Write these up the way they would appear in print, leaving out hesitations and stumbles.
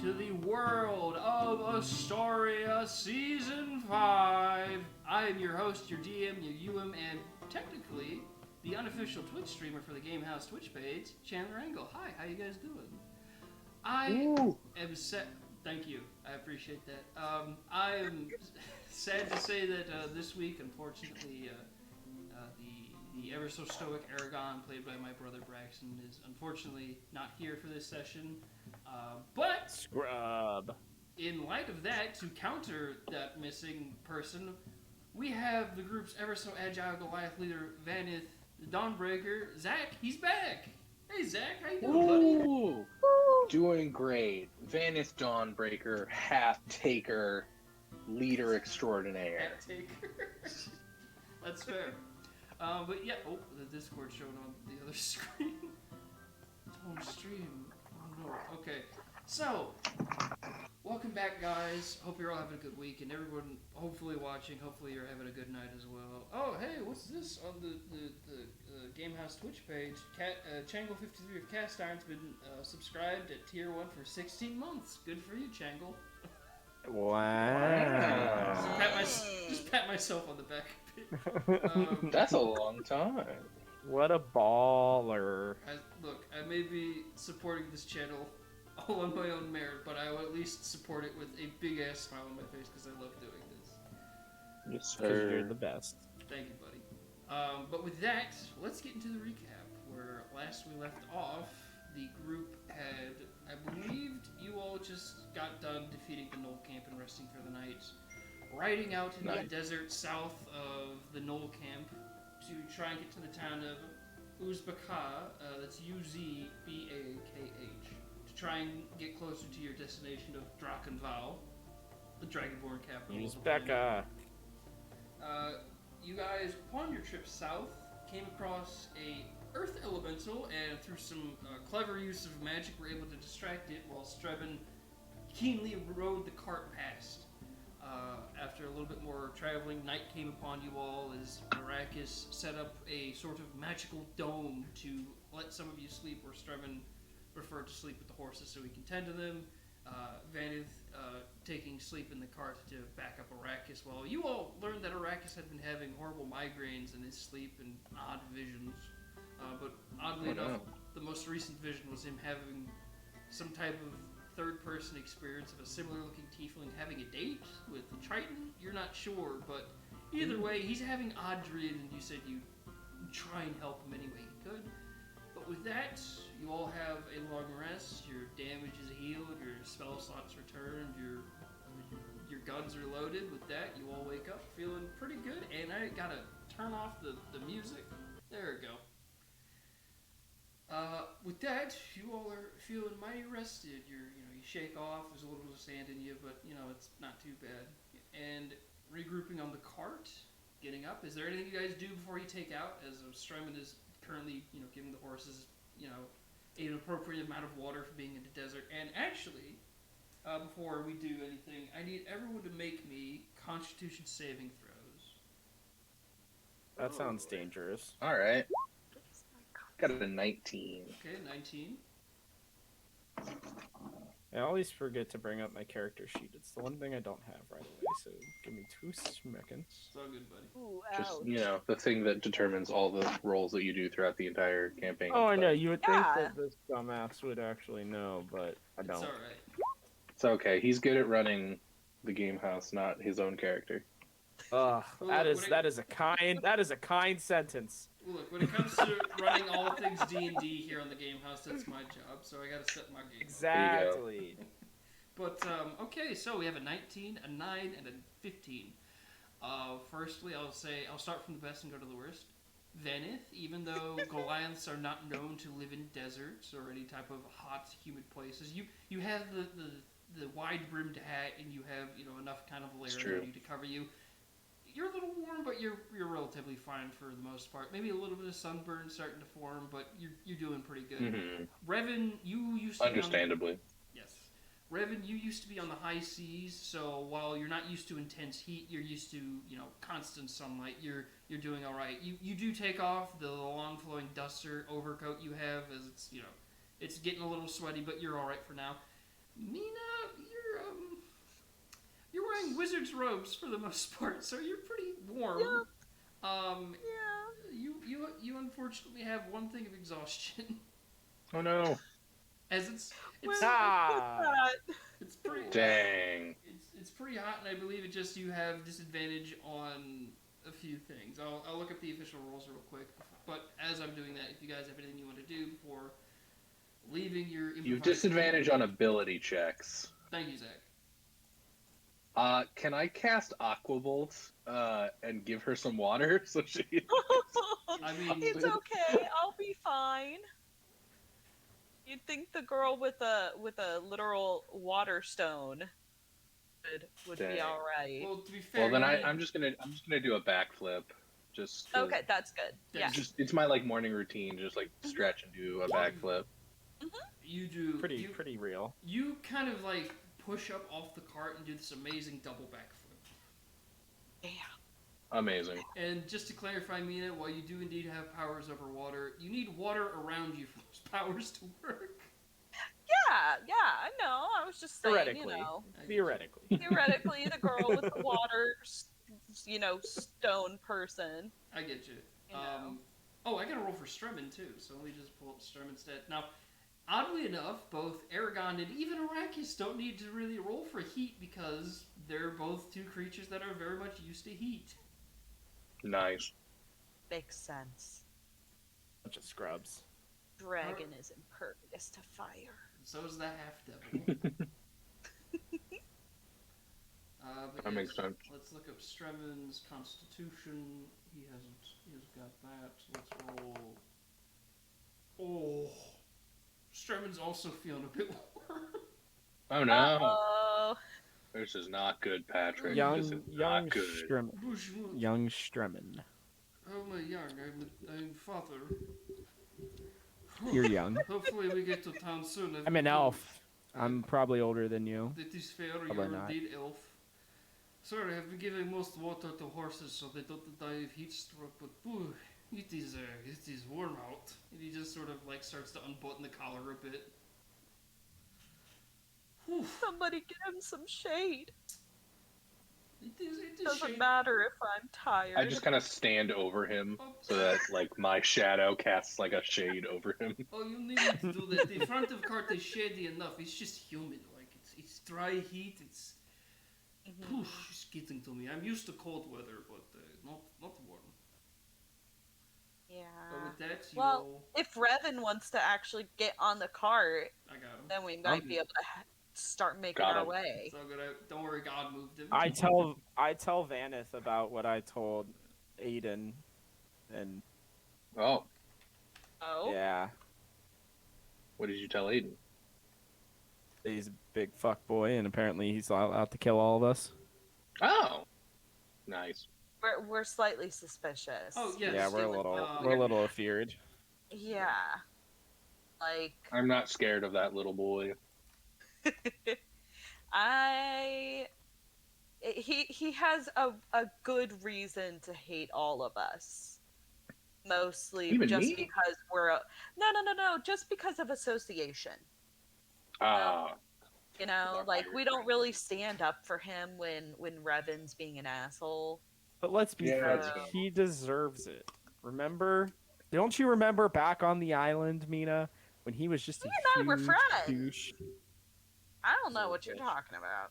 to the world of Astaria Season 5. I am your host, your DM, your UM, and technically the unofficial Twitch streamer for the Gamehouse Twitch page, Chandler Angle. Hi, how you guys doing? I am set. Thank you. I appreciate that. I am sad to say that this week, unfortunately, the ever so stoic Aragon, played by my brother Braxton, is unfortunately not here for this session. But Scrub. In light of that, to counter that missing person, we have the group's ever so agile Goliath leader, Vanith the Dawnbreaker. Zach, he's back. Hey Zach, how you doing, buddy? Doing great. Vanith Dawnbreaker, hat taker, leader extraordinaire. Hat taker. That's fair. But yeah, the Discord showing on the other screen. Home stream. Oh no. Okay. So, welcome back, guys. Hope you're all having a good week, and everyone hopefully watching. Hopefully you're having a good night as well. Oh, hey, what's this on the Gamehouse Twitch page? Changle53 of Cast Iron's been subscribed at Tier 1 for 16 months. Good for you, Changle. Wow. Just pat myself on the back a bit. That's a long time. What a baller. Look, I may be supporting this channel all on my own merit, but I will at least support it with a big-ass smile on my face because I love doing this. Yes, because you're the best. Thank you, buddy. But with that, let's get into the recap, where last we left off, the group had, I believed you all just got done defeating the Knoll camp and resting for the night, riding out into the desert south of the Knoll camp to try and get to the town of Uzbekah, that's Uzbakh, to try and get closer to your destination of Drakenval, the Dragonborn capital. Uzbekah. You guys, upon your trip south, came across a earth elemental, and through some clever use of magic, were able to distract it while Stremin keenly rode the cart past. After a little bit more traveling, night came upon you all as Arrakis set up a sort of magical dome to let some of you sleep, where Stremin preferred to sleep with the horses so he can tend to them. Vanith taking sleep in the cart to back up Arrakis. Well, you all learned that Arrakis had been having horrible migraines in his sleep and odd visions. But oddly enough, the most recent vision was him having some type of third-person experience of a similar-looking tiefling having a date with a Triton. You're not sure, but either way, he's having odd dreams, and you said you'd try and help him any way you could. But with that, you all have a long rest, your damage is healed, your spell slots returned, your guns are loaded. With that, you all wake up feeling pretty good, and I gotta turn off the music. There we go. With that, you all are feeling mighty rested. You shake off, there's a little bit of sand in you, but it's not too bad. And regrouping on the cart, getting up, is there anything you guys do before you take out, as Stremin is currently, giving the horses, an appropriate amount of water for being in the desert? And actually, before we do anything, I need everyone to make me Constitution saving throws. That sounds dangerous. Alright. Got a 19. Okay, 19. I always forget to bring up my character sheet. It's the one thing I don't have right away, so give me 2 seconds. It's all good, buddy. Ooh, Just, the thing that determines all the roles that you do throughout the entire campaign. Oh, I know. You would think that this dumbass would actually know, but I don't. It's alright. It's okay. He's good at running the game house, not his own character. That is a kind sentence. Well, look, when it comes to running all things D&D here on the Game House, that's my job, so I gotta set my game. Exactly. But, okay, so we have a 19, a 9, and a 15. Firstly, I'll start from the best and go to the worst. Vanith, even though Goliaths are not known to live in deserts or any type of hot, humid places, you have the wide-brimmed hat, and you have, enough kind of layer on you to cover you. You're a little warm, but you're relatively fine for the most part. Maybe a little bit of sunburn starting to form, but you're doing pretty good. Mm-hmm. Revan, you used to understandably. Yes. Revan, you used to be on the high seas, so while you're not used to intense heat, you're used to, constant sunlight. You're doing all right. You do take off the long flowing duster overcoat you have, as it's, it's getting a little sweaty, but you're all right for now. Mina, wearing wizard's robes for the most part, so you're pretty warm. Yeah. You unfortunately have one thing of exhaustion, Oh no. as it's Where it's did I put that? it's pretty Dang. it's pretty hot, and I believe it just you have disadvantage on a few things. I'll look up the official rules real quick, but as I'm doing that, if you guys have anything you want to do before leaving your You improvised disadvantage on ability checks. Thank you, Zach. Can I cast Aquabolt and give her some water so she? I mean, It's okay. I'll be fine. You'd think the girl with a literal water stone would be Dang. all right. well, to be fair, Well, then you I'm just gonna do a backflip. Just 'cause Okay, that's good. Yeah. It's my like morning routine. Just like stretch and do a backflip. you do Pretty real. You kind of like push up off the cart and do this amazing double backflip. Yeah. Amazing. And just to clarify, Mina, while you do indeed have powers over water, you need water around you for those powers to work. Yeah, I know. I was just saying, Theoretically. Theoretically. theoretically, the girl with the water, stone person. I get you. You know. Oh, I got to roll for Stremin too, so let me just pull up Stremin instead. Now, oddly enough, both Aragon and even Arrakis don't need to really roll for heat because they're both two creatures that are very much used to heat. Nice. Makes sense. Bunch of scrubs. Dragon is impervious to fire. So is the half-devil. But That yes, makes sense. Let's look up Stremin's constitution. He has got that. Let's roll. Oh, Stremin's also feeling a bit warm. Oh no. Uh-oh. This is not good, Patrick. This Young is not good. Young Stremin. Oh my young, I'm father. You're young. Hopefully we get to town soon. I'm an elf. I'm probably older than you. That is fair, Probably you're not. indeed elf. Sorry, I've been giving most water to horses so they don't die of heat stroke, but ooh, it is warm out. And he just sort of like starts to unbutton the collar a bit. Whew. Somebody get him some shade. It is Doesn't shade. matter if I'm tired. I just kind of stand over him so that like my shadow casts like a shade over him. Oh, you needn't do that. The front of cart is shady enough. It's just humid. Like it's dry heat. It's it's getting to me. I'm used to cold weather, but not warm. Yeah. But with that, you Well, all, if Revan wants to actually get on the cart, I got him. then we might be able to start making Got our him. way. It's all good. Don't worry, God moved him. I tell Vanith about what I told Aiden, and Oh, Oh? yeah, what did you tell Aiden? he's a big fuck boy, and apparently he's out to kill all of us. Oh, nice. We're slightly suspicious. Oh yes. Yeah, we're a Dylan, little afeared. Yeah. Like, I'm not scared of that little boy. he has a good reason to hate all of us. Mostly Even just me? because we're no, just because of association. Ah, You know, Our like fire we don't friend. really stand up for him when Revan's being an asshole. But let's be Yeah, fair, that's fine. he deserves it. Remember? Don't you remember back on the island, Mina, when he was just a You and I were huge friends. douche? I don't know So what you're bitch. talking about.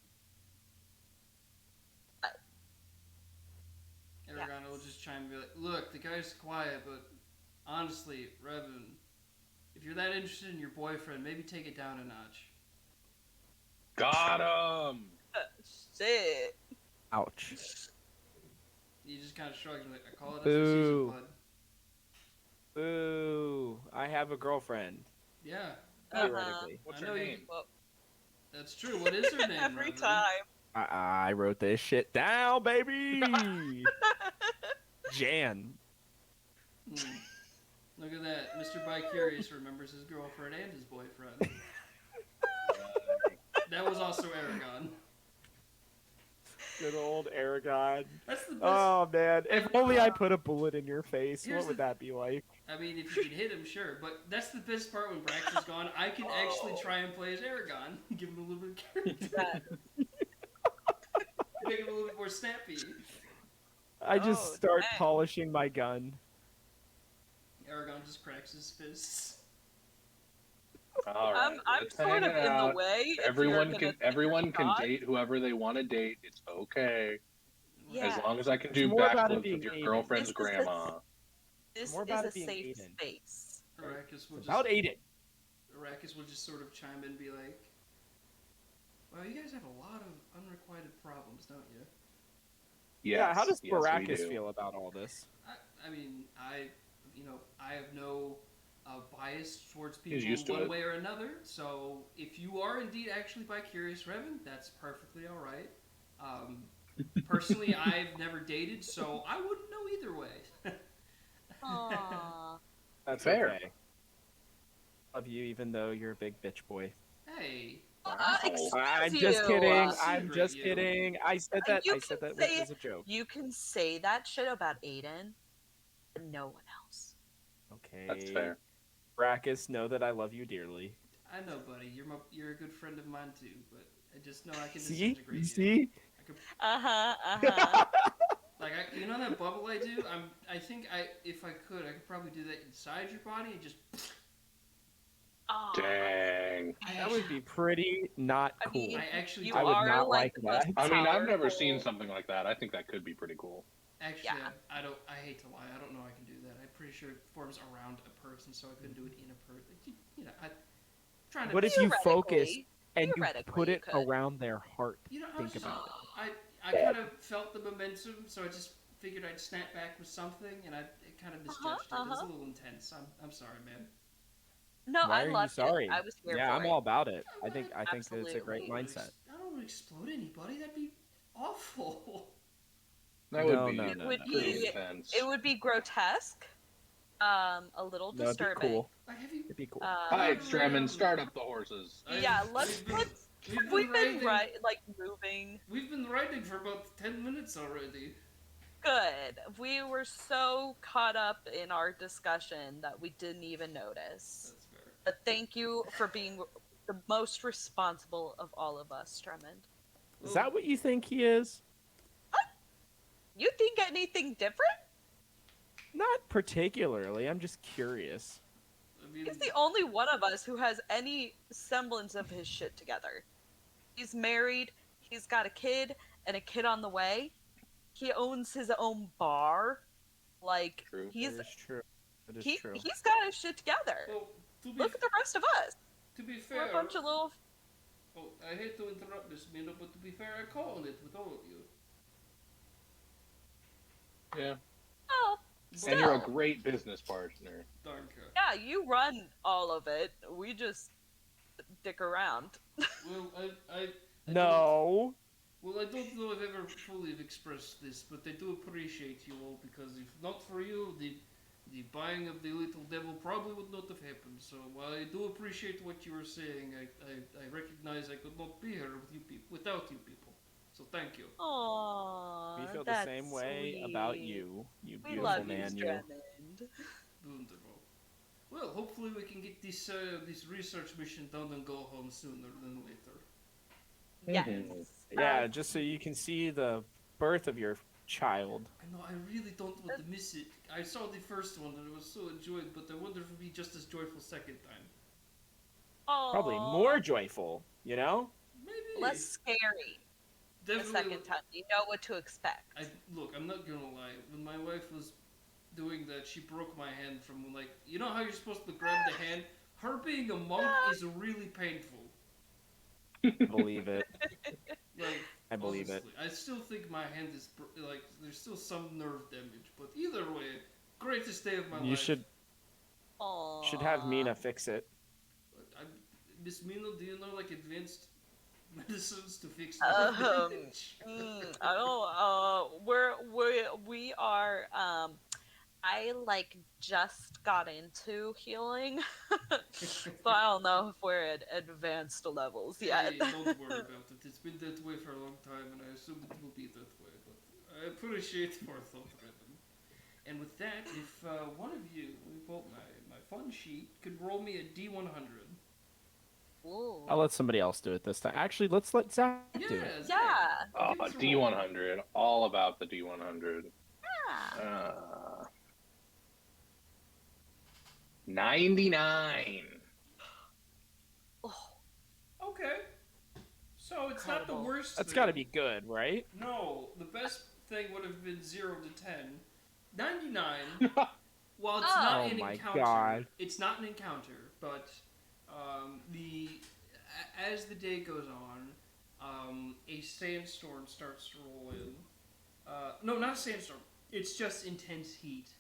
Aragon will just chime and be like, "Look, the guy's quiet, but honestly, Revan, if you're that interested in your boyfriend, maybe take it down a notch." got him. Shit. Ouch. He just kind of shrugs and like, "I call it Boo. association, bud." Boo! I have a girlfriend. Yeah, Theoretically. What's I her know you- name? Well, that's true. What is her name? every Revan? time. I wrote this shit down, baby. Jan. Look at that. Mr. Bicurious remembers his girlfriend and his boyfriend. That was also Aragon. Good old Aragon. That's the best. Oh man, if only I put a bullet in your face, Here's what would the- that be like? I mean, if you can hit him, sure. But that's the best part when Brax is gone. I can actually try and play as Aragon. Give him a little bit of character. Make him a little bit more snappy. I just Oh, start dang. polishing my gun. Aragon just cracks his fists. All right, I'm let's sort hang of in the out. way. If you're Everyone gonna can take a everyone can shot. date whoever they want to date. It's okay. Yeah. As long as I can It's do more about it backflips being with your Aiden. girlfriend's This is grandma. This More is about a it being safe Aiden. space. Arrakis will It's just about Aiden. Arrakis will just sort of chime in and be like, "Well, you guys have a lot of unrequited problems, don't you?" Yes, Yeah, how does yes, we Baracus do. feel about all this? I mean, I have no bias towards He's people used to one it. way or another. So if you are indeed actually bi-curious, Revan, that's perfectly all right. Personally, I've never dated, so I wouldn't know either way. Aww. That's Fair. okay. Love you, even though you're a big bitch boy. Hey, Wow. Excuse I'm you. just kidding. Uh, I'm just you. kidding. I said that. You I said can that say as a joke. You can say that shit about Aiden, but no one else. Okay. That's fair. Baracus, know that I love you dearly. I know, buddy. You're a good friend of mine too, but I just know I can See? disintegrate You you. see? I could, Uh-huh. like you know that bubble I do. I think if I could probably do that inside your body and just. Aw. Dang. That would be pretty not I cool. mean, I actually you I would are not like like the most that. I mean, I've never powerful- seen something like that. I think that could be pretty cool. Actually, Yeah. I don't. I hate to lie. I don't know I can do that. I'm pretty sure it forms around a person, so I couldn't do it in a person. You know, I trying to. What if you focus Theoretically- and you theoretically put you it could. around their heart? You know, I Think was just, about I kind of felt the momentum, so I just figured I'd snap back with something, and I kind of misjudged it. It was a little intense. I'm sorry, man. No, Why I are you loved sorry? it. I was here Yeah, for I'm it. all about it. I think that it's a Absolutely. great mindset. I don't want to explode anybody. That'd be awful. That would No, be no, It no, would no. pretty be- intense. It would be grotesque, a little No, it'd be disturbing. cool. Like, have you? It'd be cool. Hi, Stremin, start up the horses. Yeah, let's. We've been riding- moving. We've been riding for about 10 minutes already. Good. We were so caught up in our discussion that we didn't even notice. That's fair. But thank you for being the most responsible of all of us, Stremond. Is that what you think he is? You think anything different? Not particularly. I'm just curious. I mean, He's the only one of us who has any semblance of his shit together. He's married, he's got a kid, and a kid on the way. He owns his own bar. Like, True. he's That is true. That is true. he's got his shit together. well, to be, Look at the rest of us. to be We're fair, a bunch of little. oh, I hate to interrupt this, Mino, but to be fair, I call on it with all of you. Yeah. Oh, And you're a still. great business partner. Danke. Yeah, you run all of it. We just dick around. Well, I No. Well, I don't know if I've ever fully expressed this, but I do appreciate you all, because if not for you, the buying of the little devil probably would not have happened. So while I do appreciate what you were saying, I recognize I could not be here with you without you people. So thank you. Aww, We feel the that's same way sweet. about you, you We beautiful love man. you, You. Stremond. Wonderful. Well, hopefully we can get this research mission done and go home sooner than later. Yes. Mhm. Yeah, just so you can see the birth of your child. I know, I really don't want to miss it. I saw the first one and it was so enjoyed, but I wonder if it'll be just as joyful second time. Probably Aw. more joyful, you know? Maybe. Less scary the Definitely. second time. You know what to expect. Look, I'm not gonna lie. When my wife was doing that, she broke my hand from, like, you know how you're supposed to grab the hand? Her being a monk is really painful. Believe it. Like, I believe it. honestly, I still think my hand is, like, there's still some nerve damage. But either way, greatest day of my life. You should have Aww. Mina fix it. Miss Mino, do you know, like, advanced medicines to fix Um, nerve damage? I don't. We are. I like just got into healing, so I don't know if we're at advanced levels yet. Hey, don't worry about it. It's been that way for a long time, and I assume it will be that way. But I appreciate your thought, Revan. And with that, if one of you, we pulled my fun sheet, could roll me a D100. Ooh. I'll let somebody else do it this time. Actually, let's let Zach Yeah, do it. Zach, Yeah. give us a roll. D100. All about the D100. Yeah. 99. Oh, Okay. So it's not the Incredible. worst. That's thing. got to be good, right? No, the best thing would have been 0 to 10. 99. While it's Oh. not Oh an my encounter, God. it's not an encounter, but as the day goes on, a sandstorm starts to roll in. No, not a sandstorm. It's just intense heat.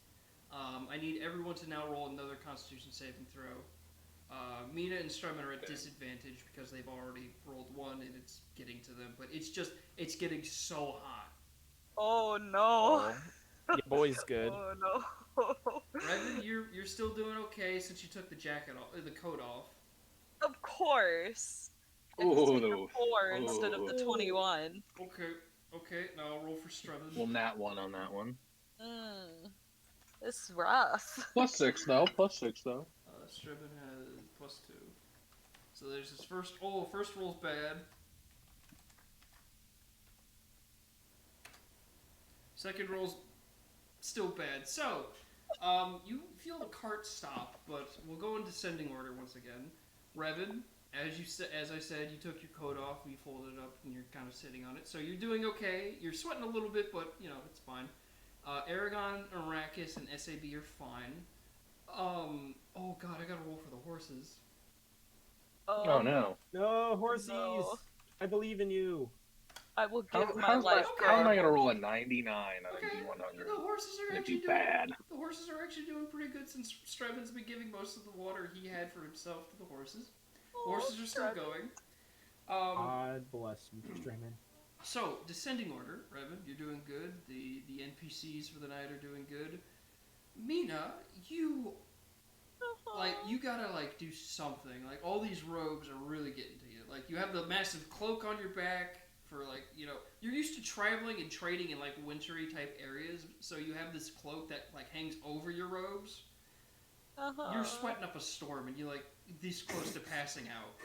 I need everyone to now roll another Constitution saving throw. Mina and Stremin are at disadvantage because they've already rolled one and it's getting to them. But it's getting so hot. Oh no. Oh, your boy's good. Oh no. Revan, you're still doing okay since you took the jacket off, the coat off. Of course. I Ooh. just take the 4 instead of the Ooh. 21. Okay. Now I'll roll for Stremin. Well, nat 1 on that one. It's rough. +6 though. Stremin has +2. So there's his first. Oh, first roll's bad. Second roll's still bad. So, you feel the cart stop, but we'll go in descending order once again. Revan, as I said, you took your coat off and you folded it up and you're kind of sitting on it. So you're doing okay. You're sweating a little bit, but it's fine. Aragon, Arrakis, and SAB are fine. Oh god, I gotta roll for the horses. Oh no. No, horsies. No. I believe in you. I will How, give my how's life that, how am for I gonna roll a 99 on Okay, a D100? the horses are It'd actually be doing bad. The horses are actually doing pretty good since Strevin's been giving most of the water he had for himself to the horses. Horses are still going. God bless you, Stremin. So, descending order, Revan, you're doing good. The NPCs for the night are doing good. Mina, you gotta do something. All these robes are really getting to you. You have the massive cloak on your back for you're used to traveling and trading in wintry type areas, so you have this cloak that hangs over your robes. You're sweating up a storm and you're this close to passing out.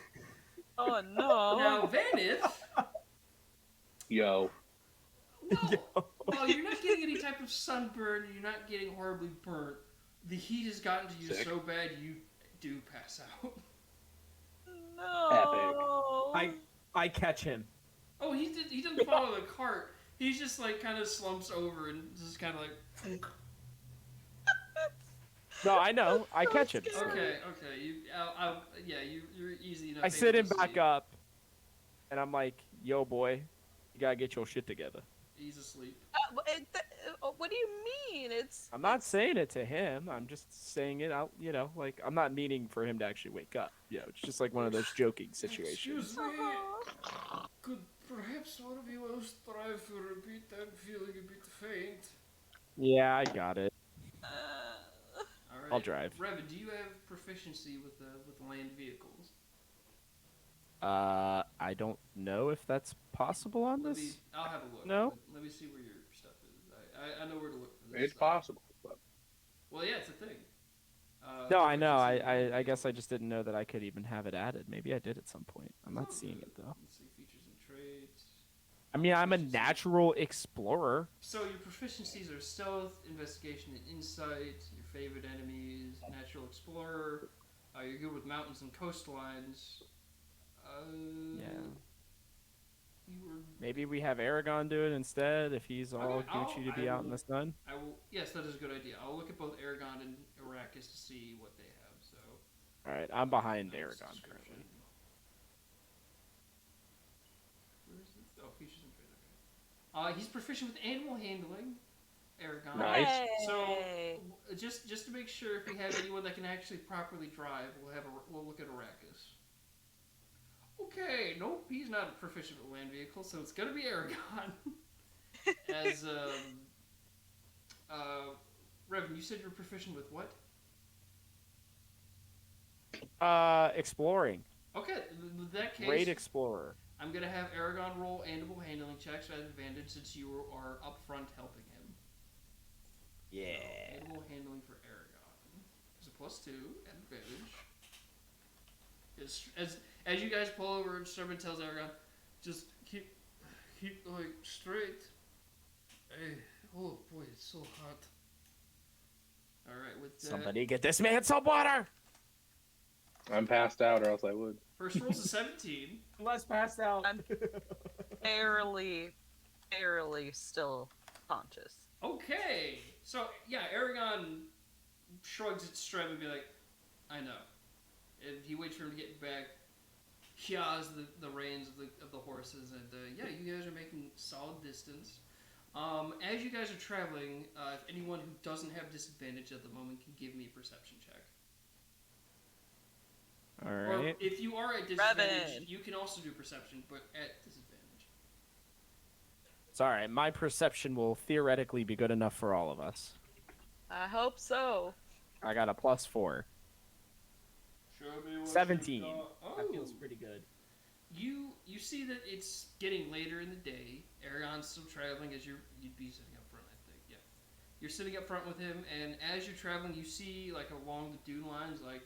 Oh no. Now, Vanith, Yo. well, you're not getting any type of sunburn, you're not getting horribly burnt. The heat has gotten to you Sick. so bad you do pass out. No. I catch him. Oh, he doesn't follow the cart. He's just kind of slumps over and just kind of No, I know. I catch him. scary. Okay. You're easy enough. I sit him able to back see. up, and I'm like, "Yo, boy, you gotta get your shit together." He's asleep. What do you mean? I'm not saying it to him. I'm just saying it out. I'm not meaning for him to actually wake up. It's just one of those joking situations. Excuse me. Could perhaps one of you else strive to repeat? I'm feeling a bit faint. Yeah, I got it. All right. I'll drive. Revan, do you have proficiency with land vehicles? I don't know if that's possible on this. I'll have a look. No? Let me see where your stuff is. I know where to look for this. It's stuff. possible. But Well, yeah, it's a thing. No, I know. I guess I just didn't know that I could even have it added. Maybe I did at some point. I'm not seeing it though. Let's see, features and traits. I mean, I'm a natural explorer. So your proficiencies are stealth, investigation, and insight. Your favorite enemies, natural explorer. You're good with mountains and coastlines. Yeah. You were. Maybe we have Aragon do it instead if he's all Okay, Gucci to be out in the sun. I will. Yes, that is a good idea. I'll look at both Aragon and Arrakis to see what they have. So. All right, I'm behind Nice Aragon description. currently. Where is this? Oh, features and traits. Okay. He's proficient with animal handling. Aragon. Nice. So, Hey. just to make sure, if we have anyone that can actually properly drive, we'll look at Arrakis. Okay, nope, he's not proficient with land vehicles, so it's gonna be Aragon. As Revan, you said you're proficient with what? Exploring. Okay, in that case, Great explorer. I'm gonna have Aragon roll animal handling checks at advantage since you are up front helping him. Yeah. So, animal handling for Aragon. There's a +2 at advantage. As you guys pull over, Stremin tells Aragon, just keep like straight. Hey, oh boy, it's so hot. All right, with that, Somebody get this man some water. I'm passed out, or else I would. first roll's a 17. Less passed out. I'm barely still conscious. Okay, so yeah, Aragon shrugs at Streb and be like, I know. And he waits for him to get back. He has the reins of the horses, and yeah, you guys are making solid distance. As you guys are traveling, if anyone who doesn't have disadvantage at the moment can give me a perception check. All Or right. if you are at disadvantage, Revan. you can also do perception, but at disadvantage. It's all right. My perception will theoretically be good enough for all of us. I hope so. I got a +4. Show me what 17. you got. Oh. That feels pretty good. You see that it's getting later in the day. Aragon's still traveling as you'd be sitting up front, I think. Yeah, you're sitting up front with him, and as you're traveling, you see like along the dune lines, like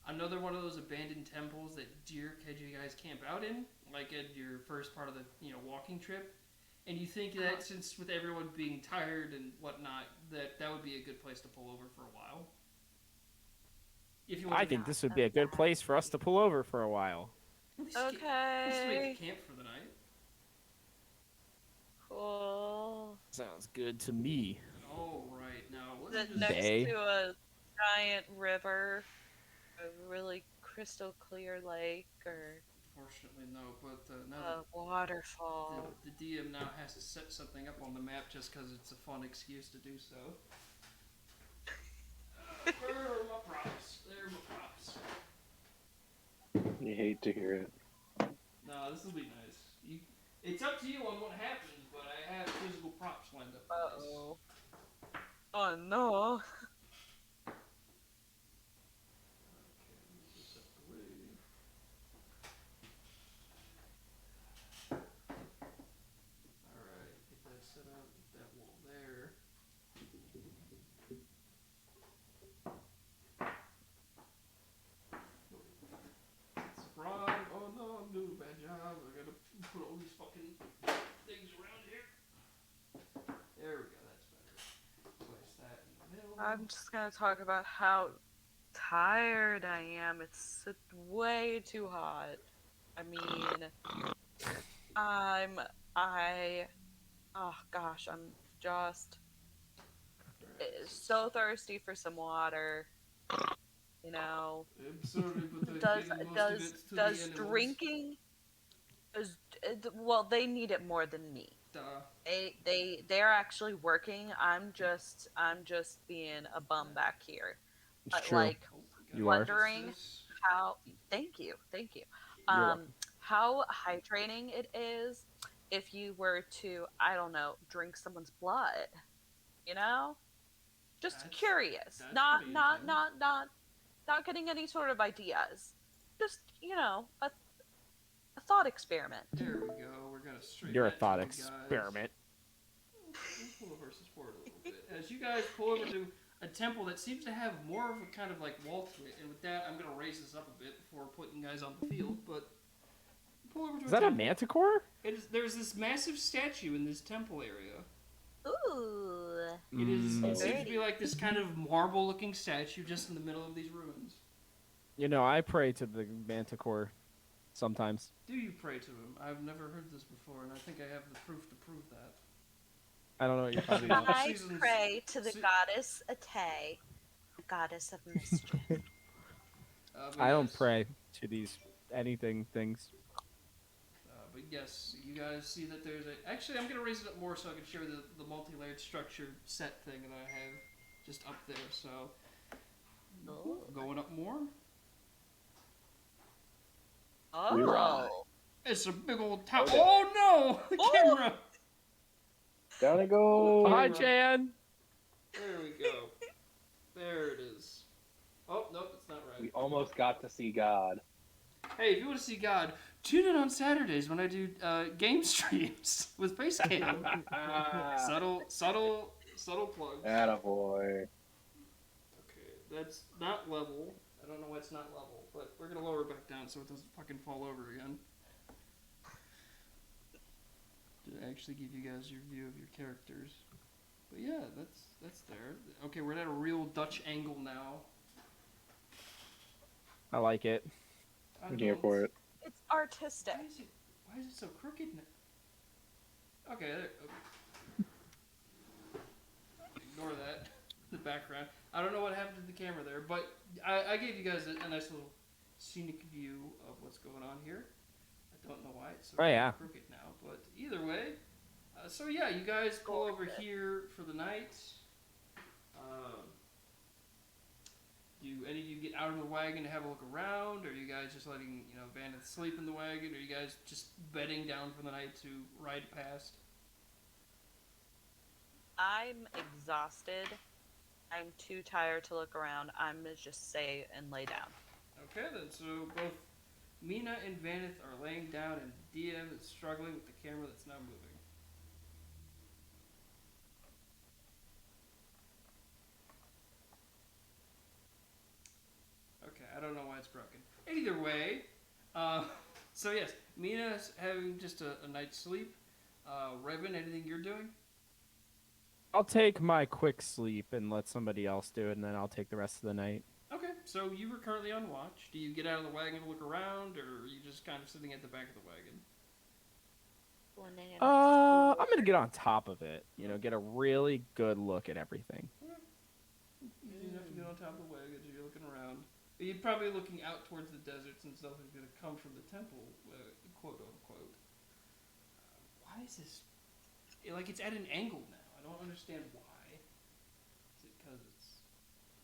another one of those abandoned temples that Dirk had you guys camp out in, like at your first part of the walking trip. And you think that since with everyone being tired and whatnot, that would be a good place to pull over for a while. If you want I think this would be a good place for us to pull over for a while. Okay. Camp for the night. Cool. Sounds good to me. All right, now Is let's it just next Bay. to a giant river, a really crystal clear lake, or Unfortunately, no. But now a waterfall? the DM now has to set something up on the map just because it's a fun excuse to do so. Where are my props? There are my props. You hate to hear it. No, this will be nice. It's up to you on what happens, but I have physical props lined up. for this. Uh-oh. Oh no. Okay, move this up the way. Alright, get that set up, get that wall there. It's wrong. Oh no, I'm doing a bad job. I gotta put all these fucking things around here. There we go, that's better. Place that in the middle. I'm just gonna talk about how tired I am. It's way too hot. I mean, oh gosh, I'm just so thirsty for some water. You know, I'm sorry, but I gave most of it to the does animals. drinking? Well, they need it more than me. Duh. They're actually working. I'm just being a bum back here. It's true. Like Oh, we You got are. wondering how. Thank you. You're welcome. How hydrating it is if you were to, I don't know, drink someone's blood. You know, just That's- curious. that's Not pretty not intense. not not not getting any sort of ideas. Just a thought experiment. There we go. We're gonna straighten You're a that thought out, guys. experiment. Let's pull over this forward a little bit. As you guys pull over to a temple that seems to have more of a kind of like wall to it, and with that, I'm gonna raise this up a bit before putting you guys on the field. But pull over to Is that a temple. manticore? There's this massive statue in this temple area. Ooh. It is. Mm. It seems to be like this kind of marble-looking statue just in the middle of these ruins. You know, I pray to the manticore sometimes. Do you pray to him? I've never heard this before, and I think I have the proof to prove that. I don't know what you're talking about. I Seasons- pray to the se- goddess Ate, the goddess of mischief. But I don't yes. pray to these anything things. But yes, you guys see that there's a... Actually, I'm going to raise it up more so I can show the multi-layered structure set thing that I have just up there. So, Oh. going up more. Oh. It's a big old tower. Oh no! The Oh! camera! Down it goes. Hi, Jan. There we go. There it is. Oh, nope, it's not We right. almost got to see God. Hey, if you want to see God, tune in on Saturdays when I do game streams with Facecam. subtle plug. Attaboy. Okay, that's not level. I don't know why it's not level, but we're gonna lower it back down so it doesn't fucking fall over again. To actually give you guys your view of your characters. But yeah, that's there. Okay, we're at a real Dutch angle now. I like it. I I'm don't here know, for it. It's artistic. Why is it so crooked now? Okay, ignore that. The background. I don't know what happened to the camera there, but I gave you guys a nice little scenic view of what's going on here. I don't know why it's so crooked now, but either way. So yeah, you guys pull over here for the night. Do any of you get out of the wagon to have a look around? Or are you guys just letting, Vanith sleep in the wagon? Or are you guys just bedding down for the night to ride past? I'm exhausted. I'm too tired to look around. I'm gonna just stay and lay down. Okay then, so both Mina and Vanith are laying down and DM is struggling with the camera that's now moving. Okay, I don't know why it's broken. Either way, so yes, Mina's having just a night's sleep. Revan, anything you're doing? I'll take my quick sleep and let somebody else do it, and then I'll take the rest of the night. Okay, so you were currently on watch. Do you get out of the wagon to look around, or are you just kind of sitting at the back of the wagon? I'm gonna get on top of it. Get a really good look at everything. Easy enough to get on top of the wagon, so you're looking around. You're probably looking out towards the desert since nothing's going to come from the temple, quote unquote. Why is this? It's at an angle now. I don't understand why. Is it because it's.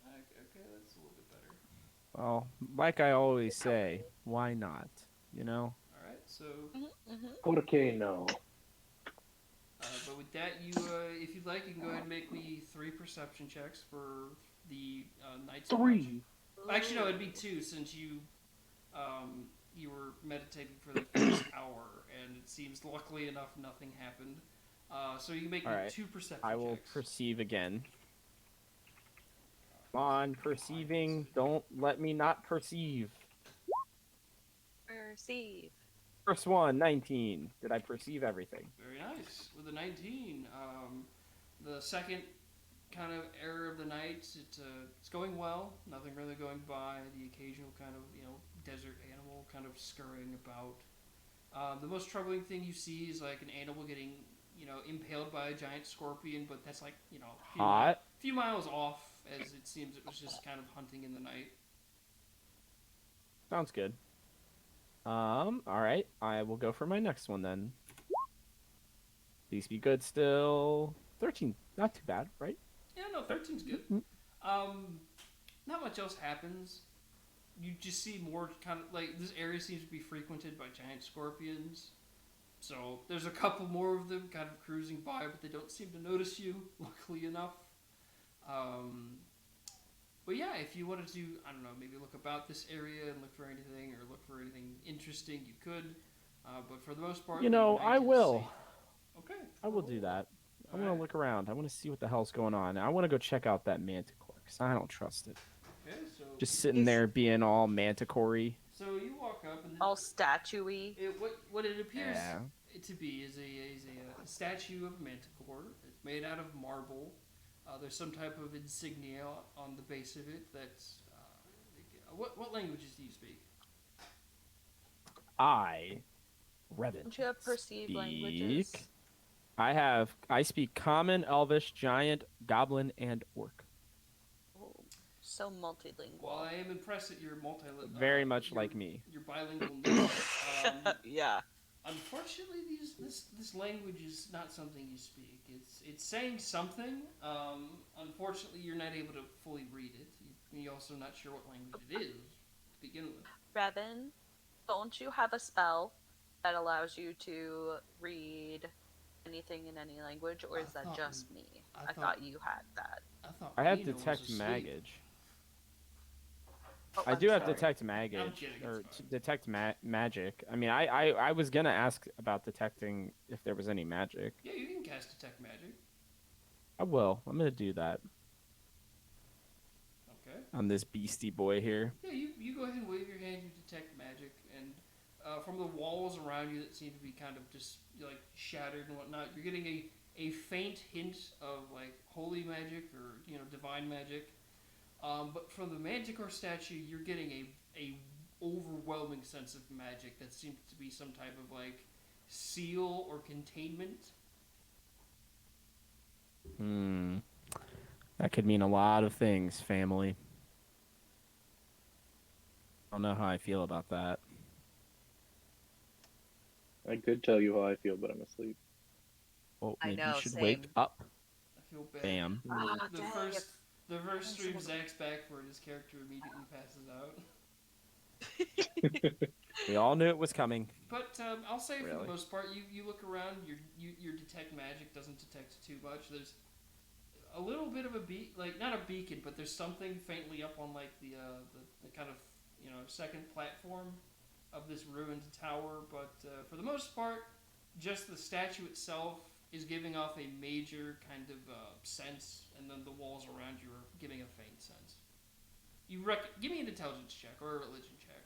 Okay, that's a little bit better. Well, like I always say, why not? Alright, so. Okay, no. But with that, if you'd like, you can go ahead and make me 3 perception checks for the night's watch. Actually, no, it'd be 2 since you were meditating for the first hour, and it seems luckily enough nothing happened. So you can make me 2 perception checks. I will perceive again. Come on, perceiving. Don't let me not perceive. Perceive. First one, 19. Did I perceive everything? Very nice. With a 19, the second kind of era of the night, it's going well. Nothing really going by. The occasional kind of desert animal kind of scurrying about. The most troubling thing you see is like an animal getting impaled by a giant scorpion, but that's like a few miles off, as it seems it was just kind of hunting in the night. Sounds good. All right. I will go for my next one then. Please be good still. 13, not too bad, right? Yeah, no, 13's good. Not much else happens. You just see more kind of this area seems to be frequented by giant scorpions. So there's a couple more of them kind of cruising by, but they don't seem to notice you, luckily enough. But yeah, if you wanted to, I don't know, maybe look about this area and look for anything, or look for anything interesting, you could. But for the most part, I will. Okay. I will do that. I want to Alright. look around. I want to see what the hell's going on. I want to go check out that manticore, because I don't trust it. Okay, so Just sitting there being all manticore-y. So you walk up and All statuey. what it appears Yeah. to be is a statue of a manticore. It's made out of marble. There's some type of insignia on the base of it. That's what languages do you speak? Revan, Don't you have perceived languages? I speak Common, Elvish, Giant, Goblin, and Orc. Oh, so multilingual. Well, I am impressed that you're multilingual. Very much like me. Your bilingualness. Yeah. Unfortunately, this language is not something you speak. It's saying something. Unfortunately, you're not able to fully read it. You're also not sure what language it is to begin with. Revan, don't you have a spell that allows you to read anything in any language, or is that just me? I thought you had that. I have Nina was Detect asleep. Magage. Oh, I I'm do have sorry. Detect I'm Magage, kidding, or it's fine. Detect Magic. I mean, I was gonna ask about detecting if there was any magic. Yeah, you can cast Detect Magic. I will. I'm gonna do that. Okay. on this beastie boy here. Yeah, you go ahead and wave your hand. You detect magic, and from the walls around you that seem to be kind of just like shattered and whatnot, you're getting a faint hint of like holy magic or divine magic. But from the Manticore statue, you're getting a overwhelming sense of magic that seems to be some type of like seal or containment. That could mean a lot of things, family. I don't know how I feel about that. I could tell you how I feel, but I'm asleep. Well, I maybe know, you should same. wake up. I feel bad. Bam. Ah, The dang, first it's- the first stream Thanks. Zach's backward, his character immediately passes out. We all knew it was coming. But I'll say for the Really? most part, you look around, your detect magic doesn't detect too much. There's a little bit of a like not a beacon, but there's something faintly up on like the kind of second platform of this ruined tower. But for the most part, just the statue itself is giving off a major kind of sense, and then the walls around you are giving a faint sense. Give me an intelligence check or a religion check.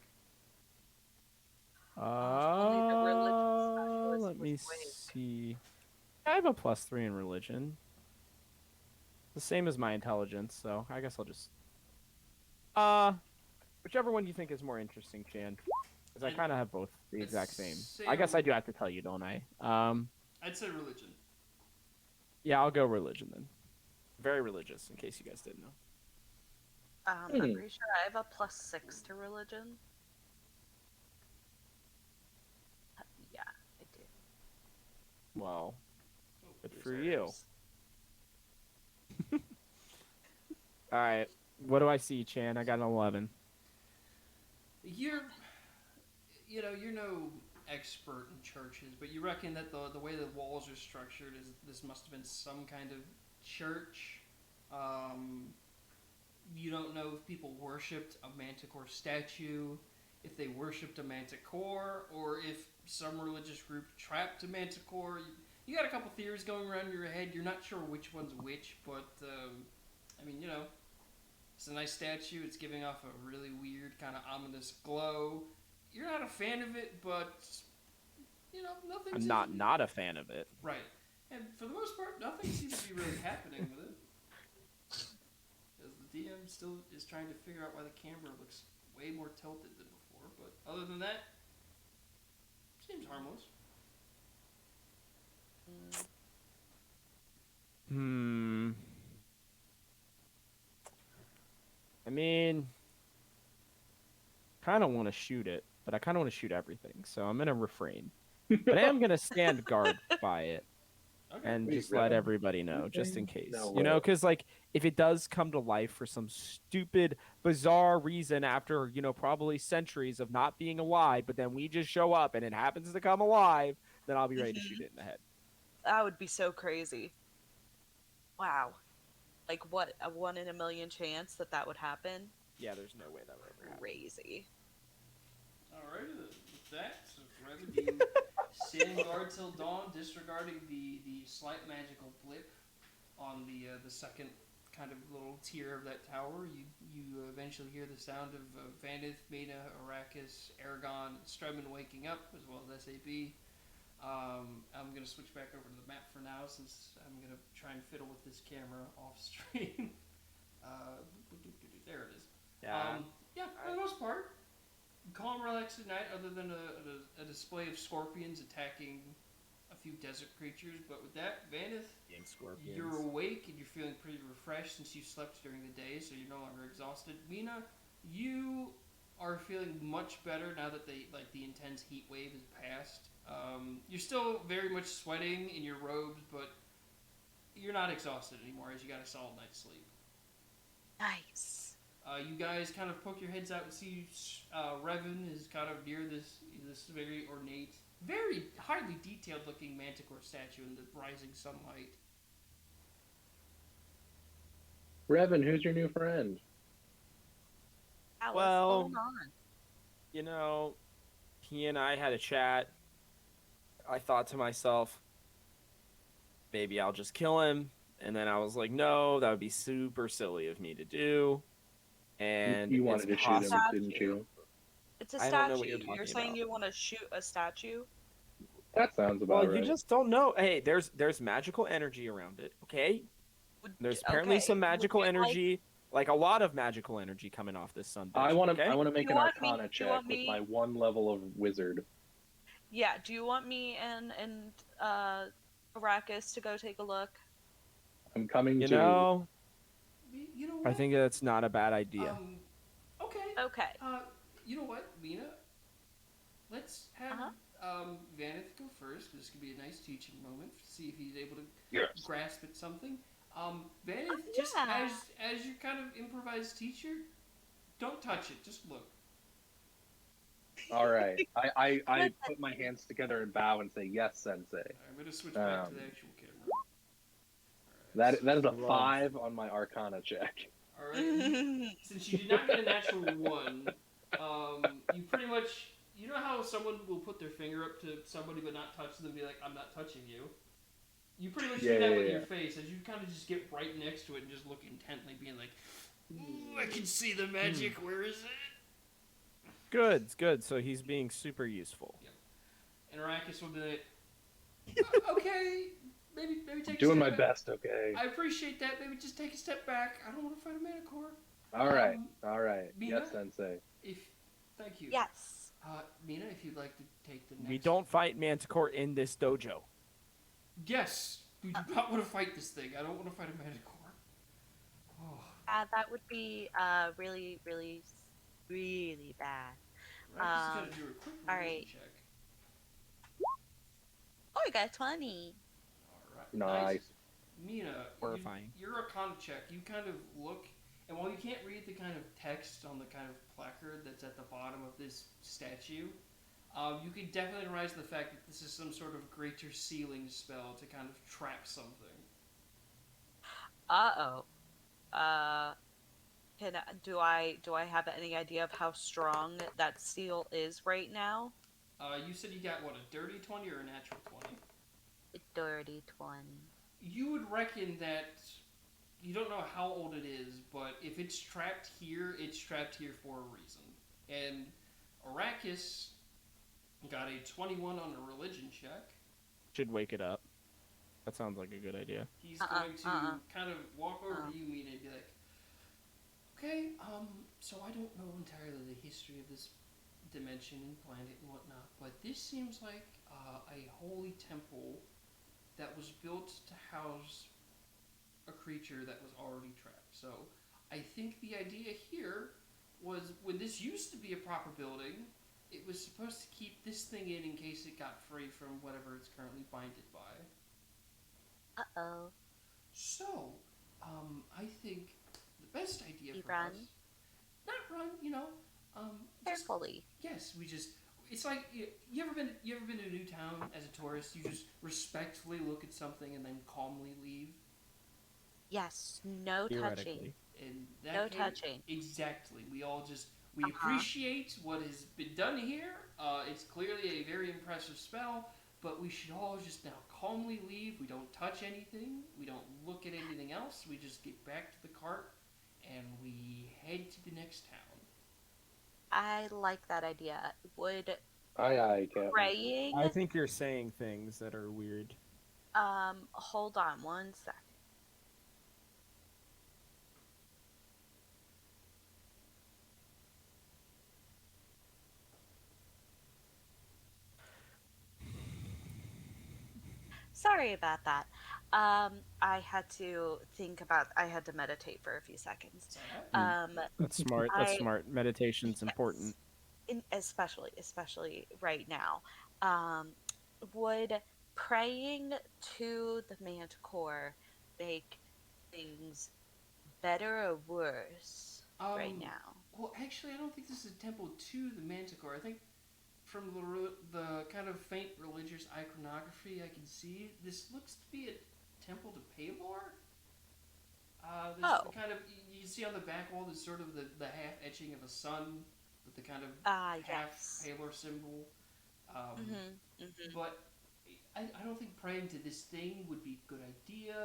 only the religion specialist Let me was awake. see. I have a +3 in religion. The same as my intelligence, so I guess I'll just whichever one you think is more interesting, Chan. Because I kind of have both the I'd exact same. say I guess I do have to tell you, don't I? I'd say religion. Yeah, I'll go religion then. Very religious, in case you guys didn't know. I'm pretty sure I have a +6 to religion. Yeah, I do. Well, Oh, good there's for ours. you. All right. What do I see, Chan? I got an 11. You're no expert in churches, but you reckon that the way the walls are structured is this must have been some kind of church. You don't know if people worshipped a manticore statue, if they worshipped a manticore, or if some religious group trapped a manticore. You got a couple theories going around in your head. You're not sure which one's which, but I mean, it's a nice statue. It's giving off a really weird, kind of ominous glow. You're not a fan of it, but nothing. I'm not a fan of it. Right, and for the most part, nothing seems to be really happening with it. Because the DM still is trying to figure out why the camera looks way more tilted than before. But other than that, seems harmless. I mean, kind of want to shoot it, but I kind of want to shoot everything, so I'm gonna refrain. But I am gonna stand guard by it Okay. and Wait, just let really? everybody know, just in case. No You know, way. because like if it does come to life for some stupid, bizarre reason after probably centuries of not being alive, but then we just show up and it happens to come alive, then I'll be ready to shoot it in the head. That would be so crazy. Wow. Like, what, a 1 in a million chance that would happen? Yeah, there's no way that would ever happen. Crazy. Alright, with that, so Revan, you stand guard till dawn, disregarding the slight magical blip on the second kind of little tier of that tower. You eventually hear the sound of Vanith, Mena, Arrakis, Aragon, and Stremin waking up, as well as SAB. I'm going to switch back over to the map for now, since I'm going to try and fiddle with this camera off stream. There it is. Yeah. For the most part, calm, relaxed night, other than a display of scorpions attacking a few desert creatures. But with that, Vanith, Scorpions. you're awake and you're feeling pretty refreshed since you slept during the day, so you're no longer exhausted. Mina, you are feeling much better now that the intense heat wave is past. You're still very much sweating in your robes, but you're not exhausted anymore as you got a solid night's sleep. Nice. You guys kind of poke your heads out and see Revan is kind of near this very ornate, very highly detailed looking manticore statue in the rising sunlight. Revan, who's your new friend? What's Well- going on? He and I had a chat. I thought to myself, maybe I'll just kill him. And then I was like, no, that would be super silly of me to do. and You it's wanted to shoot him, possible. didn't you? It's a I don't know what you're statue. You're talking saying about. you want to shoot a statue? That sounds Well, about you right. just don't know. Hey, there's magical energy around it. Okay, there's apparently Okay, some would magical you like- energy, like a lot of magical energy coming off this sun. I want to. Okay? I want to make You an want me- Arcana you check want with me- my 1 level of wizard. Yeah. Do you want me and Arrakis to go take a look? I'm coming You to. know, You know what? I think that's not a bad idea. Okay. Okay. You know what, Mina? Let's have Uh-huh. Vanith go first. This could be a nice teaching moment. See if he's able to Yes. grasp at something. Vanith, Oh, just yeah. as your kind of improvised teacher, don't touch it. Just look. All right. I put my hands together and bow and say yes, Sensei. I'm gonna switch back to the actual camera. That is a Love. 5 on my Arcana check. All right. Since you did not get a natural 1, you pretty much. You know how someone will put their finger up to somebody but not touch them and be like, I'm not touching you? You pretty much do that with your face as you kind of just get right next to it and just look intently, being like, ooh, I can see the magic, where is it? Good, good. So he's being super useful. And Arrakis will be like, okay, maybe take Doing a my step back. best, okay? I appreciate that, maybe just take a step back. I don't want to fight a Manticore. All right. Mina? Yes, Sensei. Thank you. Yes. Mina, if you'd like to take the next... We don't fight Manticore in this dojo. Yes, we do not want to fight this thing. I don't want to fight a Manticore. Oh. That would be really, really, really bad. I'm just gonna do a quick all religion right. check. Oh, I got 20. Alright. Nice. Mina, Horrifying. your Arcana check, you kind of look, and while you can't read the kind of text on the kind of placard that's at the bottom of this statue, you can definitely rise to the fact that this is some sort of greater sealing spell to kind of trap something. Uh-oh. Do I have any idea of how strong that seal is right now? You said you got, what, a dirty 20 or a natural 20? A dirty 20. You would reckon that, you don't know how old it is, but if it's trapped here for a reason. And Arrakis got a 21 on a religion check. Should wake it up. That sounds like a good idea. He's going to kind of walk over to you, Mina, and be like, okay, so I don't know entirely the history of this dimension and planet and whatnot, but this seems like a holy temple that was built to house a creature that was already trapped. So I think the idea here was when this used to be a proper building, it was supposed to keep this thing in case it got free from whatever it's currently binded by. Uh-oh. So, I think the best idea You for run? us... Not run, just, Carefully. yes, we just... It's like, you ever been to a new town as a tourist? You just respectfully look at something and then calmly leave? Yes, no touching. Theoretically. In that No case, touching. Exactly. We all just... We appreciate what has been done here. It's clearly a very impressive spell, but we should all just now calmly leave. We don't touch anything. We don't look at anything else. We just get back to the cart and we head to the next town. I like that idea. Would Aye, Captain. praying... I think you're saying things that are weird. Hold on one second. Sorry about that. I had to meditate for a few seconds. That's smart. That's I- smart. Meditation's important. Especially right now. Would praying to the Manticore make things better or worse right now? Well, actually, I don't think this is a temple to the Manticore. I think from the kind of faint religious iconography I can see, this looks to be a temple to Palor. There's the kind of, you see on the back wall, there's sort of the half etching of a sun with the kind of half Yes. Palor symbol. But I don't think praying to this thing would be a good idea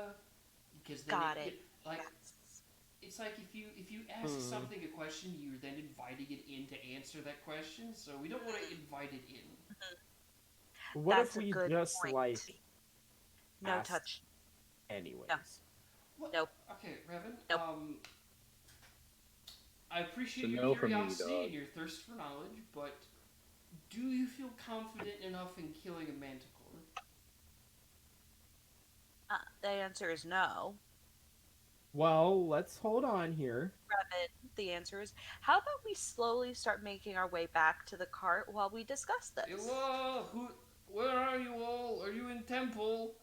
because then Got it. like Yes. it's like if you ask something a question, you're then inviting it in to answer that question. So we don't want to invite it in. What That's if a we good just point. like No asked touch. anyways? What? Nope. Okay, Revan. Nope. I appreciate It's a your no from me, curiosity dog. and your thirst for knowledge, but do you feel confident enough in killing a manticore? The answer is no. Well, let's hold on here. Rabbit, the answer is, how about we slowly start making our way back to the cart while we discuss this? Hello, where are you all? Are you in temple?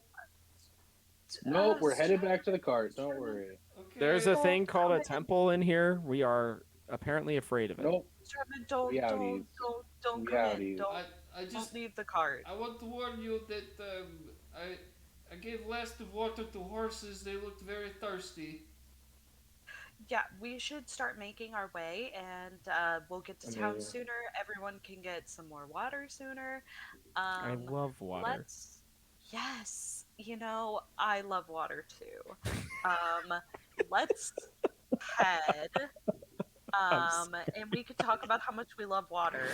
Nope, we're headed Stremin- back to the cart. Don't Stremin- worry. Okay. There's a thing called a Don't- temple in here. We are apparently afraid of it. Nope. Stremin, don't We come outies. in. We outies. I Don't just leave the cart. I want to warn you that I gave last of water to horses. They looked very thirsty. Yeah, we should start making our way, and we'll get to town Amazing. sooner. Everyone can get some more water sooner. I love water. Yes, I love water too. Let's head. And we could talk about how much we love water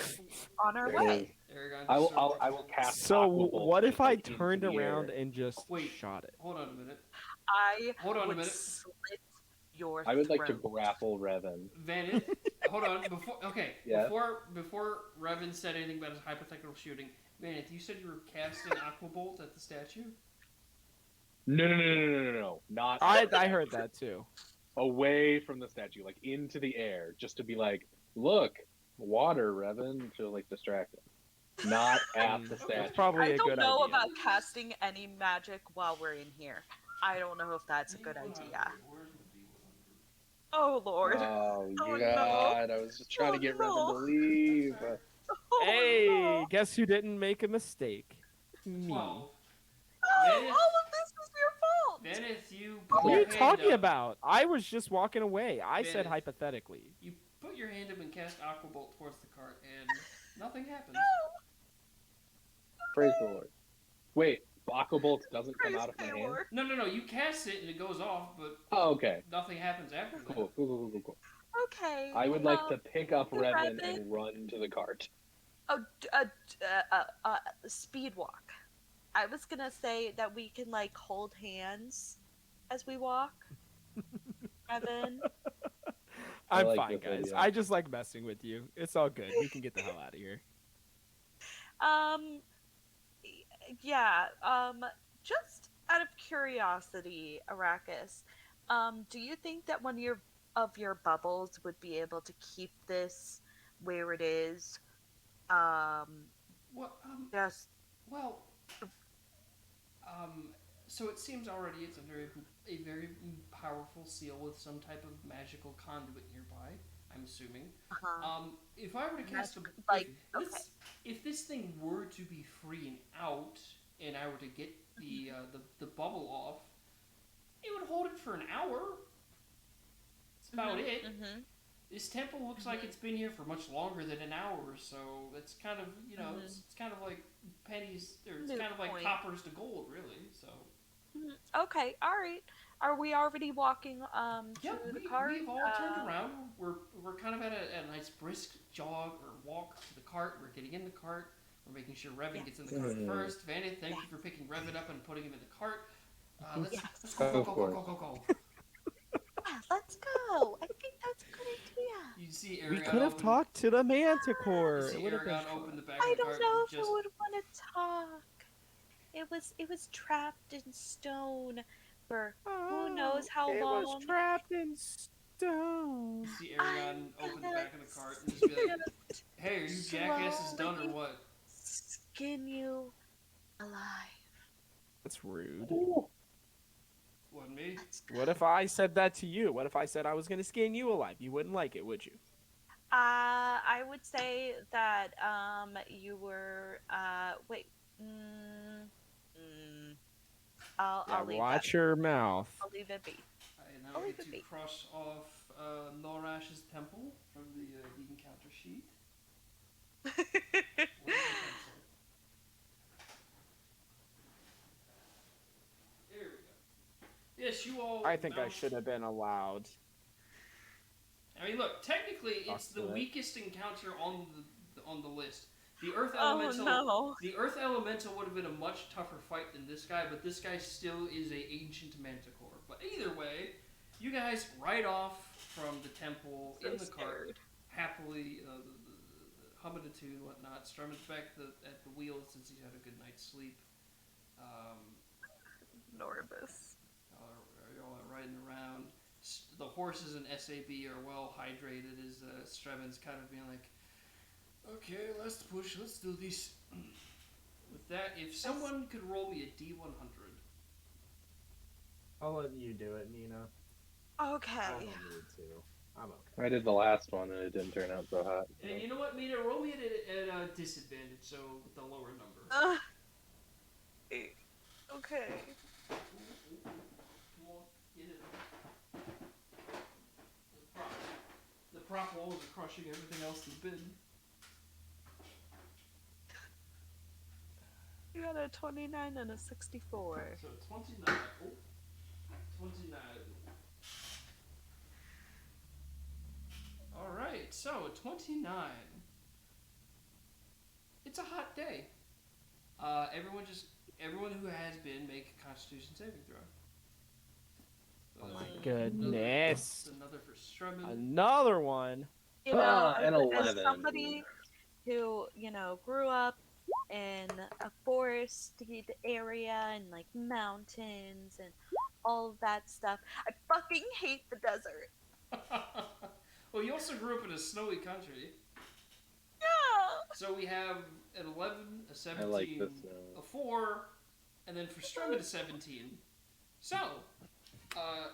on our There it way. is. Aragon, I just will. I will cast. So Aqua Bolt what if I into turned the around air. and just Wait. shot it? Hold on a minute. I Hold on a would minute. slit your I would like to throat. grapple Revan. Vanith, hold on. Yeah. Before Revan said anything about his hypothetical shooting, Vanith, you said you were casting Aqua Bolt at the statue? No. Not I heard that too. away from the statue, like into the air, just to be like, look, water, Revan, to like distract him. Not at the That's statue. probably I a don't good know idea. about casting any magic while we're in here. I don't know if that's a good idea. Oh Lord. Oh Oh, no. God! I was just trying to get no. Revan to leave. Oh, Hey, no. guess who didn't make a mistake? Me. 12. Oh, Vanith- all of this is your fault. Vanith, you What put are your you hand talking up. about? I was just walking away. I said Vanith. hypothetically. You put your hand up and cast Aqua Bolt towards the cart, and nothing happens. Praise the Lord. Wait, Aqua Bolt doesn't come Praise out of my hand? Taylor. No. You cast it and it goes off, but Oh, okay. nothing happens after that. Cool. Okay. I would like to pick up Revan Revan. and run to the cart. Oh, speed walk. I was gonna say that we can hold hands as we walk. Evan. I'm like fine, this guys. idea. I just like messing with you. It's all good. We can get the hell out of here. Yeah. Just out of curiosity, Arrakis, do you think that one of your bubbles would be able to keep this where it is? Well, Just well, so it seems already it's a very powerful seal with some type of magical conduit nearby. I'm assuming. If I were to cast a if this thing were to be free and out, and I were to get the bubble off, it would hold it for an hour. That's about it. Mm-hmm. This temple looks like it's been here for much longer than an hour, so it's kind of it's kind of like pennies, or it's Moot kind of like point. coppers to gold, really. So Okay, all right. Are we already walking yeah, to the cart? we've all turned around. We're kind of at a nice brisk jog or walk to the cart. We're getting in the cart. We're making sure Revan gets in the cart first. Vanny, thank you for picking Revan up and putting him in the cart. Let's go. Yeah, let's go. I think that's a good idea. You see We Aragon could have open- talked to the You manticore. see It would have been Aragon open fun. the back I of the don't cart. know if just, it would want to talk. It was trapped in stone for who knows how it long. It was trapped in stone. You see Aragon open the back of the cart and just be like, "Hey, are you jackasses done or what?" Skin you alive. That's rude. What, me? What if I said that to you? What if I said I was going to skin you alive? You wouldn't like it, would you? I would say that you were wait. I'll leave watch that. your mouth. I'll leave it be. I now I'll leave get it to be. cross off Norash's temple from the encounter sheet. Where's the pencil? There we go. Yes, you all. I think I bounced- should have been allowed. I mean, look, technically, it's the Busted it. weakest encounter on the list. The Earth Oh Elemental. no. The Earth Elemental would have been a much tougher fight than this guy, but this guy still is a ancient Manticore. But either way, you guys ride off from the temple So in the cart, scared. happily, humming a tune and whatnot. Strummon's back at the wheel since he's had a good night's sleep. Nervous. Y'all are riding around. The horses and SAB are well hydrated as Stremin's kind of being like, okay, let's push, let's do this. With that, if someone could roll me a D100. I'll let you do it, Nina. I Okay. don't need to. I'm okay. I did the last one and it didn't turn out so hot. And you know what, Mina? Roll me at a disadvantage, so with the lower number. Okay. Come on, get it. The prop walls are crushing everything else in the bin. You got a 29 and a 64. So 29. Oh, 29. Alright, so 29. It's a hot day. Everyone who has been, make a Constitution saving throw. So Oh my that's goodness. Another for Stremin. Another one. You know, an as 11. somebody who, grew up in a forested area and like mountains and all of that stuff, I fucking hate the desert. Well, you also grew up in a snowy country. Yeah. So we have an 11, a 17, I like this. a 4, and then for Stremin a 17. So,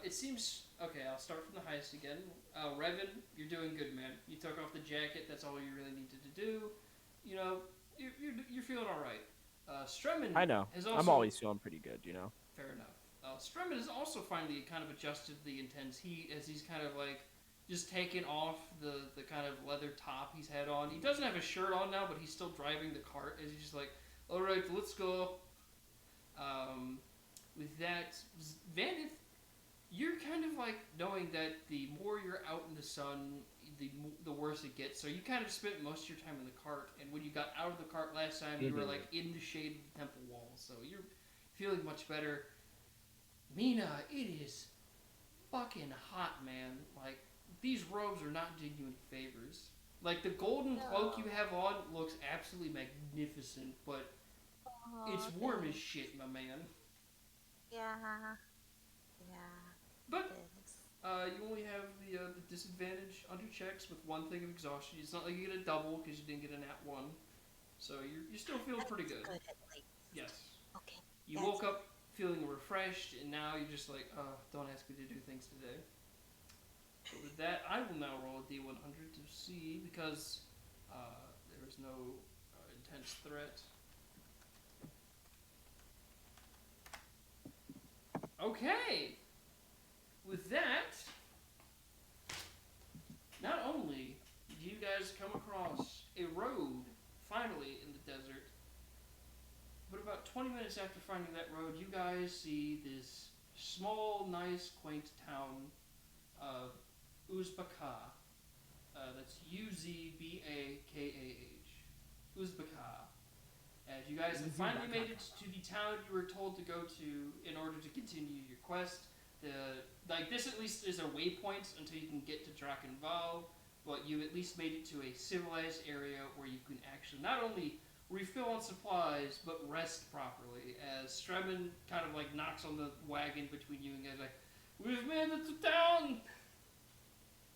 it seems... Okay, I'll start from the highest again. Revan, you're doing good, man. You took off the jacket, that's all you really needed to do. You know, you're feeling alright. Stremin I know. has also... I'm always feeling pretty good, you know. Fair enough. Stremin has also finally kind of adjusted the intense heat as he's kind of like just taken off the kind of leather top he's had on. He doesn't have a shirt on now, but he's still driving the cart as he's just like, alright, let's go. With that, Vanith, you're kind of like knowing that the more you're out in the sun, the worse it gets. So you kind of spent most of your time in the cart, and when you got out of the cart last time, you were like in the shade of the temple wall. So you're feeling much better. Mina, it is fucking hot, man. Like, these robes are not doing you any favors. Like, the golden cloak you have on looks absolutely magnificent, but it's warm as shit, my man. Yeah. But It is. you only have the disadvantage under checks with one thing of exhaustion. It's not like you get a double because you didn't get a nat 1. So you're still feeling pretty good. Good at least. Yes. Okay. You That's woke up feeling refreshed, and now you're just like, don't ask me to do things today. So with that, I will now roll a D100 to see, because there is no intense threat. Okay! With that, not only did you guys come across a road, finally, in the desert, but about 20 minutes after finding that road, you guys see this small, nice, quaint town of Uzbekah. That's Uzbakah. Uzbekah. As you guys have finally made it to the town you were told to go to in order to continue your quest. This at least is a waypoint until you can get to Drakenval, but you at least made it to a civilized area where you can actually not only refill on supplies, but rest properly, as Stremin kind of like knocks on the wagon between you and guys like, we've made it to town!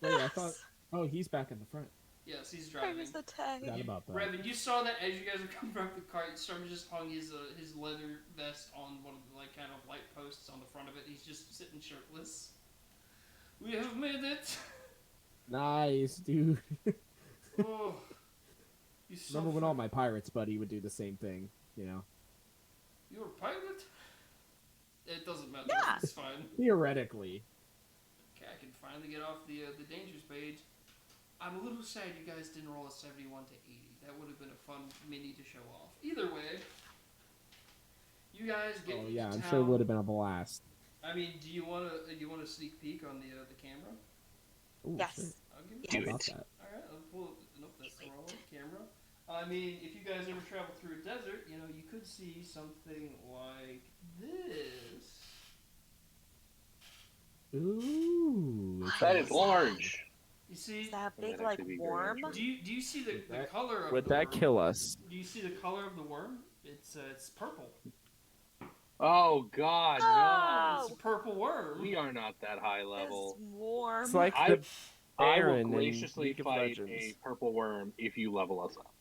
Wait, I thought. Oh, he's back in the front. Yes, he's Where driving. is the tag? Forgot about that. Revan, you saw that as you guys were coming from the cart. Stremin just hung his leather vest on one of the like kind of light posts on the front of it. He's just sitting shirtless. We have made it! Nice, dude. Oh, you so Remember when all my pirates buddy would do the same thing, you know? You're a pirate? It doesn't matter. Yeah. It's fine. Theoretically. Okay, I can finally get off the dangers page. I'm a little sad you guys didn't roll a 71 to 80. That would have been a fun mini to show off. Either way, you guys get Oh into yeah, I'm town. sure it would have been a blast. I mean, do you want to sneak peek on the camera? Ooh, Yes. shit. Do about it. that. All right, I'll pull. Nope, that's the wrong camera. I mean, if you guys ever travel through a desert, you know, you could see something like this. Ooh. it's That a- is large. You see? Is that That might big like actually be very worm? interesting. Do you see the That- color of Would the that worm? kill us? Do you see the color of the worm? It's purple. Oh God, Oh! It's a purple no! worm. We are not that high level. It's warm. It's like I- the I will Baron in graciously League of fight Legends. a purple worm if you level us up.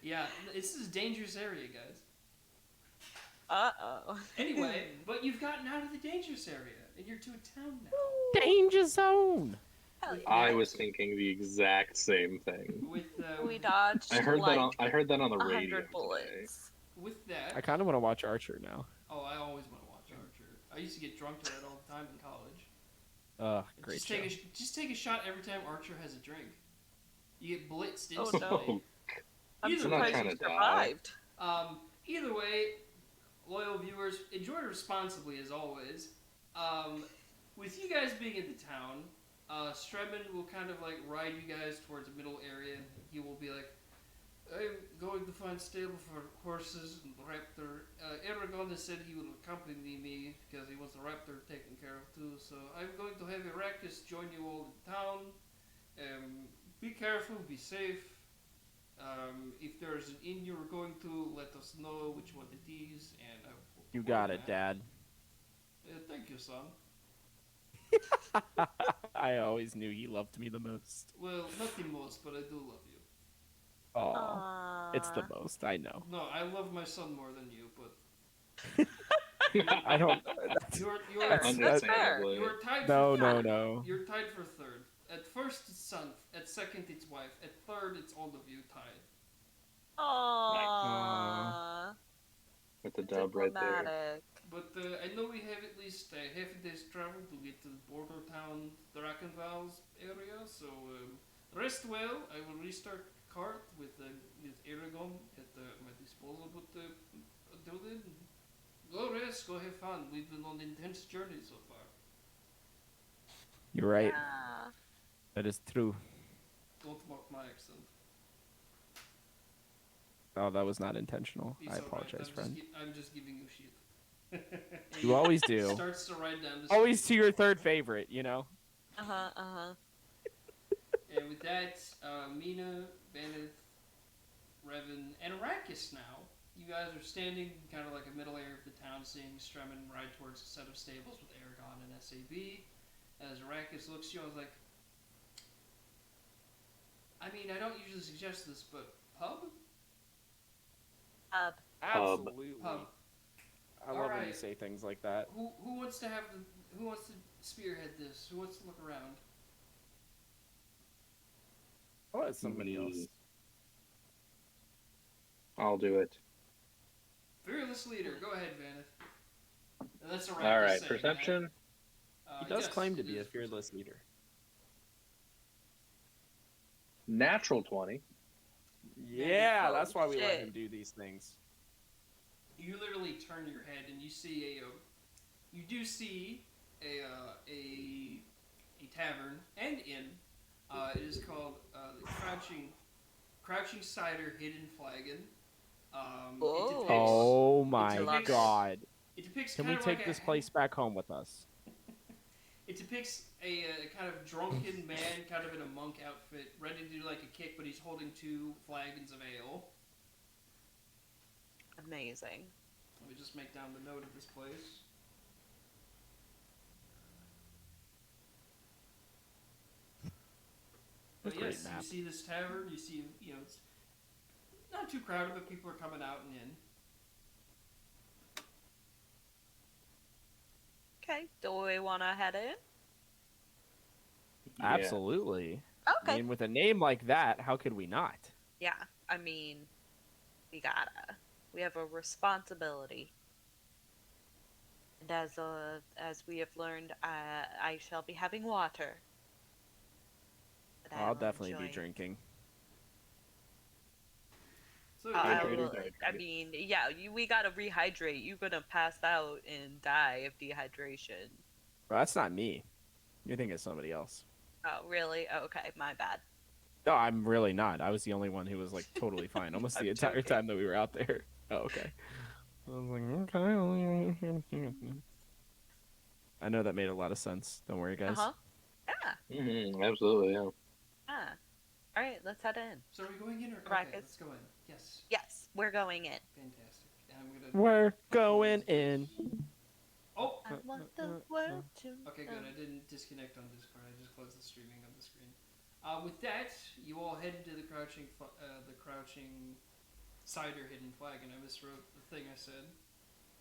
Yeah, this is a dangerous area, guys. Uh-oh. Anyway, but you've gotten out of the dangerous area, and you're to a town now. Danger zone. Hell yeah. I was thinking the exact same thing. With We dodged I heard like that. I heard that on the 100 radio today. bullets. with that. I kind of want to watch Archer now. Oh, I always want to watch Archer. I used to get drunk to that all the time in college. Great just show. just take a shot every time Archer has a drink. You get blitzed Oh, instantly. no. I'm Either surprised way- you I'm not trying to die. survived. Either way, loyal viewers, enjoy responsibly as always. With you guys being in the town, Stremin will kind of like ride you guys towards a middle area. He will be like, I'm going to find stable for horses and raptor. Aragon has said he will accompany me because he wants the raptor taken care of too. So I'm going to have Arrakis join you all in town. Be careful, be safe. If there's an inn you're going to, let us know which one it is, and I will You got it, Dad. Thank you, son. I always knew he loved me the most. Well, not the most, but I do love you. Oh, it's the Aw. most. I know. No, I love my son more than you, but I don't. you're Fair. That's fair. Understandably. you're tied No, for no, third. no. You're tied for third. At first it's son. At second it's wife. At third it's all of you tied. Aww. With the dub right there. Diplomatic. But I know we have at least half a day's travel to get to the border town Drakenval's area, so rest well. I will restart the cart with Aragon at my disposal, but until then, go rest, go have fun. We've been on an intense journey so far. You're right. Yeah. That is true. Don't mock my accent. Oh, that was not intentional. It's I alright, apologize, friend. I'm just giving you shit. You always do. Starts to ride down the Always street. to your third favorite, you know? Uh-huh. And with that, Mina, Vanith, Revan, and Arrakis now. You guys are standing kind of like a middle area of the town, seeing Stremin ride towards a set of stables with Aragon and SAB. As Arrakis looks at you, I was like, I mean, I don't usually suggest this, but pub? Absolutely. Pub. I love when you Alright. say things like that. Who wants to who wants to spearhead this? Who wants to look around? I'll let somebody Me. else. I'll do it. Fearless leader, go ahead, Vanith. And that's Arrakis All right, saying perception. that. He does Yes, claim to it be a is fearless leader. Natural 20. Yeah, Oh, that's why we let shit. him do these things. You literally turn your head and you see you do see a tavern and inn. It is called the Crouching Cider Hidden Flagon. Oh. Oh my depicts- god. It depicts Can kind we of take like this place back home with us? It depicts a kind of drunken man, kind of in a monk outfit, ready to do like a kick, but he's holding 2 flagons of ale. Amazing. Let me just make down the note of this place. But Great yes, map. you see this tavern. You see, it's not too crowded, but people are coming out and in. Okay. Do we want to head in? Yeah. Absolutely. Okay. I mean, with a name like that, how could we not? Yeah. I mean, we gotta. We have a responsibility. And as we have learned, I shall be having water. That I I'll will definitely be enjoy. drinking. So I yeah, Hydrated, will- hydrated. I mean, yeah, we gotta rehydrate. You're gonna pass out and die of dehydration. Well, that's not me. You're thinking of somebody else. Oh, really? Okay, my bad. No, I'm really not. I was the only one who was like totally fine almost the I'm entire joking. time that we were out there. Oh, okay. I was like, okay. I know that made a lot of sense. Don't worry, guys. Uh-huh. Yeah. Absolutely, yeah. Yeah. All right, let's head in. So are we going in or okay? Rackets. Let's go in. Yes. Yes, we're going in. Fantastic. And I'm gonna. We're going in. Oh. I want the world to Okay, good. I didn't disconnect on Discord. I just closed the streaming of the screen. With that, you all head into the crouching cider hidden flag, and I miswrote the thing I said.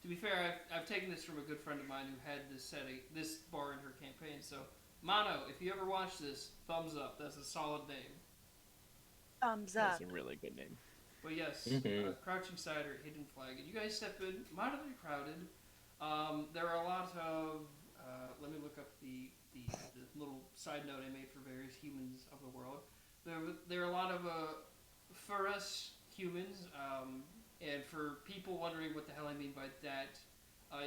To be fair, I've taken this from a good friend of mine who had this bar in her campaign. So, Mono, if you ever watch this, thumbs up. That's a solid name. Thumbs up. That's a really good name. But yes, Crouching Cider, Hidden Flag. And you guys step in, moderately crowded. There are a lot of... let me look up the little side note I made for various humans of the world. There are a lot of, for us humans, and for people wondering what the hell I mean by that,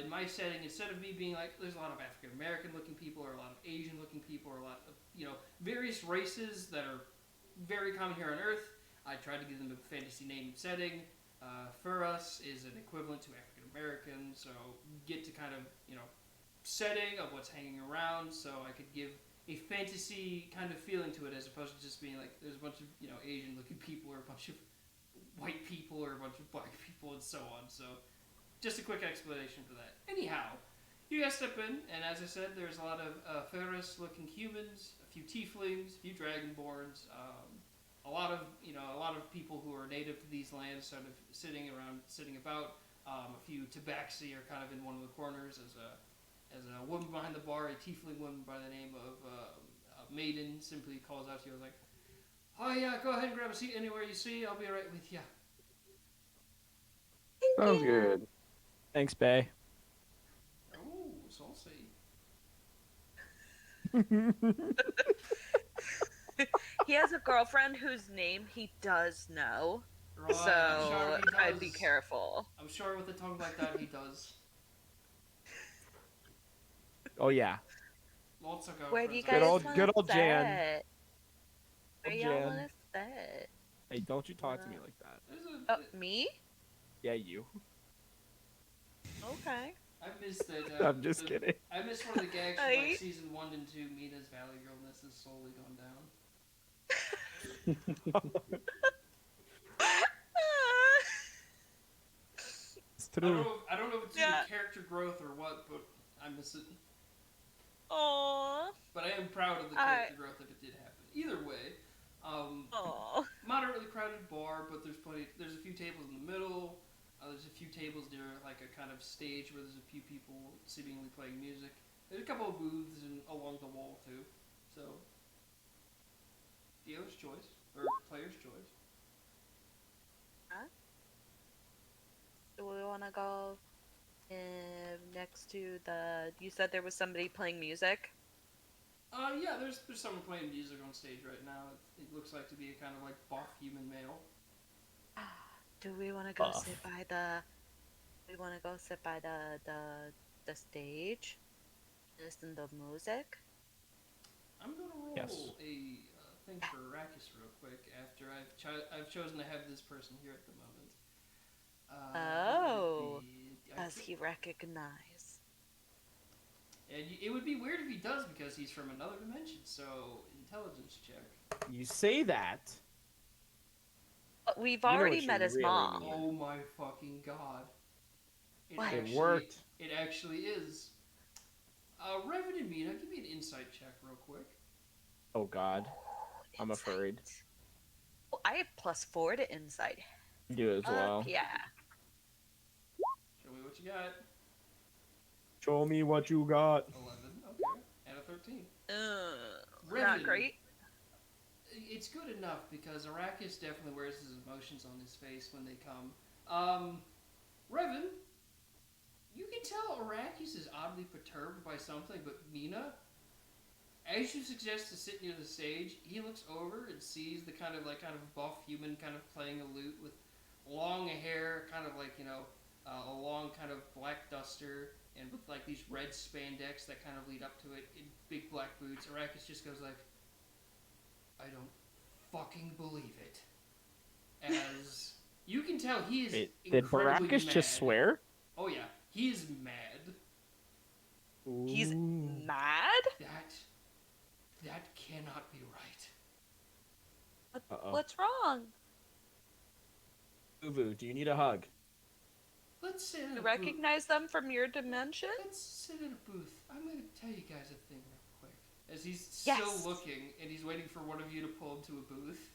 in my setting, instead of me being like, there's a lot of African American looking people, or a lot of Asian looking people, or a lot of, various races that are very common here on Earth, I tried to give them a fantasy name and setting. For us is an equivalent to African American, so get to kind of, setting of what's hanging around, so I could give a fantasy kind of feeling to it, as opposed to just being like, there's a bunch of, Asian looking people, or a bunch of white people, or a bunch of black people, and so on. So, just a quick explanation for that. Anyhow, you guys step in, and as I said, there's a lot of Ferris looking humans, a few tieflings, a few dragonborns, a lot of people who are native to these lands, sort of sitting about. A few tabaxi are kind of in one of the corners as a woman behind the bar, a tiefling woman by the name of Maiden, simply calls out to you like, "Oh yeah, go ahead and grab a seat anywhere you see. I'll be right with you." Sounds good. Thanks, Bay. Oh, saucy. He has a girlfriend whose name he does know, Right, so I'm sure he I'd be does. careful. I'm sure with a tongue like that, he does. Oh yeah. Lots of Where do you girlfriends. guys old- want good to old Jan. sit? Where Old y'all Jan. want to sit? Hey, don't you talk to me like that. There's a, Oh, me? Yeah, you. Okay. I missed that. I'm just kidding. I missed one of the gags from like season 1 and 2. Mina's Valley Girlness has slowly gone down. It's I true. don't know if it's due to character growth or what, but I miss it. Aww. But I am proud of the character growth if it did happen. Either way, Aww. moderately crowded bar, but there's a few tables in the middle. There's a few tables near like a kind of stage where there's a few people seemingly playing music. There's a couple of booths along the wall too. So, dealer's choice or player's choice. Do we want to go next to the... You said there was somebody playing music? Yeah, there's someone playing music on stage right now. It looks like to be a kind of like buff human male. Do we want to go Buff. sit by the... We want to go sit by the stage? Listen to music? I'm gonna roll Yes. a thing for Arrakis real quick after I've chosen to have this person here at the moment. Does he recognize? And it would be weird if he does because he's from another dimension. So intelligence check. You say that. We've You know already what you met his really mom. mean. Oh my fucking god! What? It worked. It actually is. Revan and Mina, give me an insight check real quick. Oh God. I'm Insight. afraid. Oh, I have +4 to insight. You as well. Yeah. Show me what you got. Show me what you got. 11. Okay. And a 13. Not Revan. great. It's good enough because Arrakis definitely wears his emotions on his face when they come. Revan, you can tell Arrakis is oddly perturbed by something, but Mina, as you suggest to sit near the stage, he looks over and sees the kind of buff human kind of playing a lute with long hair, kind of like, a long kind of black duster, and with like these red spandex that kind of lead up to it in big black boots. Arrakis just goes like, I don't fucking believe it. As you can tell, he is Wait, did incredibly Baracus mad. just swear? Oh yeah, he is mad. He's Ooh. mad? That cannot be right. Uh-oh. What's wrong? Uvu, do you need a hug? Let's sit in You a recognize them from your dimension? booth. Let's sit in a booth. I'm gonna tell you guys a thing real quick. As he's Yes. still looking, and he's waiting for one of you to pull him to a booth.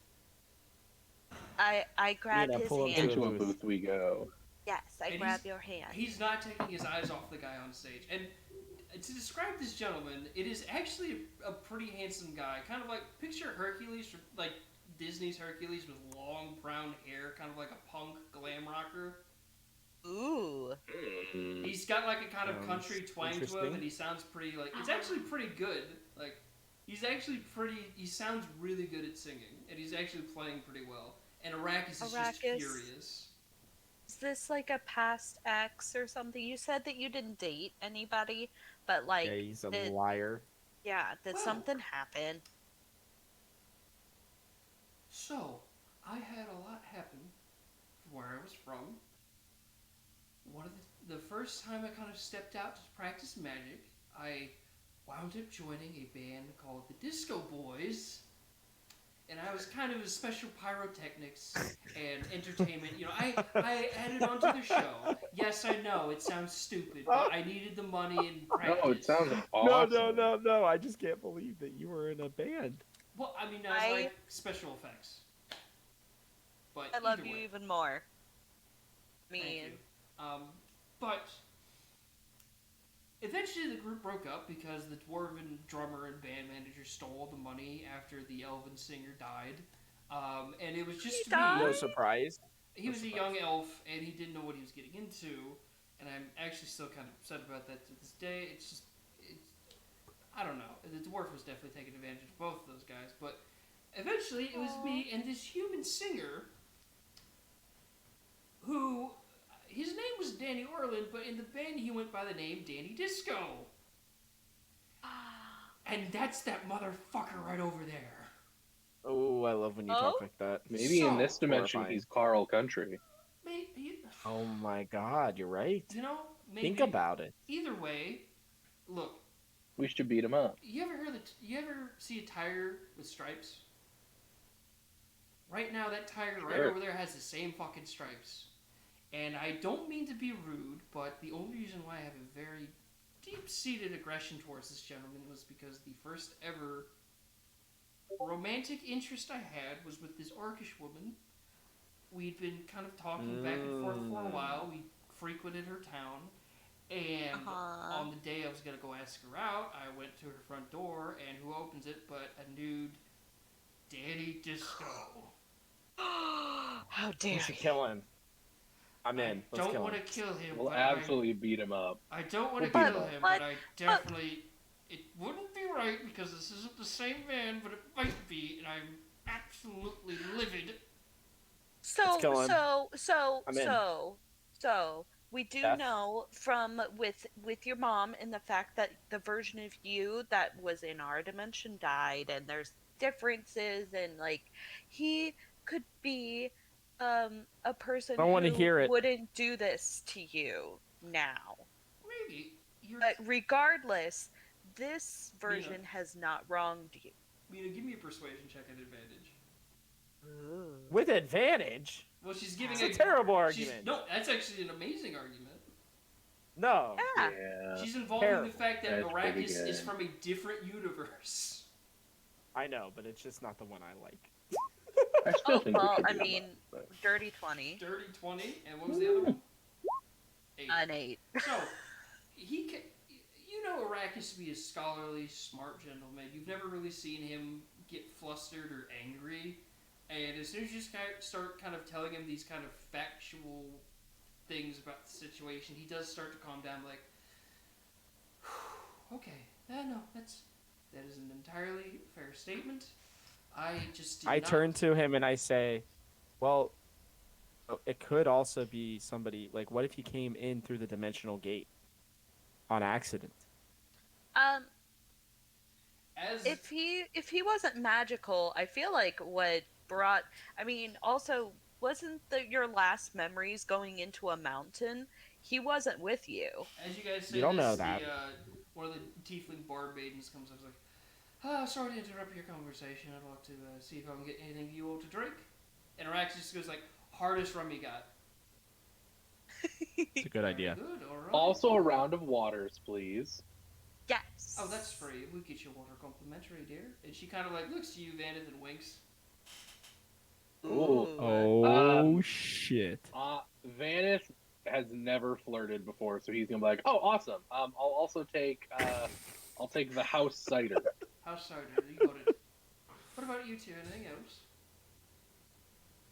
I grab Nina, his pull him hand. to Into a booth we go. Yes, I And grab he's- your hand. He's not taking his eyes off the guy on stage. And to describe this gentleman, it is actually a pretty handsome guy. Kind of like, picture Hercules, from, like Disney's Hercules with long brown hair, kind of like a punk glam rocker. Ooh. He's got like a kind of Sounds country twang to him, interesting. and he sounds pretty like, it's actually pretty good. Like, he's actually pretty, he sounds really good at singing, and he's actually playing pretty well. And Arrakis is just Arrakis. furious. Is this like a past ex or something? You said that you didn't date anybody, but like, Yeah, he's a did, liar. yeah, did Well- something happen? So, I had a lot happen from where I was from. One of the first time I kind of stepped out to practice magic, I wound up joining a band called the Disco Boys. And I was kind of a special pyrotechnics and entertainment. You know, I added onto the show. Yes, I know, it sounds stupid, but I needed the money and practice. No, it sounds awesome. No! I just can't believe that you were in a band. Well, I mean, I was like special effects. But I love either you way. even more. I Thank mean, you. But eventually the group broke up because the dwarven drummer and band manager stole the money after the elven singer died. And it was just He me. died? No surprise. He was a young elf, and he didn't know what he was getting into. And I'm actually still kind of upset about that to this day. I don't know. The dwarf was definitely taking advantage of both of those guys. But eventually it was me and this human singer who, his name was Danny Orland, but in the band he went by the name Danny Disco. And that's that motherfucker right over there. Oh, I love when you talk like that. Maybe in this So dimension horrifying. he's Carl Country. Maybe, Oh my God, you're right. you know, maybe. Think about it. Either way, look, We should beat him up. you ever see a tiger with stripes? Right now, that tiger right Sure. over there has the same fucking stripes. And I don't mean to be rude, but the only reason why I have a very deep-seated aggression towards this gentleman was because the first ever romantic interest I had was with this orcish woman. We'd been kind of talking back and forth for a while. We frequented her town. And on the day I was going to go ask her out, I went to her front door, and who opens it but a nude Danny Disco. how You dare should you? kill him. I'm in. I Let's don't kill want him. to kill him. We'll but absolutely beat him up. I don't want to But- kill him, but- but I definitely. It wouldn't be right because this isn't the same man, but it might be, and I'm absolutely livid. So, kill him. so, I'm in. so, we do Beth? know from with your mom and the fact that the version of you that was in our dimension died, and there's differences, and like he could be a person I don't wanna who hear it. wouldn't do this to you now. Maybe you're. But regardless, this version has not wronged you. Give me a persuasion check at advantage. With advantage? Well, she's giving It's a terrible she's- argument. No, that's actually an amazing argument. No. Yeah. Yeah. She's involving Terrible. the fact that That's pretty Arrakis is good. from a different universe. I know, but it's just not the one I like. I still Oh, think we well, should I beat him mean, up, but- dirty 20, Dirty 20, and what was the other one? 8. an 8. So, he can, you know Arrakis to be a scholarly, smart gentleman. You've never really seen him get flustered or angry. And as soon as you start kind of telling him these kind of factual things about the situation, he does start to calm down, like, okay, no, that is an entirely fair statement. I just did I not... turn to him and I say, well, it could also be somebody, like, what if he came in through the dimensional gate? on accident. Um, As if he wasn't magical, I feel like what brought. I mean, also wasn't your last memories going into a mountain? He wasn't with you. as you guys You say don't know this, that. the one of the tiefling bard maidens comes up and is like, "Ah, sorry to interrupt your conversation. I'd like to see if I can get anything you all to drink." And Arax just goes like, "Hardest rum you got." It's a good Very idea. good. All right. Also, a round of waters, please. Yes. Oh, that's free. We get your water complimentary, dear. And she kind of like looks to you, Vanith, and winks. Ooh. Oh shit! Vanis has never flirted before, so he's gonna be like, "Oh, awesome. I'll also take I'll take the house cider." House cider, you got it. What about you two? Anything else?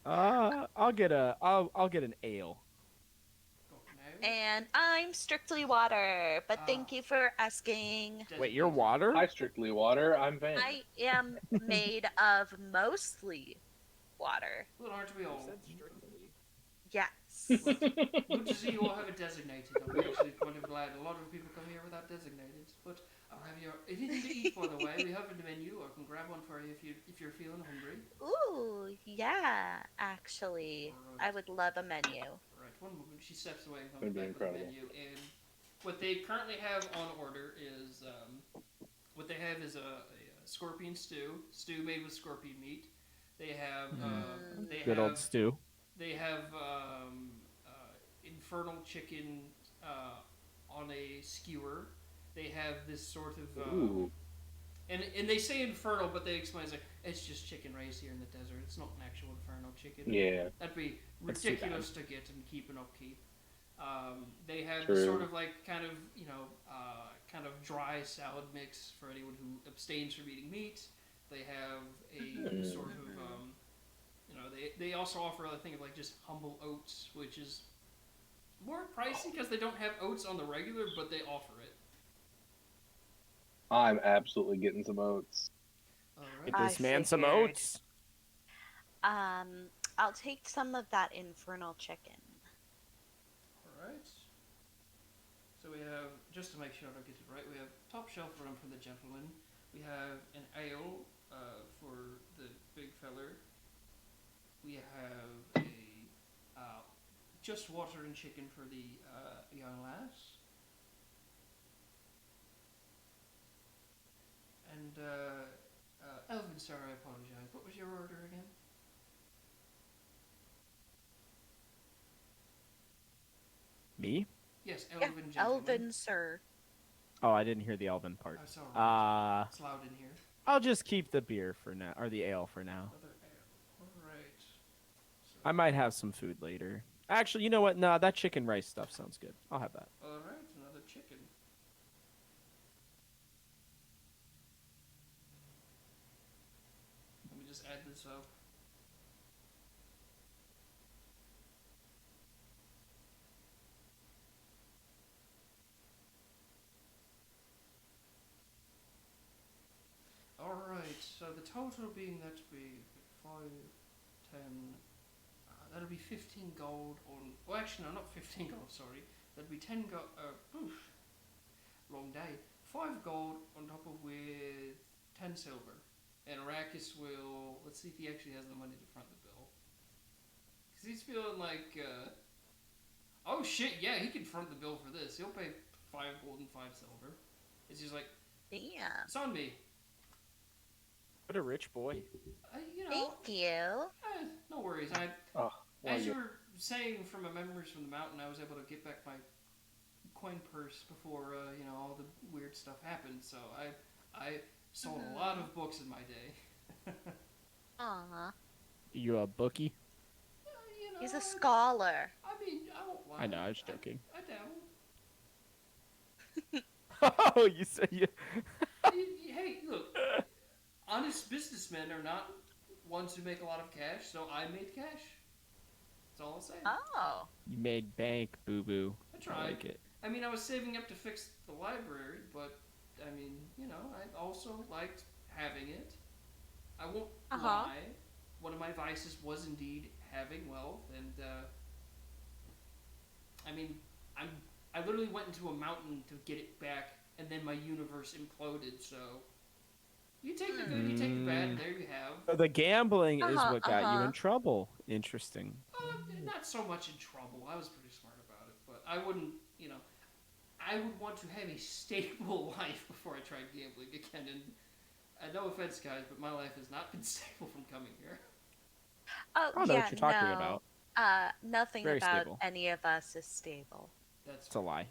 I'll get an ale. Got no. And I'm strictly water, but thank you for asking. Wait, you're Designated. water? Hi, Strictly Water. I'm Van. I am made of mostly water. Well, aren't we all? Yes. Good to see you all have it designated. I'm actually kind of glad. A lot of people come here without designated. But I'll have your anything to eat, by the way. We have a menu. I can grab one for you if you're feeling hungry. Ooh, yeah, actually. I would love a menu. Right, one moment. She steps away and comes That'd be back incredible. with the menu. And what they currently have on order is a scorpion stew made with scorpion meat. They have Good old stew. They have infernal chicken on a skewer. They have this sort of Ooh. and they say infernal, but they explain it's just chicken raised here in the desert. It's not an actual infernal chicken. Yeah. That'd be That's too ridiculous to get and keep and upkeep. They have True. this sort of like kind of dry salad mix for anyone who abstains from eating meat. They have a sort of they also offer a thing of like just humble oats, which is more pricey because they don't have oats on the regular, but they offer it. I'm absolutely getting some oats. All Get right. this man some figured. oats. I'll take some of that infernal chicken. All right. So we have, just to make sure I get it right, we have top shelf rum for the gentleman. We have an ale for the big feller. We have a just water and chicken for the young lass. And Elvin, sorry, I apologize. What was your order again? Me? Yes, Yeah, Elvin, gentleman. Elven, sir. Oh, I didn't hear the Elven part. Oh, sorry. It's loud in here. I'll just keep the beer for now, or the ale for now. Another ale. Alright. So, I might have some food later. Actually, you know what? Nah, that chicken rice stuff sounds good. I'll have that. alright, another chicken. Let me just add this up. Alright, so the total being that to be 5, 10, that'll be 15 gold on. Well, actually, no, not 15 gold, sorry. That'll be 10 gold. Long day. 5 gold on top of with 10 silver. And Arrakis will. Let's see if he actually has the money to front the bill. Because he's feeling like. Oh shit, yeah, he can front the bill for this. He'll pay 5 gold and 5 silver. It's just like, Damn. it's on me. What a rich boy. You know. Thank you. No worries. Oh, well, As you yeah. were saying from a memories from the mountain, I was able to get back my coin purse before all the weird stuff happened. So I sold a lot of books in my day. Aw. You a bookie? He's a scholar. I mean, I won't lie. I know, I was joking. I dabble. Oh, you say you. Hey, look. Honest businessmen are not ones who make a lot of cash, so I made cash. That's all I'll say. Oh. You made bank, boo boo. I tried. I like it. I mean, I was saving up to fix the library, but I mean, I also liked having it. I won't lie. One of my vices was indeed having wealth, and I mean, I'm I literally went into a mountain to get it back, and then my universe imploded. So you take the good, you take the bad, and there you have. So the gambling is Uh-huh, what got you uh-huh. in trouble. Interesting. Not so much in trouble. I was pretty smart about it, but I wouldn't, I would want to have a stable life before I tried gambling again. And no offense, guys, but my life has not been stable from coming here. Oh, I don't know yeah, what you're talking no. about. Nothing Very about stable. any of us is stable. That's It's a lie.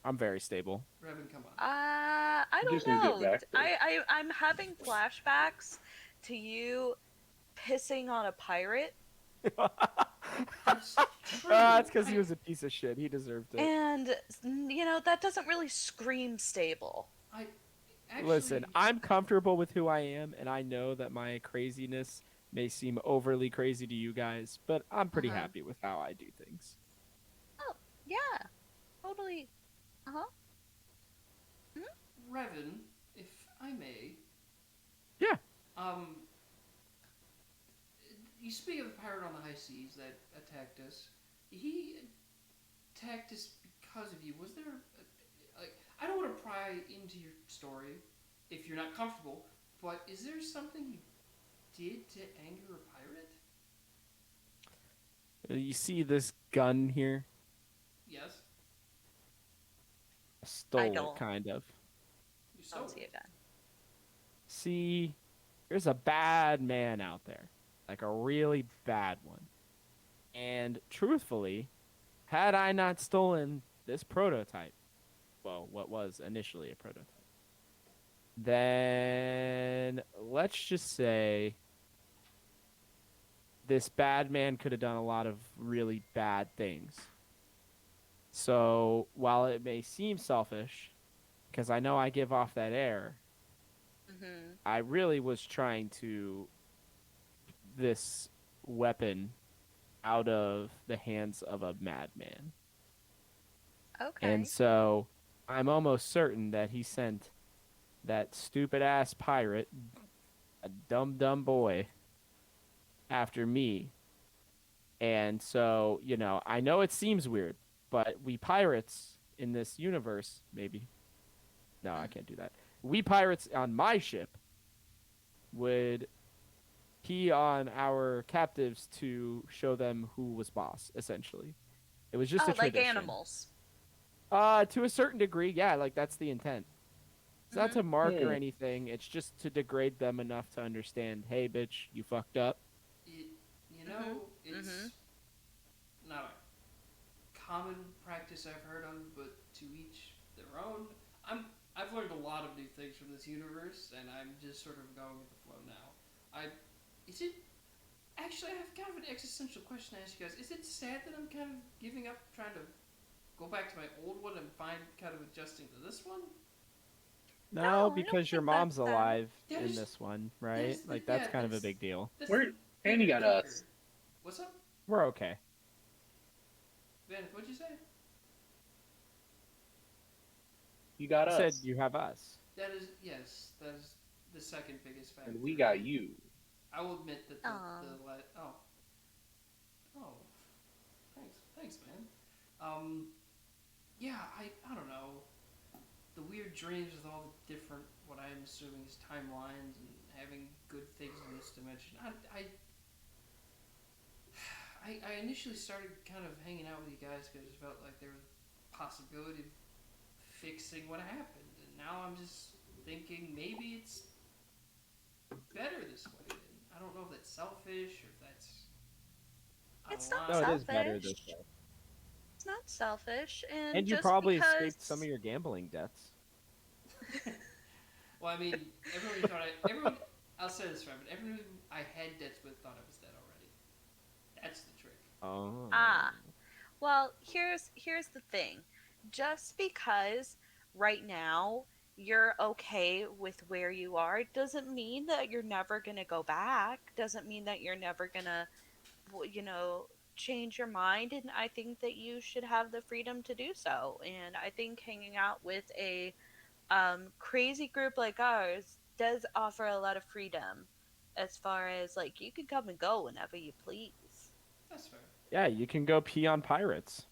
I'm very stable. Revan, come on. I You don't just need to get know. back to it. I'm having flashbacks to you pissing on a pirate, That's true. It's because he was a piece of shit. He deserved it. and that doesn't really scream stable. I actually, Listen, I'm comfortable with who I am, and I know that my craziness may seem overly crazy to you guys, but I'm pretty Uh-huh. happy with how I do things. Oh, yeah, totally. Uh-huh. Revan, if I may. Yeah. You speak of the pirate on the high seas that attacked us. He attacked us because of you. Was there, I don't want to pry into your story if you're not comfortable, but is there something you did to anger a pirate? You see this gun here? Yes. I stole don't. it, kind of. You I don't stole see it. a gun. See, there's a bad man out there. Like a really bad one. And truthfully, had I not stolen this prototype, well, what was initially a prototype, then let's just say this bad man could have done a lot of really bad things. So while it may seem selfish, because I know I give off that air, Mm-hmm. I really was trying to this weapon out of the hands of a madman. Okay. And so I'm almost certain that he sent that stupid ass pirate, a dumb boy, after me. And so, I know it seems weird, but we pirates in this universe, maybe. No, I can't do that. We pirates on my ship would pee on our captives to show them who was boss, essentially. It was just a like tradition. animals. To a certain degree, yeah, like that's the intent. It's not Mhm. to mark or anything, it's just to degrade them enough to understand, hey bitch, you fucked up. It's Mhm. not a common practice I've heard of, but to each their own. I've learned a lot of new things from this universe, and I'm just sort of going with the flow now. Actually, I have kind of an existential question to ask you guys. Is it sad that I'm kind of giving up, trying to go back to my old one and find kind of adjusting to this one? No, No, I don't because your think mom's that's sad. alive That in is- this one, that right? is the- Like that's yeah, kind of a that's- big deal. That's Where- the and you got bigger us. kicker. What's up, We're okay. Ben? What'd you say? You got I us, said you have us. That is the second biggest factor. and we got you. I will admit that Aw. thanks, man. Yeah, I don't know. The weird dreams with all the different, what I'm assuming is timelines and having good things in this dimension. I initially started kind of hanging out with you guys because it felt like there was a possibility of fixing what happened, and now I'm just thinking maybe it's better this way. And I don't know if that's selfish or if that's. It's out of not No, line. it is better this selfish. way. It's not selfish, and And you just probably because... escaped some of your gambling debts. Well, I mean, everyone. I'll say this, Revan. Everyone I had debts with thought I was dead already. That's the trick. Oh. Well, here's the thing. Just because right now you're okay with where you are doesn't mean that you're never going to go back. Doesn't mean that you're never going to change your mind, and I think that you should have the freedom to do so. And I think hanging out with a crazy group like ours does offer a lot of freedom as far as like you can come and go whenever you please. That's fair. Yeah, you can go pee on pirates.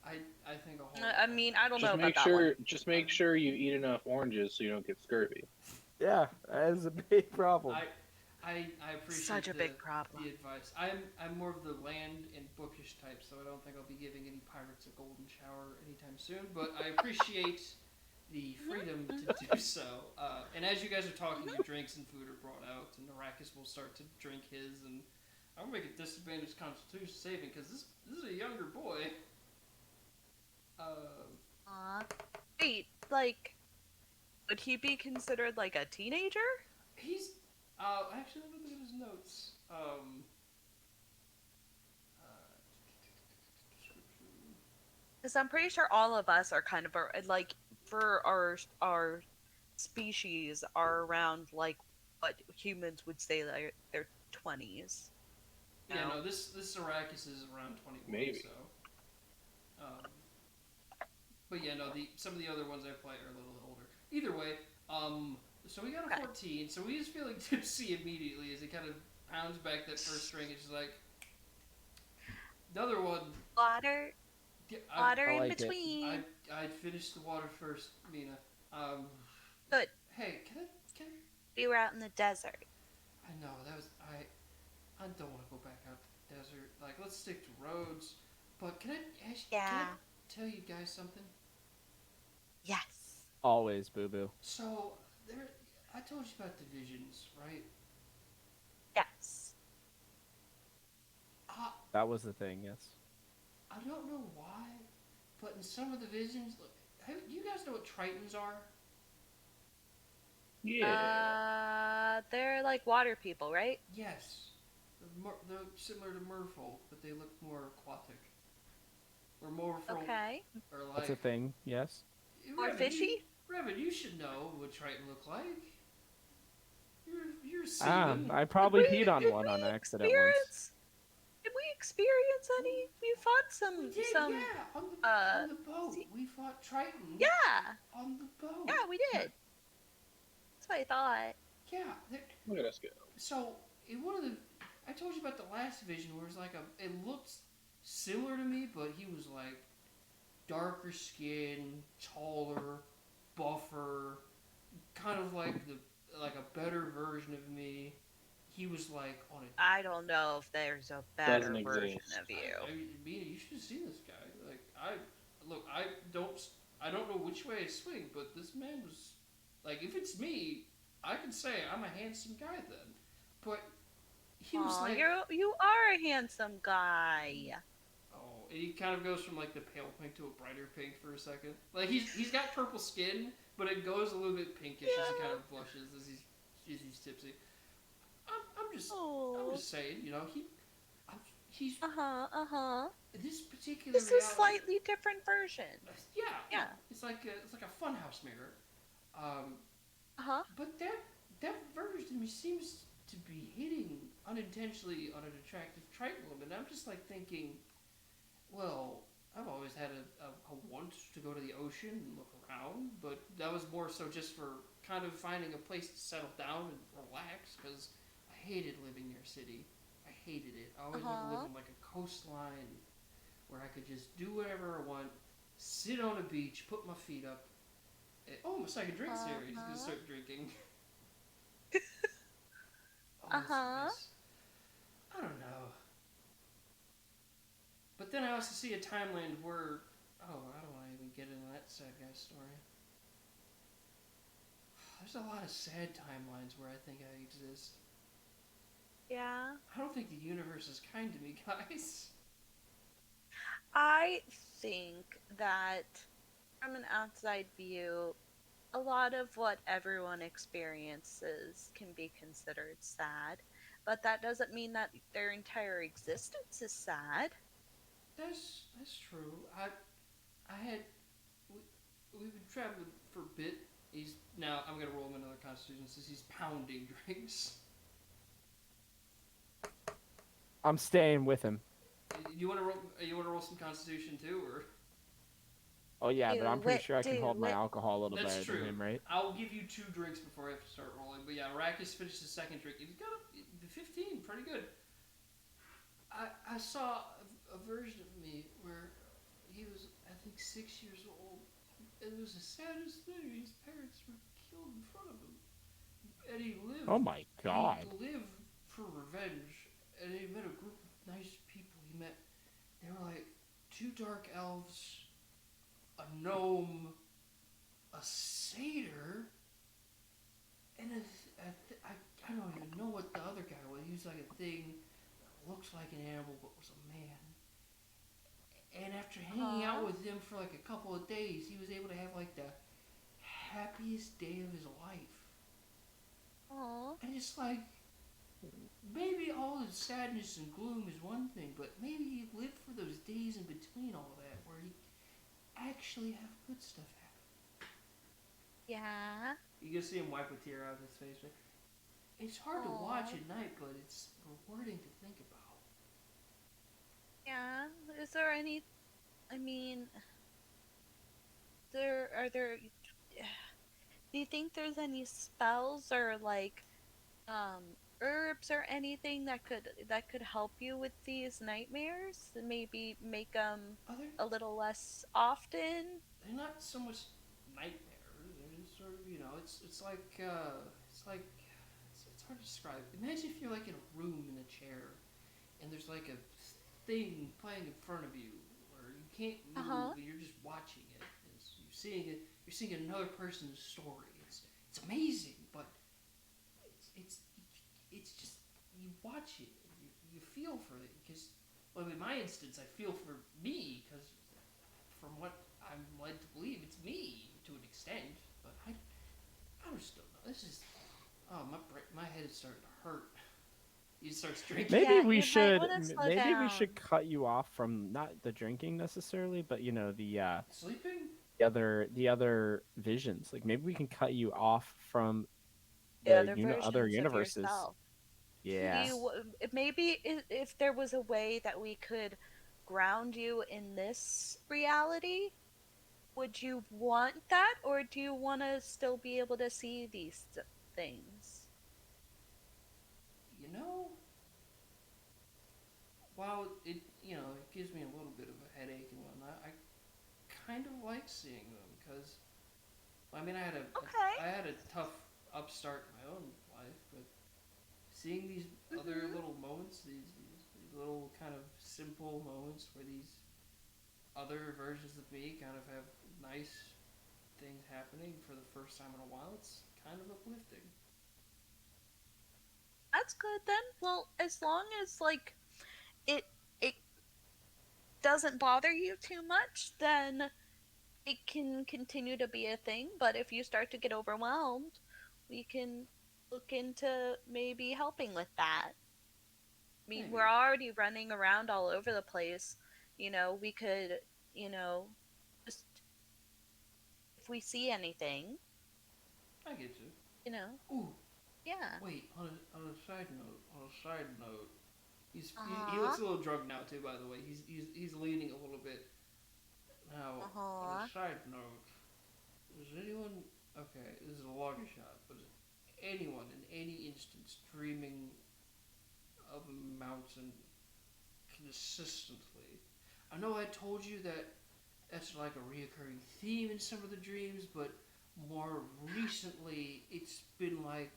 I think a whole. I mean, I don't know Just about make that sure, one. just make sure you eat enough oranges so you don't get scurvy. Yeah, that is a big problem. I appreciate Such a big problem. the advice. I'm more of the land and bookish type, so I don't think I'll be giving any pirates a golden shower anytime soon. But I appreciate the freedom to do so. And as you guys are talking, your drinks and food are brought out, and Arrakis will start to drink his, and I'll make a disadvantaged Constitution saving because this is a younger boy. Wait, like, would he be considered like a teenager? He's actually let me look at his notes. Because I'm pretty sure all of us are kind of like, for our species, are around like what humans would say like their 20s. Yeah, no, this Arrakis is around 21. Maybe. So. But yeah, no, some of the other ones I play are a little older. Either way, so we got a 14. So he's feeling tipsy immediately as he kind of pounds back that first string. It's just like another one. Water, Yeah, water in like it. between. I'd finish the water first, Mina. Good. Hey, can I? We were out in the desert. I know that was I don't want to go back out to the desert. Like, let's stick to roads. But can I tell you guys something? Yes. Always, boo boo. So I told you about divisions, right? Yes. That was the thing, yes. I don't know why, but in some of the visions, you guys know what Tritons are? Yeah. They're like water people, right? Yes. They're similar to merfolk, but they look more aquatic. Or merfolk Okay. are like... That's a thing, yes. More fishy? Revan, you should know what Triton look like. You're a seaman. I probably peed on one on accident once. Did we experience any? We fought some. We did, some. yeah, on the boat. We fought Triton. Yeah. On the boat. Yeah, we did. That's what I thought. Yeah. Look at us go. So in one of the, I told you about the last vision where it was like it looked similar to me, but he was like darker skin, taller, buffer, kind of like a better version of me. He was like on a. I don't know if there's a better Doesn't version exist. of you. Mina, you should have seen this guy. Like I don't know which way I swing, but this man was like, if it's me, I can say I'm a handsome guy then. But he was like, you are a handsome guy. oh, and he kind of goes from like the pale pink to a brighter pink for a second. Like he's got purple skin, but it goes a little bit pinkish as he kind of blushes as he's tipsy. I'm just saying, you know, he's this particular. This is reality, a slightly different version. Yeah. It's like a funhouse mirror. But that version of me seems to be hitting unintentionally on an attractive Triton woman. I'm just like thinking, well, I've always had a want to go to the ocean and look around, but that was more so just for kind of finding a place to settle down and relax, because I hated living near a city. I hated it. I always wanted to live on like a coastline where I could just do whatever I want, sit on a beach, put my feet up. Oh, my second drink series. He's gonna start drinking. That's nice. I don't know. But then I also see a timeline where, I don't want to even get into that sad guy story. There's a lot of sad timelines where I think I exist. Yeah. I don't think the universe is kind to me, guys. I think that from an outside view, a lot of what everyone experiences can be considered sad, but that doesn't mean that their entire existence is sad. That's true. We've been traveling for a bit. I'm gonna roll him another Constitution since he's pounding drinks. I'm staying with him. You wanna roll some Constitution too, or? Oh yeah, but I'm pretty Do sure I can it, hold my do it. alcohol a little That's better true. than him, right? I'll give you 2 drinks before I have to start rolling. But yeah, Arrakis finished his second drink. He's got the 15, pretty good. I saw a version of me where he was, I think, 6 years old. It was the saddest thing. His parents were killed in front of him, and he lived. Oh my god. He lived for revenge, and he met a group of nice people. They were like 2 dark elves, a gnome, a satyr, and I don't even know what the other guy was. He was like a thing that looks like an animal but was a man. And after hanging out with him for like a couple of days, he was able to have like the happiest day of his life. Aww. And it's like, maybe all the sadness and gloom is one thing, but maybe he lived for those days in between all that where he actually have good stuff happen. Yeah. You can see him wipe a tear out of his face. Right? It's hard to watch at night, but it's rewarding to think about. Yeah. Is there any? I mean, are there? Do you think there's any spells or like herbs or anything that could help you with these nightmares? Maybe make them a little less often. They're not so much nightmares. They're just sort of, it's hard to describe. Imagine if you're like in a room in a chair, and there's like a thing playing in front of you, where you can't move, and you're just watching it. You're seeing it. You're seeing another person's story. It's amazing, but it's just, you watch it, and you feel for it, because, well, in my instance, I feel for me, because from what I'm led to believe, it's me to an extent, but I just don't know. This is, my head is starting to hurt. He starts drinking. Maybe we should cut you off from not the drinking necessarily, but the sleeping. The other visions. Like maybe we can cut you off from The the other universes. Yeah. Maybe if there was a way that we could ground you in this reality, would you want that, or do you want to still be able to see these things? While it gives me a little bit of a headache and whatnot, I kind of like seeing them, because I mean, I had a tough upstart in my own life, but seeing these other little moments, these little kind of simple moments where these other versions of me kind of have nice things happening for the first time in a while, it's kind of uplifting. That's good then. Well, as long as like it doesn't bother you too much, then it can continue to be a thing. But if you start to get overwhelmed, we can look into maybe helping with that. I mean, we're already running around all over the place. We could, just if we see anything. I get you. Ooh. Yeah. Wait, on a side note, he looks a little drunk now too. By the way, he's leaning a little bit. Now, on a side note, is anyone? Okay, this is a long shot, but is anyone in any instance dreaming of a mountain consistently? I know I told you that that's like a reoccurring theme in some of the dreams, but more recently, it's been like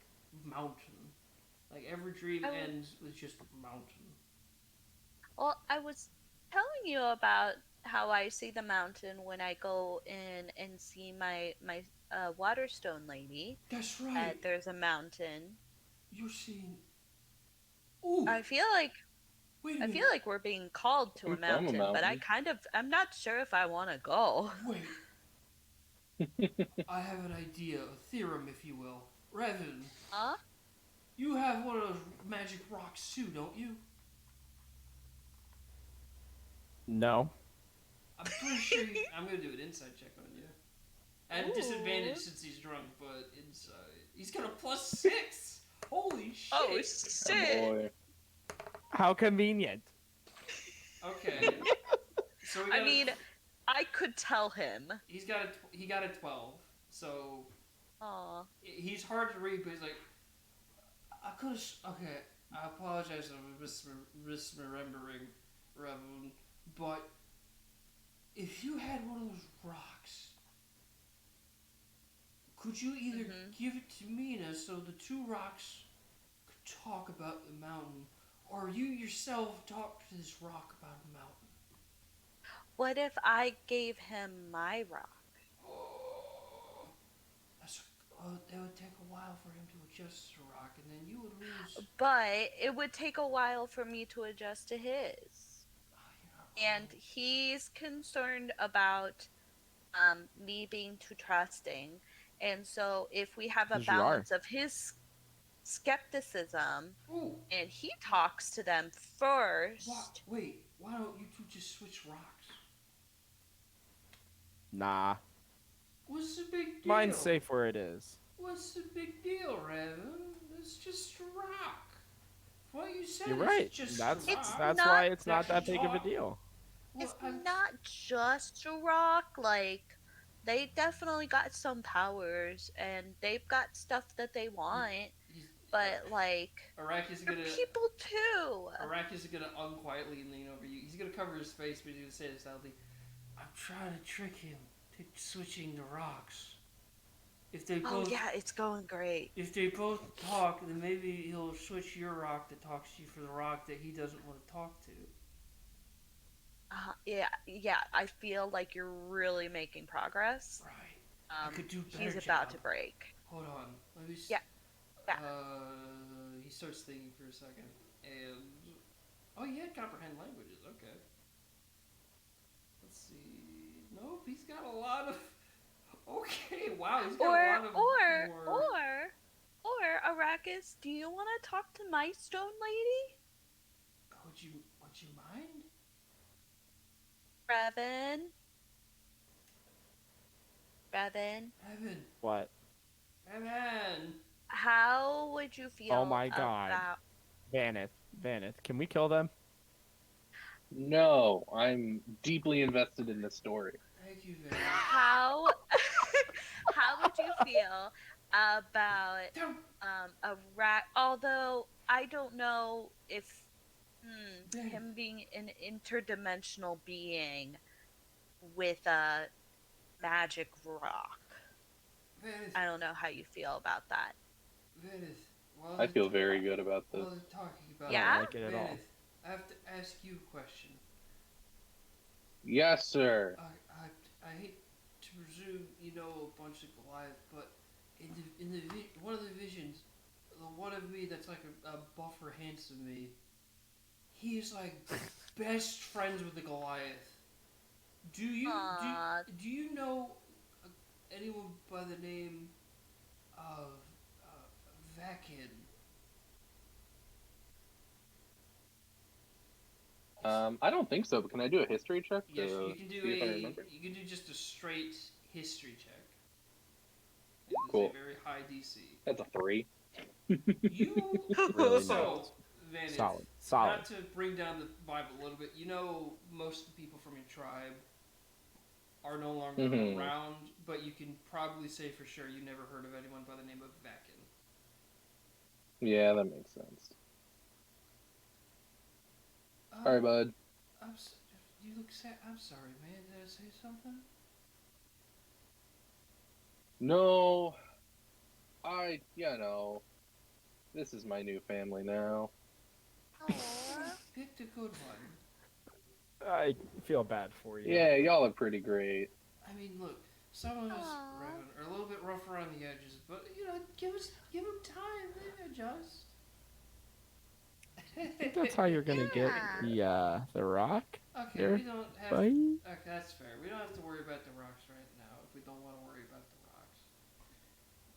mountain. Like every dream ends with just a mountain. Well, I was telling you about how I see the mountain when I go in and see my Waterstone lady. That's right. There's a mountain. You're seeing. Ooh. I feel like we're being called to a mountain, but I'm not sure if I want to go. Wait. I have an idea, a theorem, if you will. Revan. Huh? You have one of those magic rocks too, don't you? No. I'm pretty sure I'm gonna do an insight check on you. At disadvantage since he's drunk, but inside. He's got a +6! Holy shit! Oh, shit! Oh, boy. How convenient. Okay. So I could tell him. He got a 12. So Aww. he's hard to read, but he's like, I could have. Okay, I apologize. I'm misremembering, Revan, but if you had one of those rocks, could you either give it to Mina so the two rocks could talk about the mountain, or you yourself talk to this rock about the mountain? What if I gave him my rock? Oh, that would take a while for him to adjust to the rock, and then you would lose. But it would take a while for me to adjust to his. You're not And wrong. he's concerned about me being too trusting. And so if we have a 'Cause you are. balance of his skepticism Ooh, and he talks to them first. wait, why don't you two just switch rocks? Nah. What's the big deal? Mine's safe where it is. What's the big deal, Raven? It's just a rock. What you said You're is right. just That's a rock. that's not- why it's not That that big of a talk. deal. Well, It's not just a rock. Like, they definitely got some powers and they've got stuff that they want. But, like, Araki's they're gonna people too. Araki's gonna unquietly lean over you. He's gonna cover his face, but he's gonna say this loudly. I'm trying to trick him to switching the rocks. If they Oh, both yeah, it's going great. if they both talk, then maybe he'll switch your rock that talks to you for the rock that he doesn't want to talk to. Yeah, I feel like you're really making progress. Right. I could do better He's about job. to break. Hold on. Let me. Yeah. Yeah. He starts thinking for a second, and oh, he had comprehend languages. Okay. Let's see. Nope, he's got a lot of. Okay, wow, he's got a lot of. Or Arrakis, do you want to talk to my stone lady? Would you mind? Revan, Evan. What? Evan. how would you feel Oh my God. about... Vanith, can we kill them? No, I'm deeply invested in this story. Thank you, Evan. How would you feel about a rat? Although I don't know if him being an interdimensional being with a magic rock. Vanith. I don't know how you feel about that. Vanith. I feel very good about this. While they're talking about Yeah? I don't like it at all. Vanith, I have to ask you a question. Yes, sir. I hate to presume you know a bunch of Goliath, but in the one of the visions, the one of me that's like a buffer, handsome me, he is like best friends with the Goliath. Do you Aw. do you know anyone by the name of Vakin? I don't think so, but can I do a history check to Yes, you can do see if I remember? you can do just a straight history check. It is Cool. a very high DC. That's a 3. You Really so Vanith, Solid. Not to bring down the Bible a little bit, you know most of the people from your tribe are no longer Mhm. around, but you can probably say for sure you never heard of anyone by the name of Vakin. Yeah, that makes sense. Alright, bud. You look sad. I'm sorry, man. Did I say something? No, this is my new family now. Aw. Picked a good one. I feel bad for you. Yeah, y'all are pretty great. I mean, look, some of us Aw. Raven, are a little bit rough around the edges, but give them time. They adjust. I think that's how you're gonna get the rock. Okay, There, we don't have. buddy. Okay, that's fair. We don't have to worry about the rocks right now if we don't want to worry about the rocks.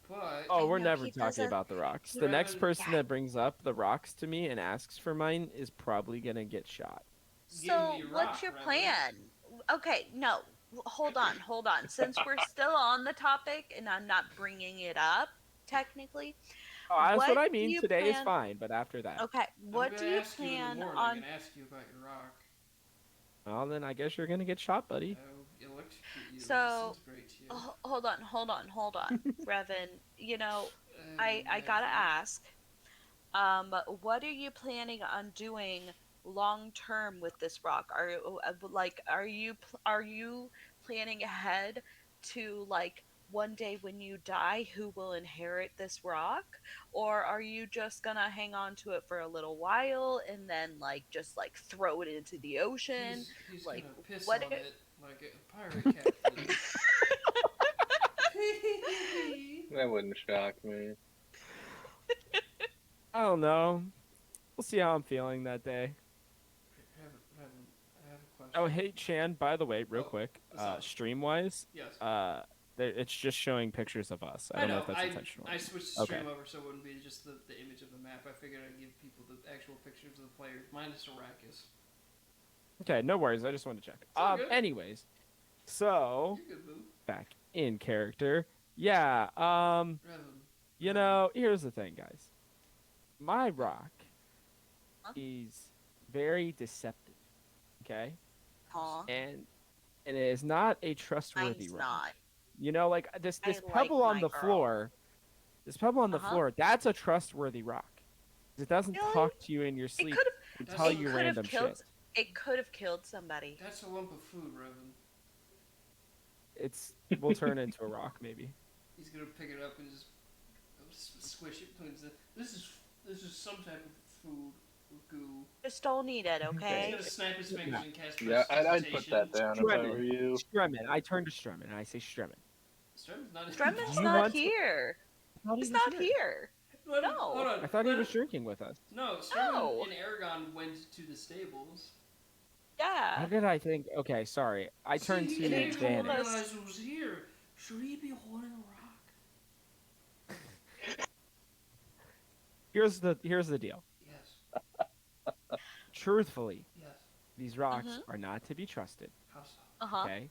But Oh, I we're know never he talking doesn't- about the rocks. he The next doesn't- person Yeah. that brings up the rocks to me and asks for mine is probably gonna get shot. So, Give me a what's rock, your Reverend. plan? Okay, no. Hold on. Since we're still on the topic and I'm not bringing it up, technically. Oh, that's what I do mean. you Today is plan- fine, but after that, Okay, what I'm do gonna you ask you in the plan morning on... and ask you about your rock. well, then I guess you're gonna get shot, buddy. I'll electrocute you. So, Disintegrate you. Hold on. Revan, I Yeah, gotta okay. ask, what are you planning on doing long term with this rock? Are you planning ahead to like one day when you die, who will inherit this rock, or are you just gonna hang on to it for a little while and then like just like throw it into the ocean? He's Like gonna piss what? on it like a pirate captain. That wouldn't shock me. I don't know. We'll see how I'm feeling that day. I have a question. Oh, hey Chan. By the way, real Oh, quick, what's up? stream wise, Yes. it's just showing pictures of us. I I don't know know. if that's intentional. I switched the Okay. stream over so it wouldn't be just the image of the map. I figured I'd give people the actual pictures of the players, minus Arrakis. Okay, no worries. I just wanted to check. all good. Anyways, so You're good, boo. back in character. Yeah. Revan. You know, here's the thing, guys. My rock Huh? is very deceptive. Okay, Aw, and it is not a trustworthy mine's rock. not. You know, like this I pebble like on my the girl. floor. This pebble on the Uh-huh. floor. That's a trustworthy rock. It doesn't Really? talk to you in your It sleep could and That's tell it you could have random killed. shit. It could have killed somebody. That's a lump of food, Revan. It's will turn into a rock maybe. He's gonna pick it up and just squish it between his. This is some type of food or goo. Just don't eat it, He's okay? gonna snap his fingers and cast Yeah, I'd put prestidigitation. that down if I were you. Stremin. I turn to Stremin and I say Stremin. Stremin's not. Stremin's Do you not want to- here. I thought he He's was not here. Hold No. on. I thought he Let was him- drinking with us. No, Stremin No. and Aragon went to the stables. How Yeah. did I think? Okay, sorry. I turned See, to he didn't Danny. realize it was here. Should he be holding a rock? Here's the deal. Yes. Truthfully, Yes. these rocks Mhm. are not to be trusted. How so? Uh-huh. Okay.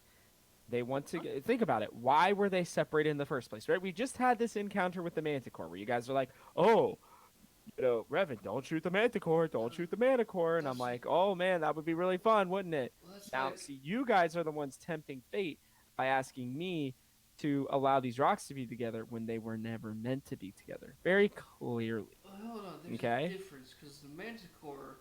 They want to think about it. Why were they separated in the first place? Right? We just had this encounter with the Manticore where you guys are like, "Oh, you know, Revan, don't shoot the Manticore, don't shoot the Manticore," and I'm like, "Oh man, that would be really fun, wouldn't it?" Well, that's Now, like, see, you guys are the ones tempting fate by asking me to allow these rocks to be together when they were never meant to be together. Very clearly. well, hold on. There's Okay. a difference because the Manticore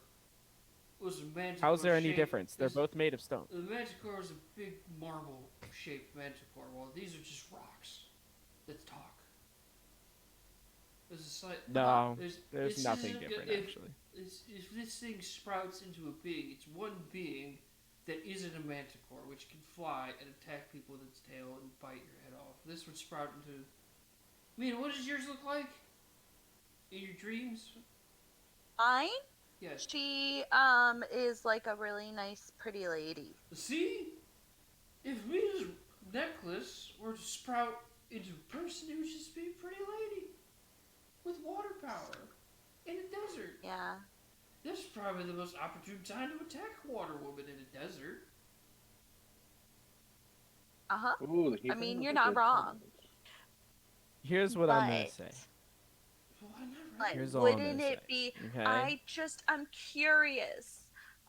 was a Manticore. How's there any shape- difference? They're is- both made of stone. The Manticore is a big marble-shaped Manticore, while these are just rocks that talk. There's a slight. No, There's There's nothing if- different, if- actually. If this thing sprouts into a being, it's one being that isn't a Manticore, which can fly and attack people with its tail and bite your head off. This would sprout into. I mean, what does yours look like? In your dreams? Mine? Yes. She is like a really nice, pretty lady. See? If Rita's necklace were to sprout into a person, it would just be a pretty lady. With water power. In a desert. Yeah. This is probably the most opportune time to attack a water woman in a desert. Uh-huh. Ooh, I mean, you're not wrong. Here's what I'm gonna But- say. Well, I'm not right. Like, Here's all I'm wouldn't gonna it say, be? Okay. I'm curious.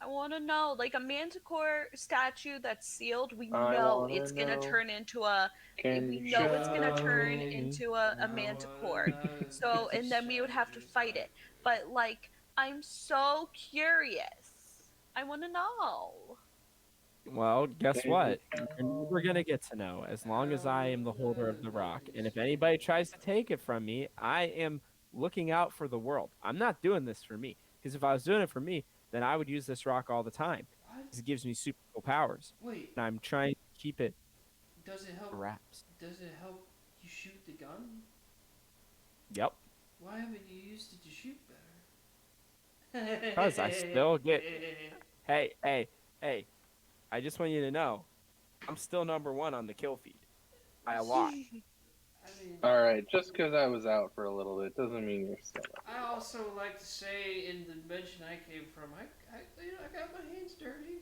I want to know, like a Manticore statue that's sealed. We I know wanna it's gonna know. turn into a. Can We you know it's gonna show turn me? into a Manticore. So, and then we would have to fight it. But like, I'm so curious. I want to know. Well, guess Can what? you You're never gonna get to know as long as I am the holder of the rock. And if anybody tries to take it from me, I am looking out for the world. I'm not doing this for me. Because if I was doing it for me, then I would use this rock all the time. What? 'Cause it gives me super cool powers. Wait, And I'm trying to keep it does it help? for wraps. Does it help you shoot the gun? Yep. Why haven't you used it to shoot better? Because I still get. Hey. I just want you to know, I'm still #1 on the kill feed. By a lot. I mean, Alright, just because I was out for a little bit doesn't mean you're still out. I also like to say in the dimension I came from, I got my hands dirty.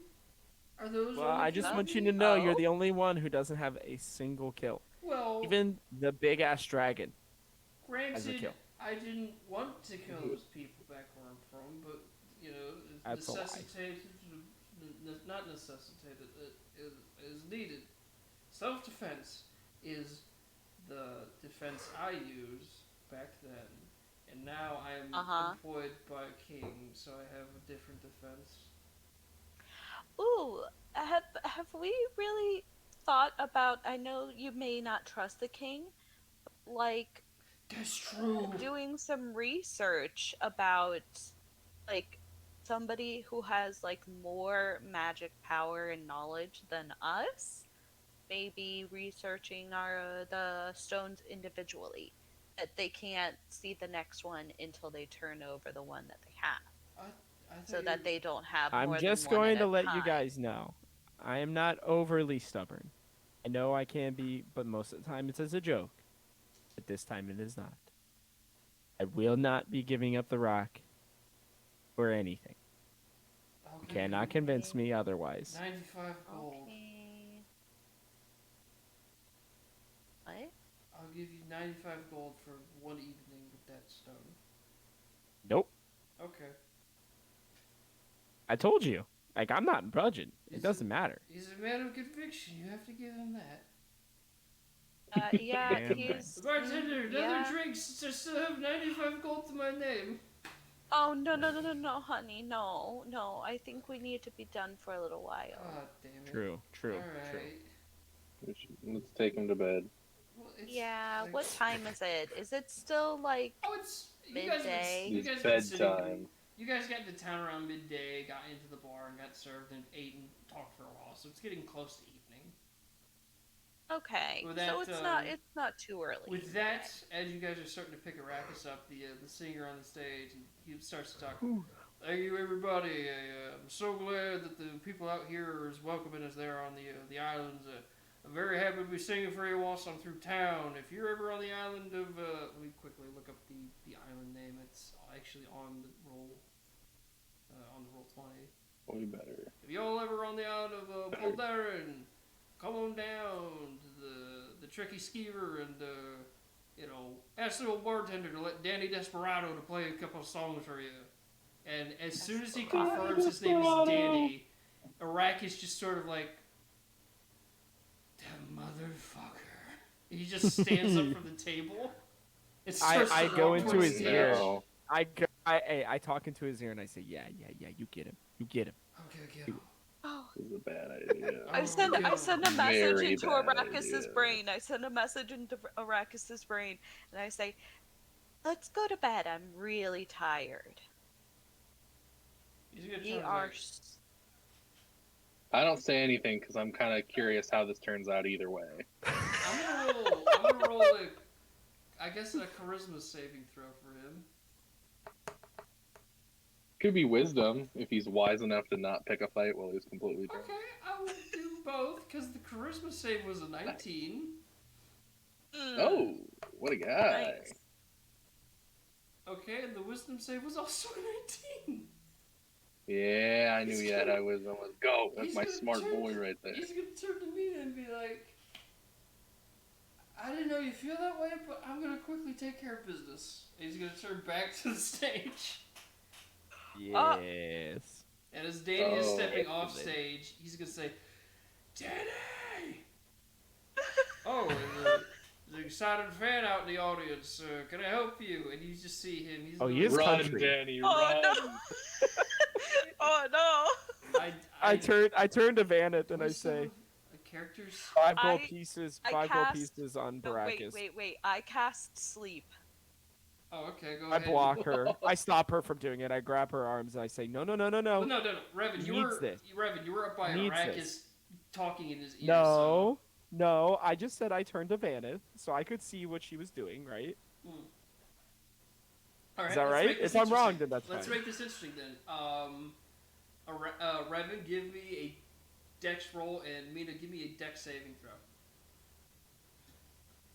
Are those? Well, only I just for want you me? to know you're Oh. the only one who doesn't have a single kill. Well, Even the big ass dragon. granted, kill. I didn't want to kill those people back where I'm from, but you know, That's a lie. not necessitated, is needed. Self-defense is the defense I used back then, And now I'm employed by a king, so I have a different defense. Ooh, have we really thought about? I know you may not trust the king, like That's true. doing some research about like somebody who has like more magic power and knowledge than us. Maybe researching the stones individually, that they can't see the next one until they turn over the one that they have, I so thought that they don't have I'm more than just one at going to a let you time. guys know. I am not overly stubborn. I know I can be, but most of the time it's as a joke. But this time it is not. I will not be giving up the rock for anything. I'll You give cannot you convince me otherwise. 95 gold. Okay. What? I'll give you 95 gold for one evening with that stone. Nope. Okay. I told you. Like, I'm not budging. It He's doesn't a- matter. He's a man of conviction. You have to give him that. Yeah, Damn he's. The bartender, another Yeah. drink. Just to have 95 gold to my name. Oh no, honey, no. I think we need to be done for a little while. God damn it. True. Alright. Let's take him to bed. Well, it's Yeah, like- what time is it? Is it still like Oh, it's midday? You It's guys been sitting. bedtime. You guys got into town around midday, got into the bar, and got served and ate and talked for a while. So it's getting close to evening. Okay, With so that, it's not too early. With that, as you guys are starting to pick Arrakis up, the singer on the stage, he starts to talk. Thank you, everybody. I'm so glad that the people out here are as welcoming as they are on the islands. I'm very happy to be singing for you whilst I'm through town. If you're ever on the island of, let me quickly look up the island name. It's actually on the roll 20. We better. If y'all ever on the island of Poldarin, come on down to the Tricky Skeever and ask the old bartender to let Danny Desperado to play a couple of songs for you. And as soon as he confirms his name is Danny, Arrakis just sort of like, that motherfucker. He just stands up from the table. And starts I to go walk into towards his the ear. edge. No. I talk into his ear and I say, yeah, you get him. Okay. Oh, This is a bad idea. I send a message Very into bad Arrakis's idea. brain. I send a message into Arrakis's brain, and I say, "Let's go to bed. I'm really tired." He's gonna We turn are. away. I don't say anything because I'm kind of curious how this turns out either way. I'm gonna roll I guess a charisma saving throw for him. Could be wisdom if he's wise enough to not pick a fight while he's completely drunk. Okay, I will do both because the charisma save was a 19. Oh, what a guy! Nice. Okay, and the wisdom save was also a 19. Yeah, I knew He's he had gonna- wisdom. Let's go. That's he's my gonna smart turn- boy right there. He's gonna turn to me and be like, I didn't know you feel that way, but I'm gonna quickly take care of business. And he's gonna turn back to the stage. Yes. And as Danny is Oh. stepping off stage, he's gonna say, Danny! Oh, there's an excited fan out in the audience. Can I help you? And you just see him. He's He is Run, country. Danny, Oh run! no! Oh no! I turn to Vanit and I say, characters. 5 gold I- pieces, I 5 gold cast- pieces on No, Baracus. wait. I cast sleep. Oh, okay, go I ahead. block her. I stop her from doing it. I grab her arms and I say, no. Well, no. Revan, He you needs were this. Revan, you were up by Needs Arrakis this. talking in his ear. No, I just said I turned to Vanith so I could see what she was doing, right? So... All Is that let's right? make this If I'm wrong, interesting. then that's Let's fine. make this interesting then. Revan, give me a dex roll, and Mina, give me a dex saving throw.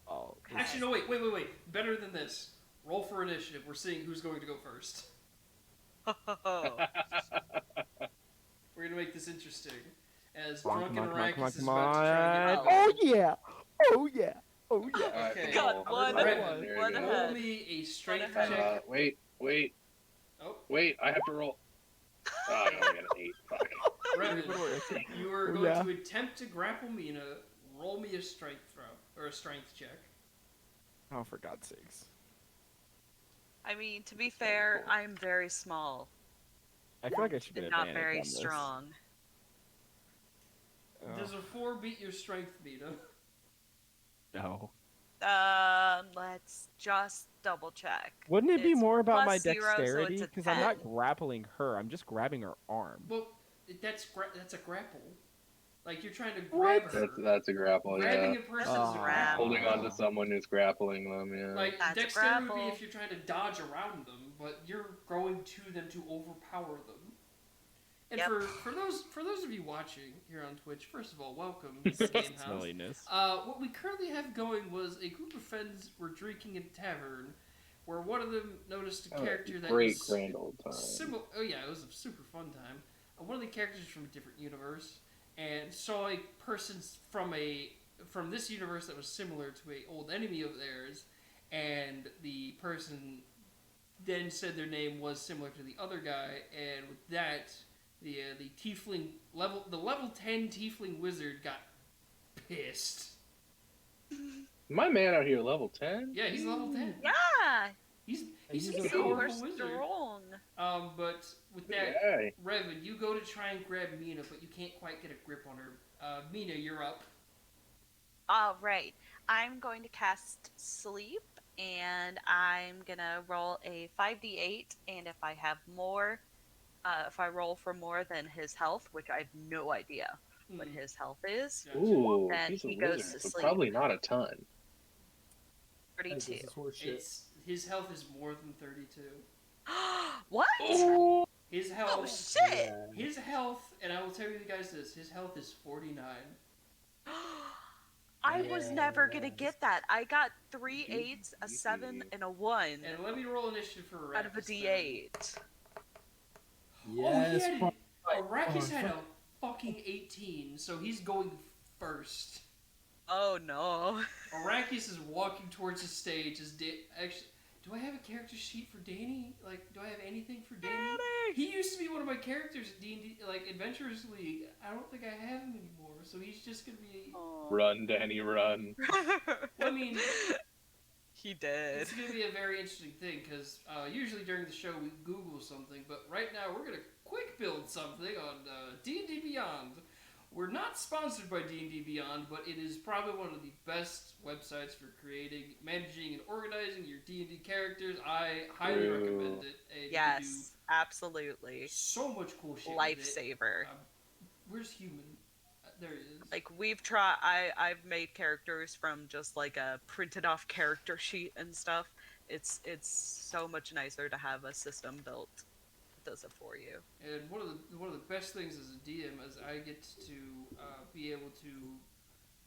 Oh, Actually, no, wait. Better than this. Roll for initiative. We're seeing who's going to go first. We're gonna make this interesting. As drunken Arrakis is about to try to get Oh yeah. Okay. Got one Roll ahead. me a strength One check. Wait. Oh. Wait, I have to roll. Oh, I only got an 8. Fuck. Revan, you are Oh, going yeah. to attempt to grapple Mina. Roll me a strength throw or a strength check. Oh, for God's sakes. I mean, to be fair, I'm very small I feel like I should get and an not advantage very on this. strong. Does a 4 beat your strength, Vita? No. Let's just double check. Wouldn't it be It's more about my +0, so it's dexterity? a Because I'm not 10. grappling her. I'm just grabbing her arm. Well, that's a grapple. Like you're trying to grab her. That's a grapple, Grabbing yeah. a person is a Oh. grapple. Holding on to someone who's grappling them, yeah. Like That's a dexterity would be grapple. if you're trying to dodge around them, but you're going to them to overpower them. And Yep. for those of you watching here on Twitch, first of all, welcome to the game house. Silliness. What we currently have going was a group of friends were drinking in a tavern, where one of them noticed a character that great was grand old time. Oh yeah, it was a super fun time. One of the characters from a different universe, and saw a person from this universe that was similar to a old enemy of theirs, and the person then said their name was similar to the other guy, and with that, the tiefling level 10 tiefling wizard got pissed. My man out here, level 10? Yeah, he's level 10. Yeah, He's He's a a powerful we're wizard. strong. But with that, Yeah. Revan, you go to try and grab Mina, but you can't quite get a grip on her. Mina, you're up. All right, I'm going to cast Sleep, and I'm gonna roll a 5d8, and if I have more, if I roll for more than his health, which I have no idea what his health is, Gotcha. Ooh, Then he's a he goes wizard, to so sleep. probably not a ton. Guys, 32. this is horseshit. His health is more than 32. What? His health. Oh shit! Yeah. His health, and I will tell you guys this: his health is 49. I was never gonna Yes. get that. I got 3 8s, a 7, and a 1 And let me roll initiative for Arrakis. out of a then. d8. Yes, Oh, fine. Arrakis had Fine. a fucking 18, so he's going first. Oh no. Arrakis is walking towards the stage as actually. Do I have a character sheet for Danny? Like, do I have anything for Danny? He used to be one of my characters at D&D, like Adventurers League. I don't think I have him anymore, so he's just gonna be. Run, Danny, run. I mean, He did. it's gonna be a very interesting thing because usually during the show we Google something, but right now we're gonna quick build something on D&D Beyond. We're not sponsored by D&D Beyond, but it is probably one of the best websites for creating, managing, and organizing your D&D characters. I highly True. recommend it. And you Yes, can absolutely. do so much cool shit with it. Lifesaver. Where's Human? There he is. Like we've I've made characters from just like a printed off character sheet and stuff. It's so much nicer to have a system built that does it for you. And one of the best things as a DM is I get to be able to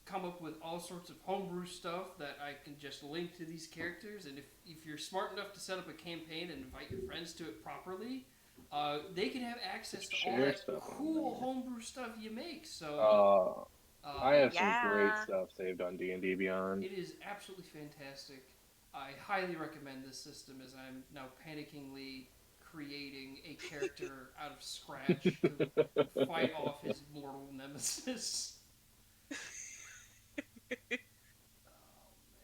come up with all sorts of homebrew stuff that I can just link to these characters. And if you're smart enough to set up a campaign and invite your friends to it properly, they can have access to all Share that stuff on cool there. homebrew stuff you make. So I have some great Yeah. stuff saved on D&D Beyond. it is absolutely fantastic. I highly recommend this system as I'm now panickingly creating a character out of scratch to fight off his mortal nemesis. Oh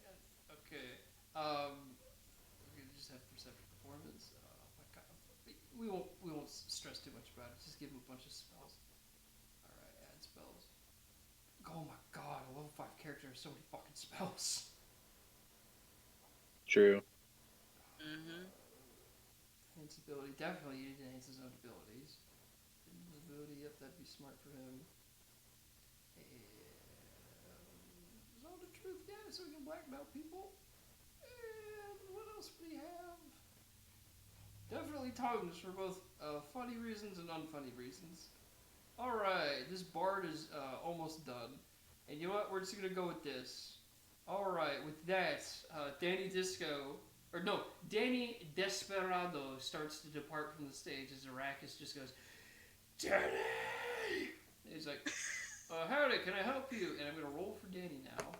man. Okay. We're gonna just have perception performance. Oh my god. We won't stress too much about it. Just give him a bunch of spells. All right, add spells. Oh my god, a level 5 character has so many fucking spells. True. Mm-hmm. Enhance ability. Definitely he needs to enhance his own abilities. Invisibility, yep, that'd be smart for him. Zone of Truth, yeah, so we can black belt people. And what else do we have? Definitely tongues for both funny reasons and unfunny reasons. Alright, this bard is almost done. And you know what? We're just gonna go with this. Alright, with that, Danny Desperado starts to depart from the stage as Arrakis just goes, Danny! And he's like, howdy, can I help you? And I'm gonna roll for Danny now.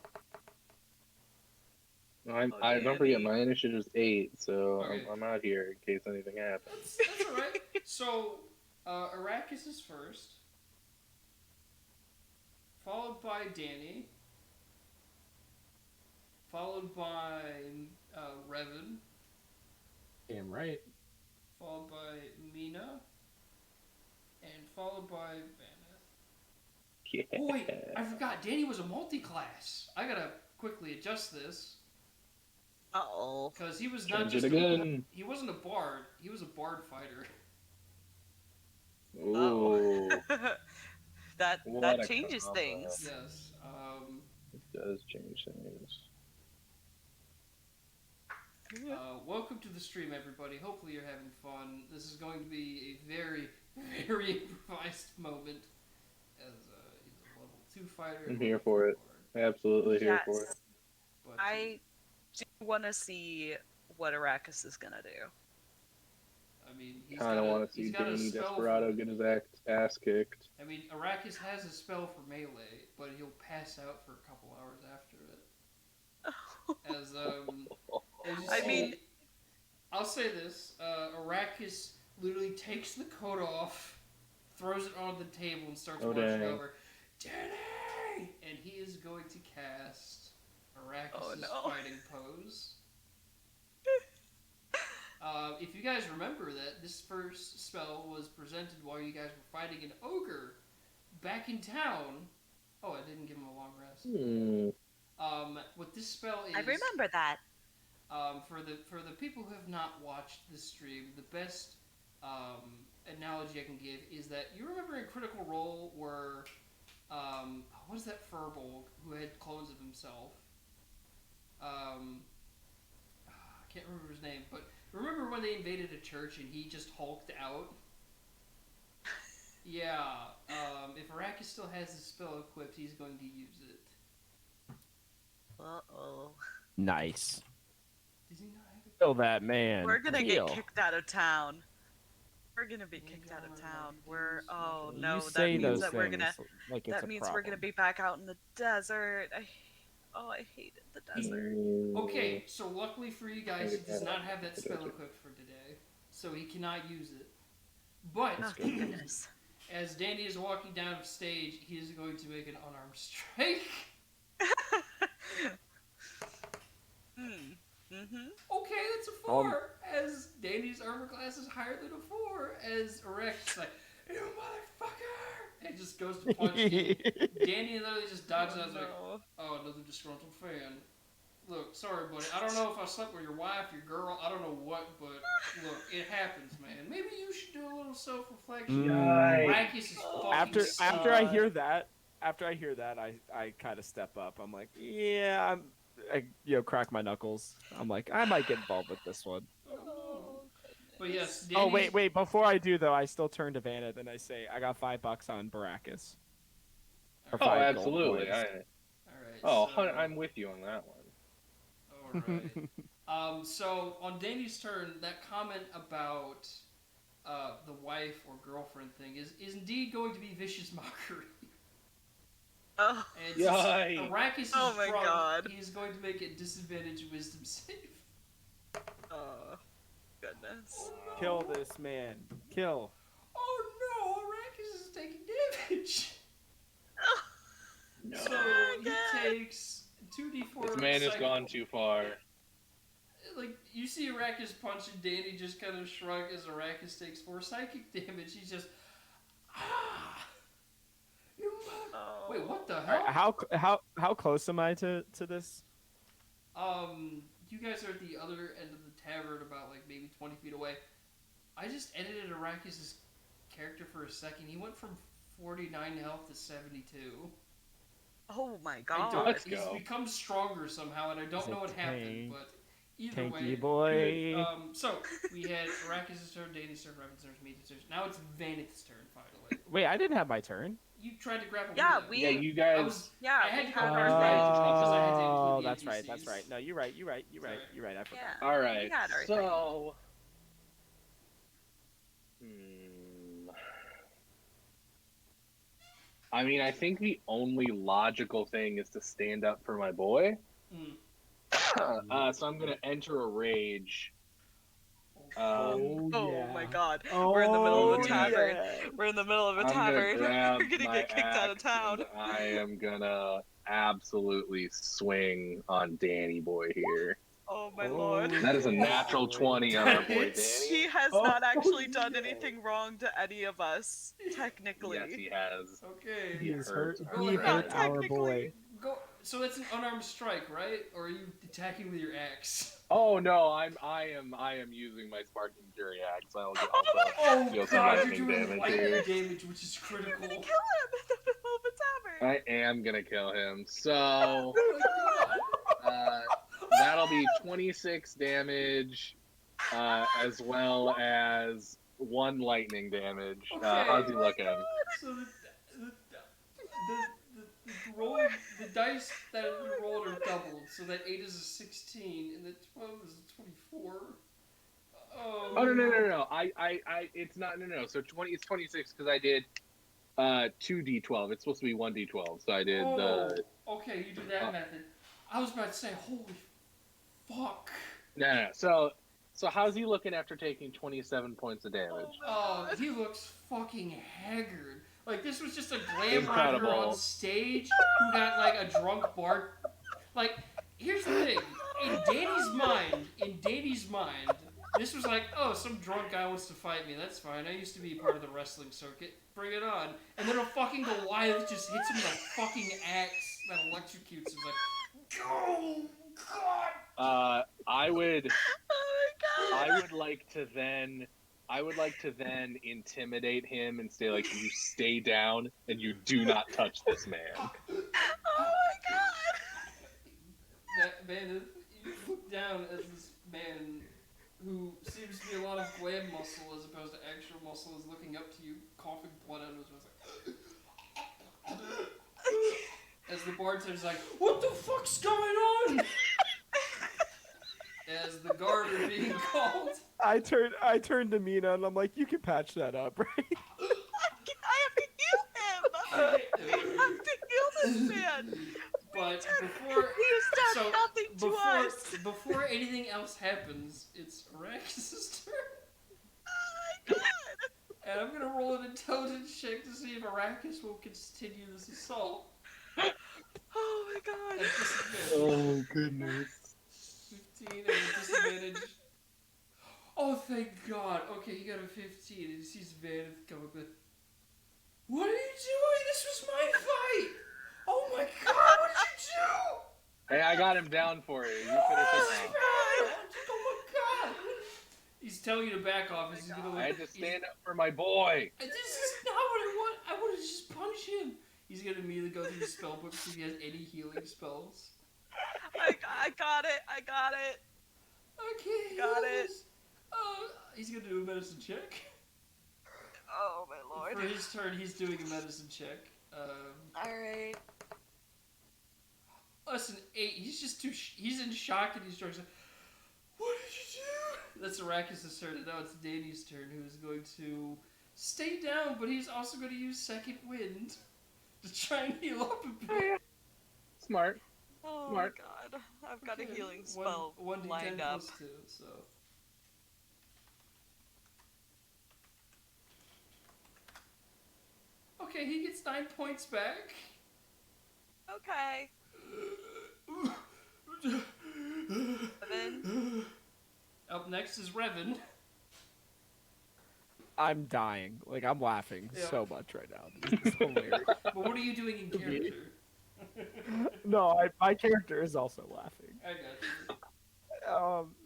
I remember Danny. my initiative is 8, so Okay. I'm out here in case anything happens. That's alright. So, Arrakis is first, followed by Danny, followed by Revan, Damn right. followed by Mina, and followed by Vaneth. Yeah. Oh wait, I forgot. Danny was a multi-class. I gotta quickly adjust this Uh-oh. because he was not Change just it again. he wasn't a bard. He was a bard fighter. Ooh, that what a changes combo. things. Yes. It does change things. Welcome to the stream, everybody. Hopefully you're having fun. This is going to be a very, very improvised moment. As he's a level 2 fighter. I'm here for it. Absolutely here Yes. for it. But, I do want to see what Arrakis is gonna do. I mean, he's Kind of want to see he's got a Danny spell Desperado for, get his ass kicked. I mean, Arrakis has a spell for melee, but he'll pass out for a couple hours after it. As you I see, mean- I'll say this: Arrakis literally takes the coat off, throws it on the table, and starts Oh, watching dang. over. Danny, and he is going to cast Arrakis' fighting pose. If you guys remember that this first spell was presented while you guys were fighting an ogre back in town. Oh, I didn't give him a long rest. What this spell is, I remember that. for the people who have not watched this stream, the best analogy I can give is that you remember in Critical Role where what is that Furbolg who had clones of himself? I can't remember his name, but remember when they invaded a church and he just hulked out? Yeah. If Arrakis still has his spell equipped, he's going to use it. Uh-oh. Nice. Does he not have it? Kill that man. We're gonna Kill. get kicked out of town. We're gonna be kicked out of town. Oh You no, say that means those that we're gonna things like it's that a means problem. we're gonna be back out in the desert. I hated the desert. Okay, so luckily for you guys, he does not have that spell equipped for today, so he cannot use it. But Oh, thank goodness. as Danny is walking down stage, he is going to make an unarmed strike. Okay, that's a 4. As Danny's armor class is higher than a 4, as Rex is like, "You motherfucker!" and just goes to punch Danny. Danny literally just dodges out. Like, "Oh, another disgruntled fan." Look, sorry, buddy. I don't know if I slept with your wife, your girl. I don't know what, but look, it happens, man. Maybe you should do a little self-reflection. Arrakis is fucking After I hear that, I kind of step up. I'm like, yeah, I crack my knuckles. I'm like, I might get involved with this one. But yes, Oh Danny's- wait! Before I do though, I still turn to Vaneth and I say, I got $5 on Baracus. Or Oh, 5 gold absolutely. coins. Alright, Oh, so, I'm with you on that one. Alright. So, on Danny's turn, that comment about the wife or girlfriend thing is indeed going to be vicious mockery. Oh, And Yikes. Arrakis is Oh my drunk, God. he's going to make a disadvantage wisdom save. oh, goodness. Kill this man. Kill. Oh no, Arrakis is taking damage. No. So he God. takes 2d4. This man has gone too far. Like, you see Arrakis punch and Danny just kind of shrug as Arrakis takes 4 psychic damage. He's just, you mother... Oh. Wait, what the All hell? right, how close am I to this? You guys are at the other end of the tavern, about like maybe 20 feet away. I just edited Arrakis' character for a second. He went from 49 health to 72. Oh my I God. don't, Let's he's go. become stronger somehow, and I don't He's know a what happened, tank. but either Tanky way, boy. good. So we had Arrakis' turn, Danny's turn, Revan's turn, Mead's turn. Now it's Vanith's turn, finally. Wait, I didn't have my turn. You tried to grapple Yeah, Mina. we- Yeah, you I guys. was. Yeah, I had we to have go our first because I had to Oh, include the that's right. NPCs. That's right. No, you're right. You're right. Sorry. You're right. I forgot. Yeah. All right. We got our So. I mean, I think the only logical thing is to stand up for my boy. Mm. So I'm gonna enter a rage. Oh yeah. my God. Oh, We're in the middle of a yeah. tavern. We're in the middle of a I'm gonna tavern. grab We're gonna my get kicked out of axe town. and I am gonna absolutely swing on Danny boy here. Oh my lord. That is a natural 20 on our boy It's- Danny. He has Oh, not actually done no. anything wrong to any of us, technically. Yes, he has. Okay. He has hurt. our Well, He like, hurt not our technically. boy. Go. So that's an unarmed strike, right? Or are you attacking with your axe? Oh no, I am using my sparking fury axe. I'll Oh deal some god, you're lightning doing damage lightning here. damage, which is You're critical. gonna kill him in the middle of a tavern. I am gonna kill him. So Oh my god. that'll be 26 damage, as well as 1 lightning damage. Okay. How's he looking? So the roll, the dice that you rolled are doubled, so that 8 is a 16 and the 12 is a 24. Oh no. I it's not no. So it's 26 because I did 2d12. It's supposed to be 1d12. So I did Okay, you do that method. I was about to say, holy fuck. no. So how's he looking after taking 27 points of damage? Oh, he looks fucking haggard. Like, this was just a glam Incredible. rocker on stage who got, like, a drunk bar. Like, here's the thing. In Danny's mind, this was like, oh, some drunk guy wants to fight me. That's fine. I used to be part of the wrestling circuit. Bring it on. And then a fucking Goliath just hits him with a fucking axe that electrocutes him. Like, go! God! I would Oh my god. I would like to then intimidate him and say like, you stay down and you do not touch this man. Oh my god. That man, you look down as this man who seems to be a lot of glam muscle as opposed to actual muscle is looking up to you, coughing blood out of his mouth. Like, as the bartender's like, what the fuck's going on? As the guard are being called. I turned to Mina and I'm like, you can patch that up, right? I have to heal him. I have to heal this man. But before He's done nothing to us. before anything else happens, it's Arrakis' turn. Oh my god. And I'm gonna roll an intelligence check to see if Arrakis will continue this assault. Oh my god. At disadvantage. Oh goodness. 15 and a disadvantage. Oh, thank God. Okay, you got a 15 and he sees Vanith come up with, what are you doing? This was my fight! Oh my God, what did you do? Hey, I got him down for you. You finish Oh it my God! He's telling you to back off. He's gonna now. I had to stand up for my boy. This is not what I want. I want to just punch him. He's gonna immediately go through the spell book see if he has any healing spells. I got it. I got it. Okay. Got it. He's gonna do a medicine check. Oh my lord. For his turn, he's doing a medicine check. Alright. That's an 8. He's just too. He's in shock and he's trying to say, what did you do? That's Arrakis' turn, and now it's Danny's turn, who is going to stay down, but he's also going to use Second Wind to try and heal up a bit. Smart. Oh Smart. my god. I've got a Okay, healing spell 1d10 lined up. plus 2, so. Okay, he gets 9 points back. Okay. 7. Up next is Revan. I'm dying. Like, I'm laughing Yeah. so much right now. This is hilarious. But what are you doing in character? No, my character is also laughing. I got you.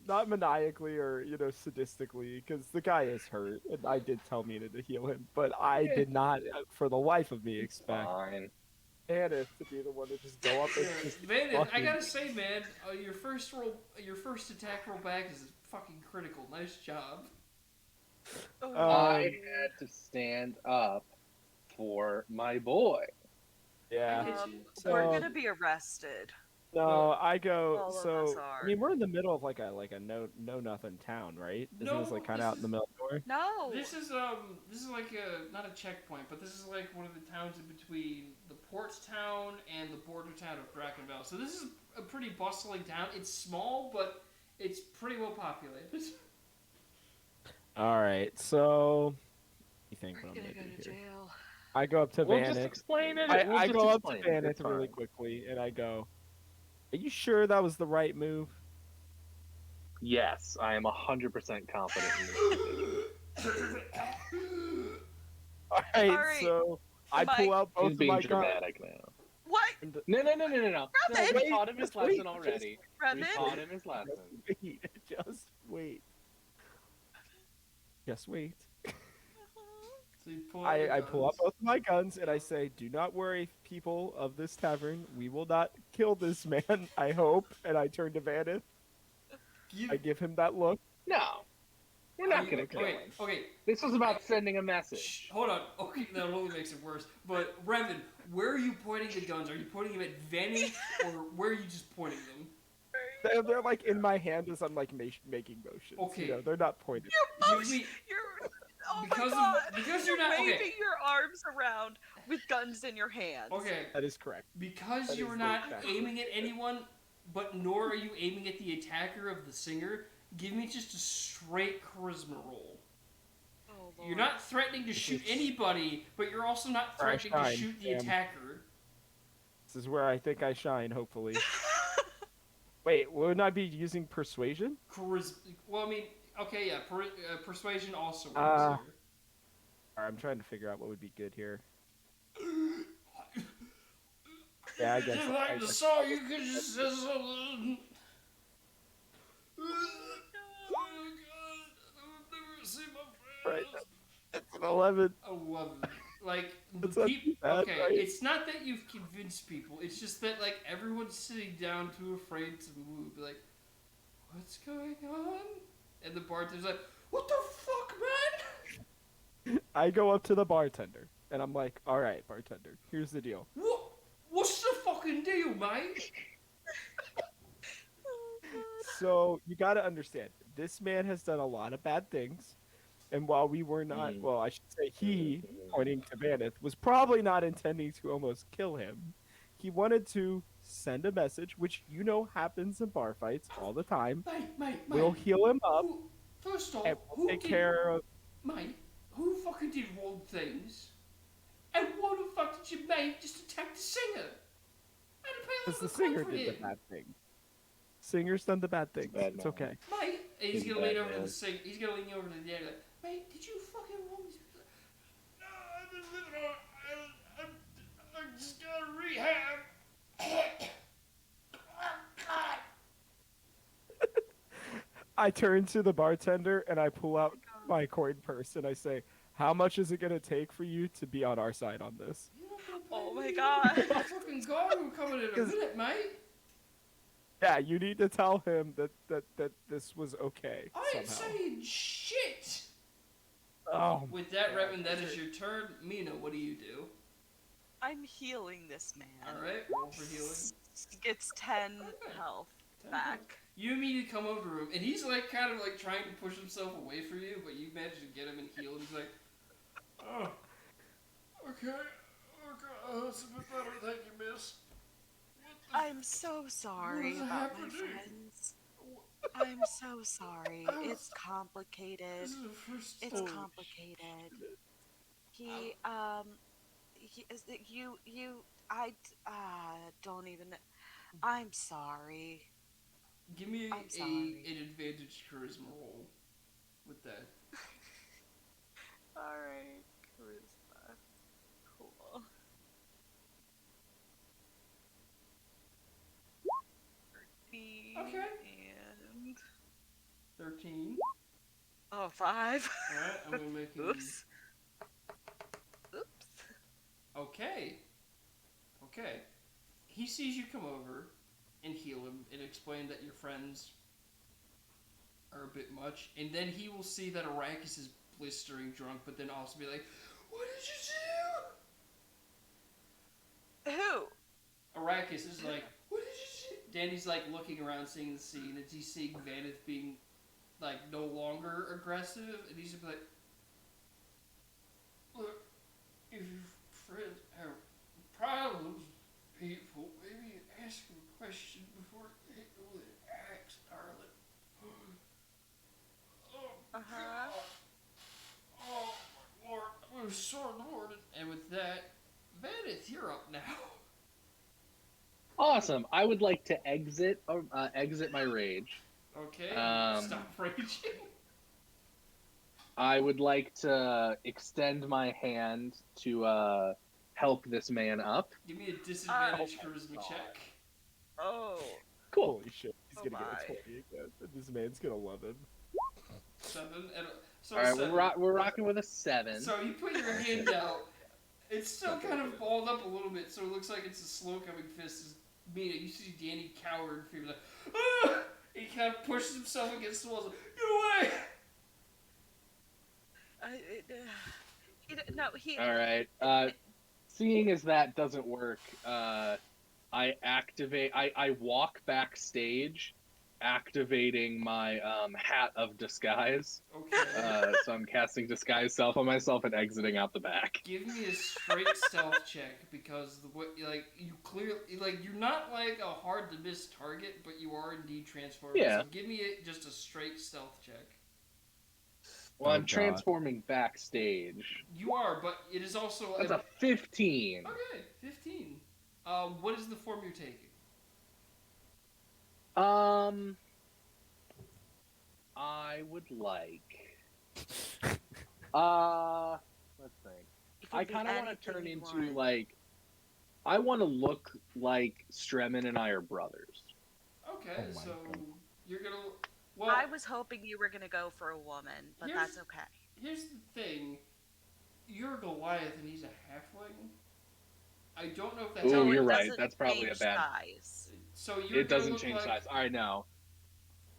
Not maniacally or, sadistically, because the guy is hurt, and I did tell Mina to heal him, but I did not, for the life of me, expect Fine. Anna to be the one to just go up and just Man, I fucking- gotta say, man, your first attack roll back is fucking critical. Nice job. I had to stand up for my boy. Yeah. So- We're gonna be arrested. No, I go. All of us So are. I mean, we're in the middle of like a no nothing town, right? Isn't this No, like kind of this out in the middle of nowhere? No. This is like not a checkpoint, but this is like one of the towns in between the port town and the border town of Drakenville. So this is a pretty bustling town. It's small, but it's pretty well populated. All right, so you think We're what I'm gonna gonna go do to here? jail. I go up to We'll just Vanith. explain it. I We'll just go up to explain it. Vanith It's really fine. quickly, and I go, "Are you sure that was the right move?" Yes, I am 100% confident in this decision. All right, Alright, so I Mike. pull out both He's of my being guns. dramatic now. What? No. No, Revan! we taught him his Just wait, lesson already. We Revan? taught him his lesson. Wait, just wait. Just wait. So you pull out your I pull out guns. both of my guns and I say, "Do not worry, people of this tavern. We will not kill this man. I hope." And I turn to Vanith. You- I give him that look. No, we're not going to kill okay, him. okay. This was about sending a message. Shh, hold on. Okay, that only makes it worse. But Revan, where are you pointing the guns? Are you pointing them at Vanny, or where are you just pointing them? They're like in my hand as I'm like making motions. Okay. You know, they're not pointed. You're, Give me- you're oh because my of- god! because you're not- waving okay. your arms around with guns in your hands. Okay, That is correct. because That you're is not the fact. aiming at anyone, but nor are you aiming at the attacker of the singer, give me just a straight charisma roll. Oh, You're Lord. not threatening to shoot anybody, but you're also not Where I threatening to shine, shoot the damn. attacker. This is where I think I shine. Hopefully. Wait, wouldn't I be using persuasion? Charisma. Well, I mean, okay, yeah, persuasion also works Uh, here. Alright, I'm trying to figure out what would be good here. Yeah, I guess. Just I like the guess. song, you could just say something. Right. It's an 11. 11. Like, That's the not people. too bad, Okay, right? it's not that you've convinced people. It's just that, like, everyone's sitting down too afraid to move. Like, what's going on? And the bartender's like, what the fuck, man? I go up to the bartender and I'm like, "All right, bartender. Here's the deal. What's the fucking deal, mate? So you got to understand, this man has done a lot of bad things, and while we were not, Mm. well, I should say he, pointing to Vanith, was probably not intending to almost kill him. He wanted to send a message, which you know happens in bar fights all the time. Mate. We'll heal him up First off, and we'll who take did, care of. mate, who fucking did wrong things? And why the fuck did your mate just attack the singer? Because the singer did the bad thing. Singer's done the bad things. bad It's man. okay. Mate, he's He's gonna bad, lean over to man. the singer. He's gonna lean over to the other. Like, mate, did you fucking wrong these people? No, I just got to rehab. I turn to the bartender and I pull out my coin purse and I say, "How much is it gonna take for you to be on our side on this?" Oh my god. The fucking guard will come in a 'Cause- minute, mate. Yeah, you need to tell him that this was okay I ain't somehow. saying shit. Oh, With that, Revan, that is your turn. Mina, what do you do? I'm healing this man. Alright, roll for healing. Gets 10 health 10 back. You immediately come over to him, and he's like kind of like trying to push himself away from you, but you manage to get him and heal him. He's like, oh, okay, that's a bit better, thank you, miss. I'm so sorry is about my happening? friends. I'm so sorry. It's complicated. This is the first It's time. complicated. He is don't even. I'm sorry. Give me I'm sorry. an advantage charisma roll with that. Alright, charisma. Cool. Okay. And 13. oh, 5. Alright, I'm gonna make him. Oops. Oops. Okay. He sees you come over and heal him and explain that your friends are a bit much, and then he will see that Arrakis is blistering drunk, but then also be like, what did you Who? do? Arrakis is like, what did you do? Danny's like looking around seeing the scene, and he's seeing Vanith being like no longer aggressive, and he's just like, look, if your friends have problems, people, maybe ask them a question before you hit them with an axe, darling. Oh, Uh-huh. God. Oh, my Lord, I'm so Lord. And with that, Vanith, you're up now. Awesome. I would like to exit my rage Okay, Um, stop raging. I would like to extend my hand to help this man up. Give me a disadvantage Oh my charisma God. check. Oh, Cool. Holy shit, he's Oh gonna get my. a 20 again. This man's gonna love him. 7 and so All right, 7. we're rocking with a 7. So you put your hand out. It's still Okay, kind of good. balled up a little bit, so it looks like it's a slow coming fist. Mina, you see Danny cower in fear, like, ah! He kind of pushes himself against the wall. Like, get away! no, he. All right. Seeing as that doesn't work, I activate. I walk backstage, activating my hat of disguise. Okay. So I'm casting disguise self on myself and exiting out the back. Give me a straight stealth check because the way, like, you clearly, like, you're not like a hard to miss target, but you are indeed transforming. Yeah. So give me just a straight stealth check. Well, Oh, I'm God. transforming backstage. You are, but it is also That's a 15. okay. 15. What is the form you're taking? I would like. Let's think. It could I be kind of want to anything turn you into want. like. I want to look like Stremin and I are brothers. Okay, Oh my so God. you're gonna. Well, I was hoping you were gonna go for a woman, but Here's- that's okay. here's the thing. You're a Goliath and he's a halfling. I don't know if that's Ooh, how you're it right. doesn't That's probably a change bad. size. So you're It gonna doesn't look change like, size. I know.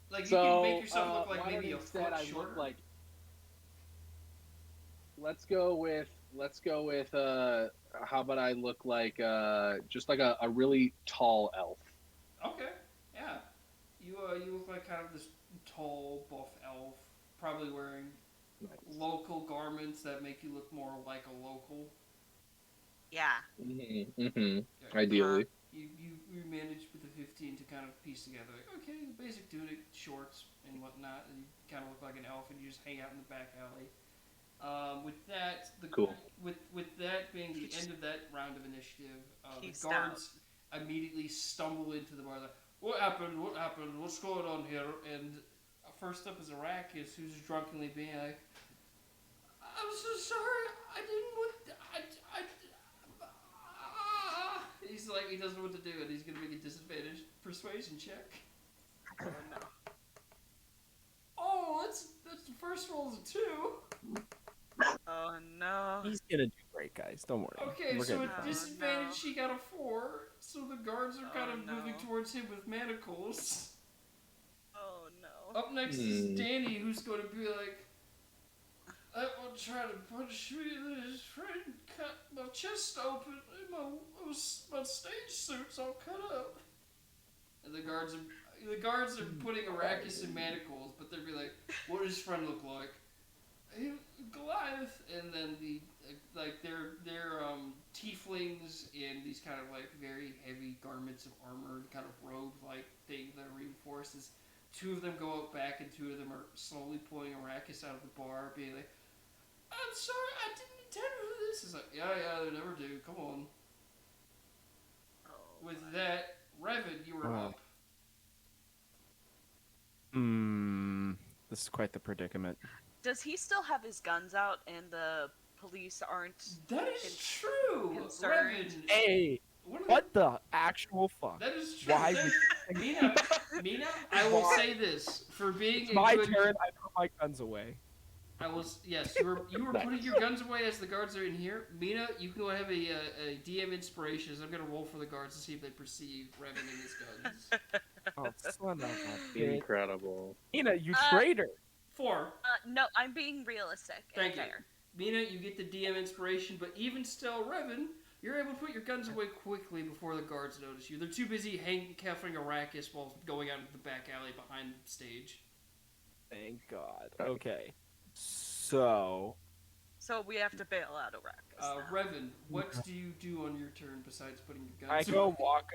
Like you So can make yourself look like why maybe a don't instead foot I shorter. look like. Let's go with. How about I look like just like a really tall elf. Okay, yeah. You look like kind of this tall, buff elf, probably wearing Nice. local garments that make you look more like a local. Yeah. Yeah. Ideally. You managed with the 15 to kind of piece together like, okay, basic tunic, shorts and whatnot, and you kind of look like an elf, and you just hang out in the back alley. With that, Cool. With that being the end of that round of initiative, the Peace guards immediately stumble into the bar. Like, what happened? What happened? What's going on here? And first up is Arrakis, who's drunkenly being like, "I'm so sorry. I didn't want. He's like, he doesn't know what to do, and he's gonna make a disadvantage persuasion check. Oh no. Oh, that's the first roll is a 2. Oh no. He's gonna do great, guys. Don't worry. Okay, We're so gonna be at fine. disadvantage, no. she got a 4. So the guards are kind Oh, of moving no. towards him with manacles. Oh no. Up next is Danny, who's going to be like, "That one tried to punch me, and his friend cut my chest open, and my stage suit's all cut up." And the guards are putting Arrakis in manacles, but they'll be like, "What does his friend look like?" He, Goliath, and then they're tieflings in these kind of like very heavy garments of armor, kind of robe like thing that reinforces. 2 of them go out back, and 2 of them are slowly pulling Arrakis out of the bar, being like, "I'm sorry, I didn't intend for this." It's like, yeah, they never do. Come on. Oh, With that, Revan, you were up. This is quite the predicament. Does he still have his guns out and the police aren't? That is true. concerned. Revan. Hey, What what the actual fuck? That is true. Why Mina, I will Why? say this for being It's a my good. turn. I put my guns away. Yes, you were putting your guns away as the guards are in here. Mina, you can go have a DM inspiration. I'm gonna roll for the guards to see if they perceive Revan and his guns. Oh, son of a bitch. Incredible. Ina, you traitor. 4. No, I'm being realistic and Thank you. fair. Mina, you get the DM inspiration, but even still, Revan, you're able to put your guns away quickly before the guards notice you. They're too busy handcuffing Arrakis while going out into the back alley behind the stage. Thank God. Okay. So, So we have to bail out Arrakis now. Revan, what do you do on your turn besides putting your I guns go away? walk.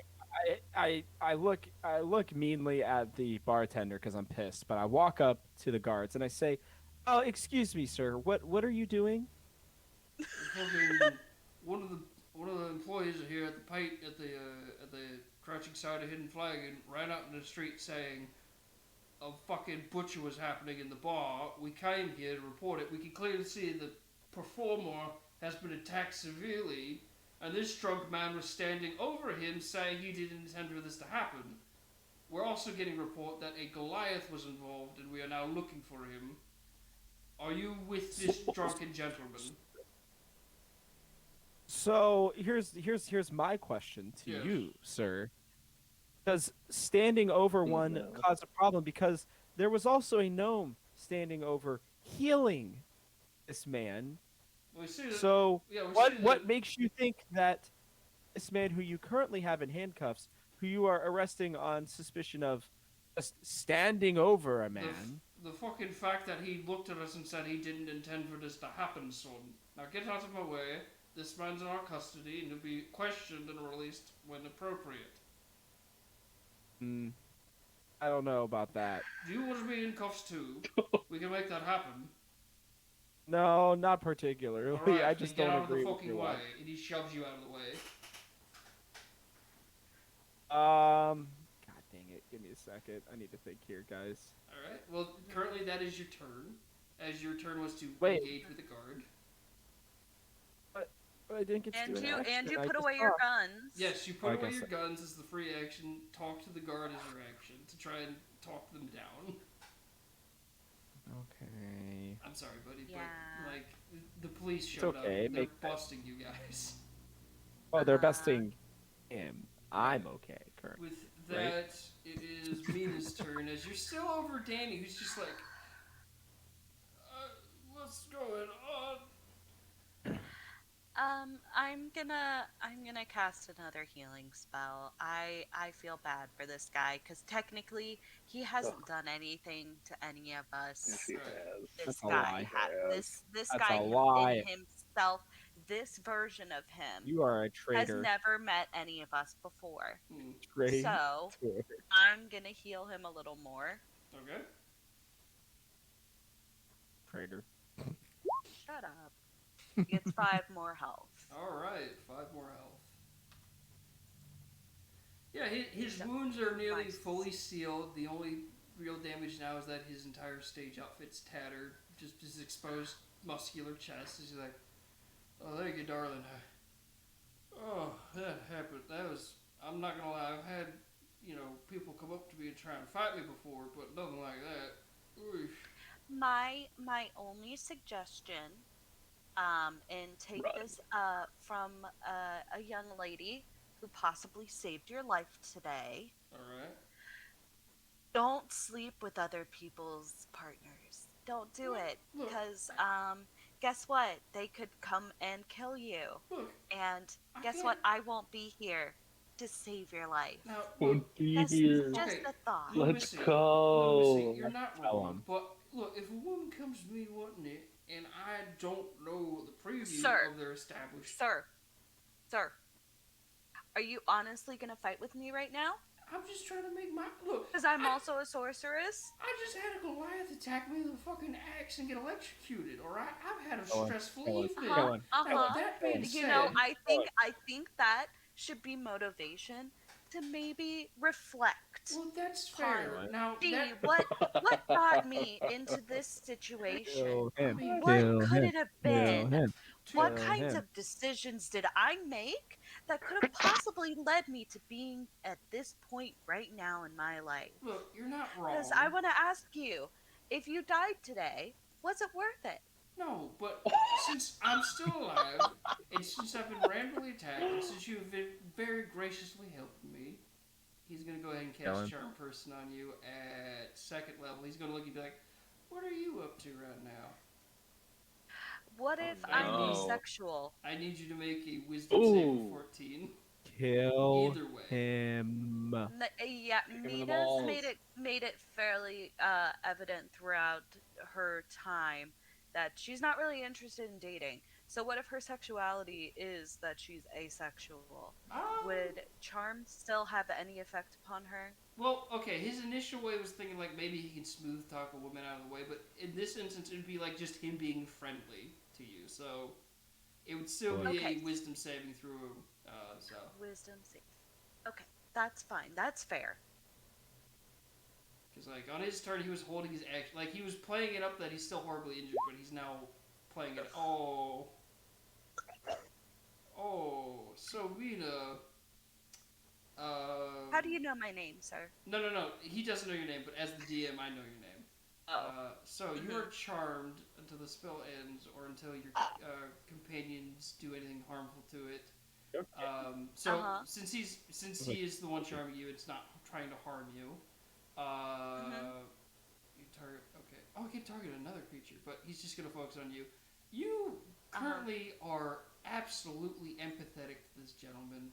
I look meanly at the bartender because I'm pissed, but I walk up to the guards and I say, "Oh, excuse me, sir. What are you doing?" Fucking one of the employees are here at the at the crouching side of Hidden Flag and ran out in the street saying, a fucking butcher was happening in the bar. We came here to report it. We can clearly see the performer has been attacked severely, and this drunk man was standing over him saying he didn't intend for this to happen. We're also getting a report that a Goliath was involved, and we are now looking for him. Are you with this drunken gentleman? So here's my question to Yes. you, sir. Does standing over one No. cause a problem? Because there was also a gnome standing over healing this man. We see that, So yeah, we see what that- makes you think that this man who you currently have in handcuffs, who you are arresting on suspicion of just standing over a man? The fucking fact that he looked at us and said he didn't intend for this to happen, son. Now get out of my way. This man's in our custody and he'll be questioned and released when appropriate. I don't know about that. Do you want to be in cuffs too? We can make that happen. No, not particularly. Alright, I then just get don't out of the agree with fucking your way. logic. And he shoves you out of the way. God dang it! Give me a second. I need to think here, guys. Alright, well, currently that is your turn. As your turn was to Wait. engage with the guard. But I didn't get to And do an you action. I put just away your talked. guns. Yes, you I put away guess your guns as the free action, talk to the guard as your action, to try and talk them down. Okay. I'm sorry, buddy, Yeah. but, like, the police showed up okay, and they're make- busting you guys. Oh, they're Uh-huh. besting him. I'm okay currently. With that, it is Mina's turn, as you're still over Danny, who's just like, what's going on? I'm gonna cast another healing spell. I feel bad for this guy because technically he hasn't done anything to any of us. Yes, he Right. has. This That's a guy lie. this That's guy a lie. in himself, this version of him You are a has traitor. never met any of us before. Traitor. So I'm gonna heal him a little more. Okay. Traitor. Shut up. He gets 5 more health. Alright, 5 more health. Yeah, his wounds are nearly Nice. fully sealed. The only real damage now is that his entire stage outfit's tattered. Just his exposed muscular chest. He's like, oh, thank you, darling. Oh, that happened. That was, I'm not gonna lie, I've had, people come up to me and try and fight me before, but nothing like that. Oof. My only suggestion, and take Run. this from a young lady who possibly saved your life today. Alright. Don't sleep with other people's partners. Don't do it Look. because guess what? They could come and kill you. Look, And I guess can't- what? I won't be here to save your life. now, look, Won't be That's here. just Okay. a thought. Look, Let's Missy, go. Look, Missy, you're not Tell wrong. 'em. But look, if a woman comes to me wanting it, and I don't know the preview Sir. of their established, Sir, are you honestly gonna fight with me right now? I'm just trying to make my look. Because I'm I- also a sorceress. I just had a Goliath attack me with a fucking axe and get electrocuted. All right, I've had a Go on, stressful go on, evening. go on. Now, that being You said, know, I think that should be motivation to maybe reflect. well, that's Fine. fair. Now, See that, what got me into this situation? Kill him. mean, What Kill could him. it have Kill been? him. What Kill kinds him. of decisions did I make that could have possibly led me to being at this point right now in my life? look, you're not wrong. Because I want to ask you, if you died today, was it worth it? No, but since I'm still alive, and since I've been randomly attacked, and since you've been very graciously helped me, he's gonna go ahead and Kill cast him. Charm Person on you at 2nd level. He's gonna look at you and be like, what are you up to right now? What if no. I'm asexual? I need you to make a Wisdom save of Ooh. 14. Kill Either way. him. Yeah, Kick him in the Mina's balls. made it fairly evident throughout her time that she's not really interested in dating. So what if her sexuality is that she's asexual? Would charm still have any effect upon her? Well, okay, his initial way was thinking like maybe he can smooth talk a woman out of the way, but in this instance it would be like just him being friendly to you. So it would still be Okay. a wisdom saving through. So Wisdom save. Okay, that's fine. That's fair. Because like on his turn, he was holding his action, like he was playing it up that he's still horribly injured, but he's now playing it. Oh, so Mina. How do you know my name, sir? No. He doesn't know your name, but as the DM, I know your name. So you are charmed until the spell ends, or until your companions do anything harmful to it. Since he is the one charming you, it's not trying to harm you. You target. Okay. Oh, I can target another creature, but he's just gonna focus on you. You currently are absolutely empathetic to this gentleman.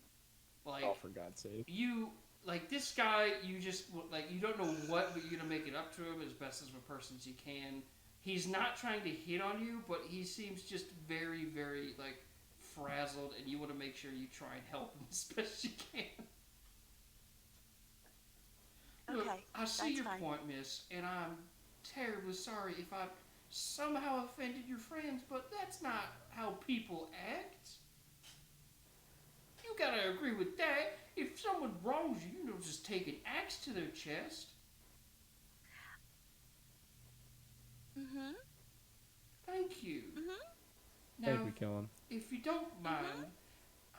Like, Oh, for God's sake! You like this guy. You just like you don't know what, but you're gonna make it up to him as best as a person as you can. He's not trying to hit on you, but he seems just very, very like frazzled, and you want to make sure you try and help him as best you can. Look, Okay, I see that's your fine. point, miss, and I'm terribly sorry if I somehow offended your friends, but that's not how people act. You gotta agree with that. If someone wrongs you, you don't just take an axe to their chest. Mm-hmm. Thank you. I think Now, we kill him. if you don't mind,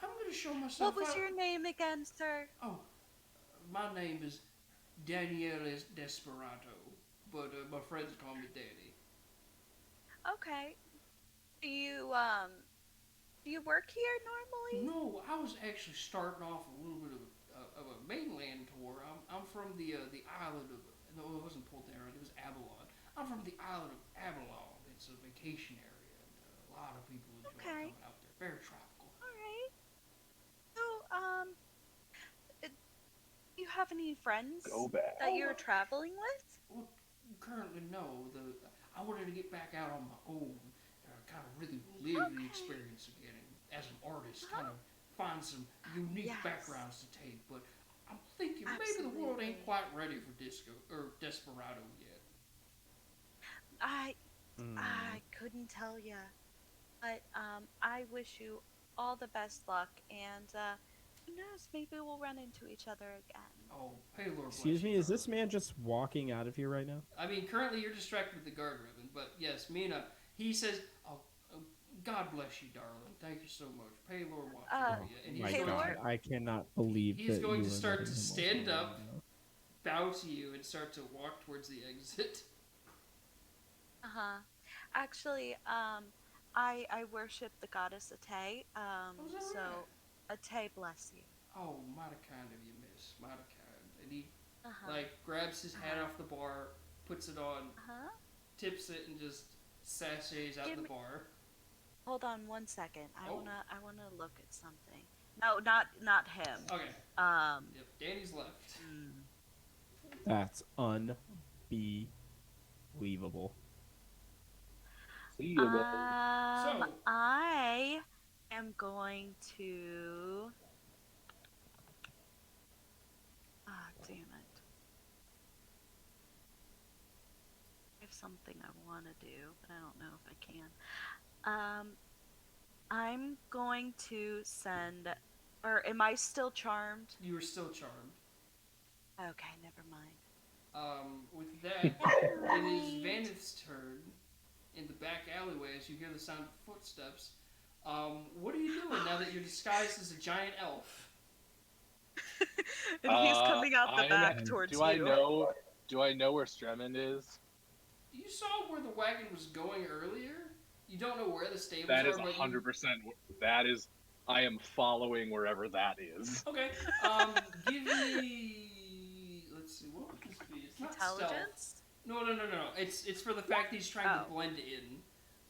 I'm gonna show myself What was out. your name again, sir? Oh, my name is Daniel Desperado, but my friends call me Danny. Okay. Do you work here normally? No, I was actually starting off a little bit of a mainland tour. I'm from the island of, no, it wasn't Polterra, it was Avalon. I'm from the island of Avalon. It's a vacation area, and a lot of people enjoy coming out there. Very tropical. All right. So, do you have any friends Go back. that you're traveling with? Well, currently no. I wanted to get back out on my own, kind of really live the experience again, and as an artist, kind of find some unique backgrounds to take. But I'm thinking maybe the world ain't quite ready for disco or Desperado yet. I couldn't tell ya, but I wish you all the best luck, and who knows, maybe we'll run into each other again. Oh, hey Lord. Excuse me, is this man just walking out of here right now? I mean, currently you're distracted with the guard ribbon, but yes, Mina. He says, God bless you, darling. Thank you so much. Paylor watch over you. And My he's going God, I cannot believe he's that going you to were start letting to him walk stand away up, now. bow to you, and start to walk towards the exit. Actually, I worship the goddess Ate. So Ate bless you. Oh, mighty kind of you, miss. Mighty kind. And he like grabs his hat off the bar, puts it on, tips it, and just sachets out the bar. Hold on one second. I wanna look at something. No, not him. Okay. Yep, Danny's left. That's unbelievable. See you, buddy. So- I am going to. Ah, damn it. I have something I want to do, but I don't know if I can. I'm going to send. Or am I still charmed? You are still charmed. Okay, never mind. With that, it is Vanith's turn. In the back alleyway, as you hear the sound of footsteps. What are you doing now that you're disguised as a giant elf? And he's coming out the back towards do you. Do I know where Stremin is? You saw where the wagon was going earlier? You don't know where the stables That are, is but 100%. That is. I am following wherever that is. Okay. Give me. Let's see. What would this be? It's not stealth. Intelligence? No. It's for the fact that he's trying to blend in.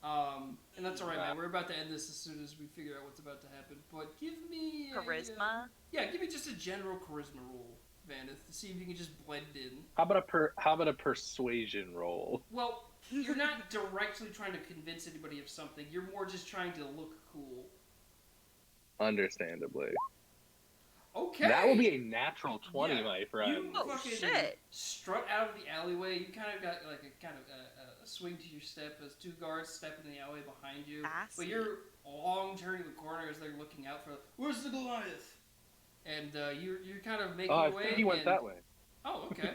And that's alright, man. We're about to end this as soon as we figure out what's about to happen. But give me Charisma? Give me just a general charisma roll, Vanith, to see if you can just blend in. How about a persuasion roll? Well, you're not directly trying to convince anybody of something. You're more just trying to look cool. Understandably. Okay. That will be a natural 20, my friend. You fucking strut out of the alleyway. You kind of got like a swing to your step as two guards step in the alleyway behind you. But you're long turning the corner as they're looking out for, where's the Goliath? And you're kind of making your way. I think he went that way. Oh, okay.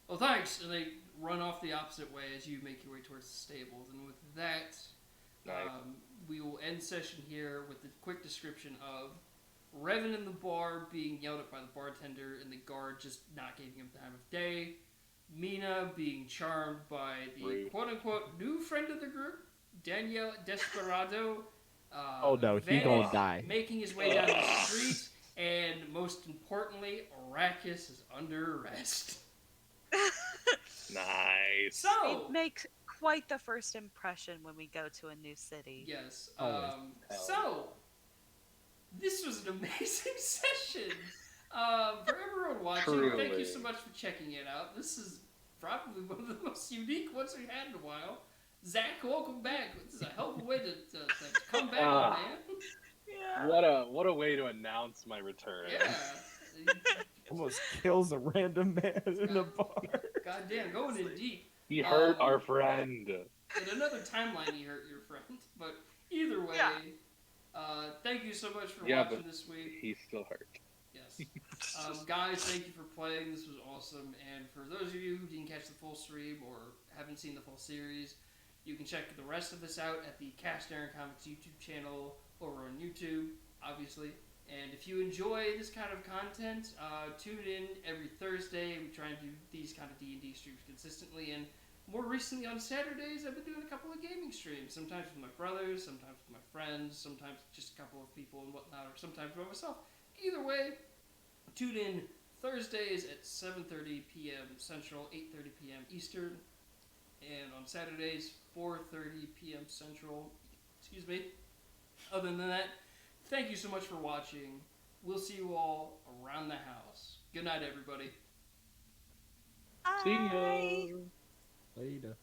Oh, thanks. And they run off the opposite way as you make your way towards the stables. And with that, Nice. we will end session here with a quick description of Revan in the bar being yelled at by the bartender and the guard just not giving him time of day. Mina being charmed by the Rude. quote-unquote new friend of the group, Daniel Desperado. Oh no, he Vanek gonna die. making his way down the street, and most importantly, Arrakis is under arrest. Nice. So, It makes quite the first impression when we go to a new city. yes. Always. So, this was an amazing session. For everyone watching, thank you Truly. so much for checking it out. This is probably one of the most unique ones we've had in a while. Zach, welcome back. This is a hell of a way to come back, man. Yeah. What a way to announce my return. Yeah. Almost kills a random man in a bar. Goddamn, going in deep. He hurt Um, our friend. In another timeline, you hurt your friend. But either way, thank you so much for watching but this week. he's still hurt. Yes. Guys, thank you for playing. This was awesome. And for those of you who didn't catch the full stream or haven't seen the full series, you can check the rest of this out at the Cast Iron Comics YouTube channel over on YouTube, obviously. And if you enjoy this kind of content, tune in every Thursday. We try and do these kind of D&D streams consistently. And more recently on Saturdays, I've been doing a couple of gaming streams. Sometimes with my brothers, sometimes with my friends, sometimes just a couple of people and whatnot, or sometimes by myself. Either way, tune in Thursdays at 7:30 p.m. Central, 8:30 p.m. Eastern. And on Saturdays, 4:30 p.m. Central. Excuse me. Other than that, thank you so much for watching. We'll see you all around the house. Good night, everybody. See Bye. ya. Later.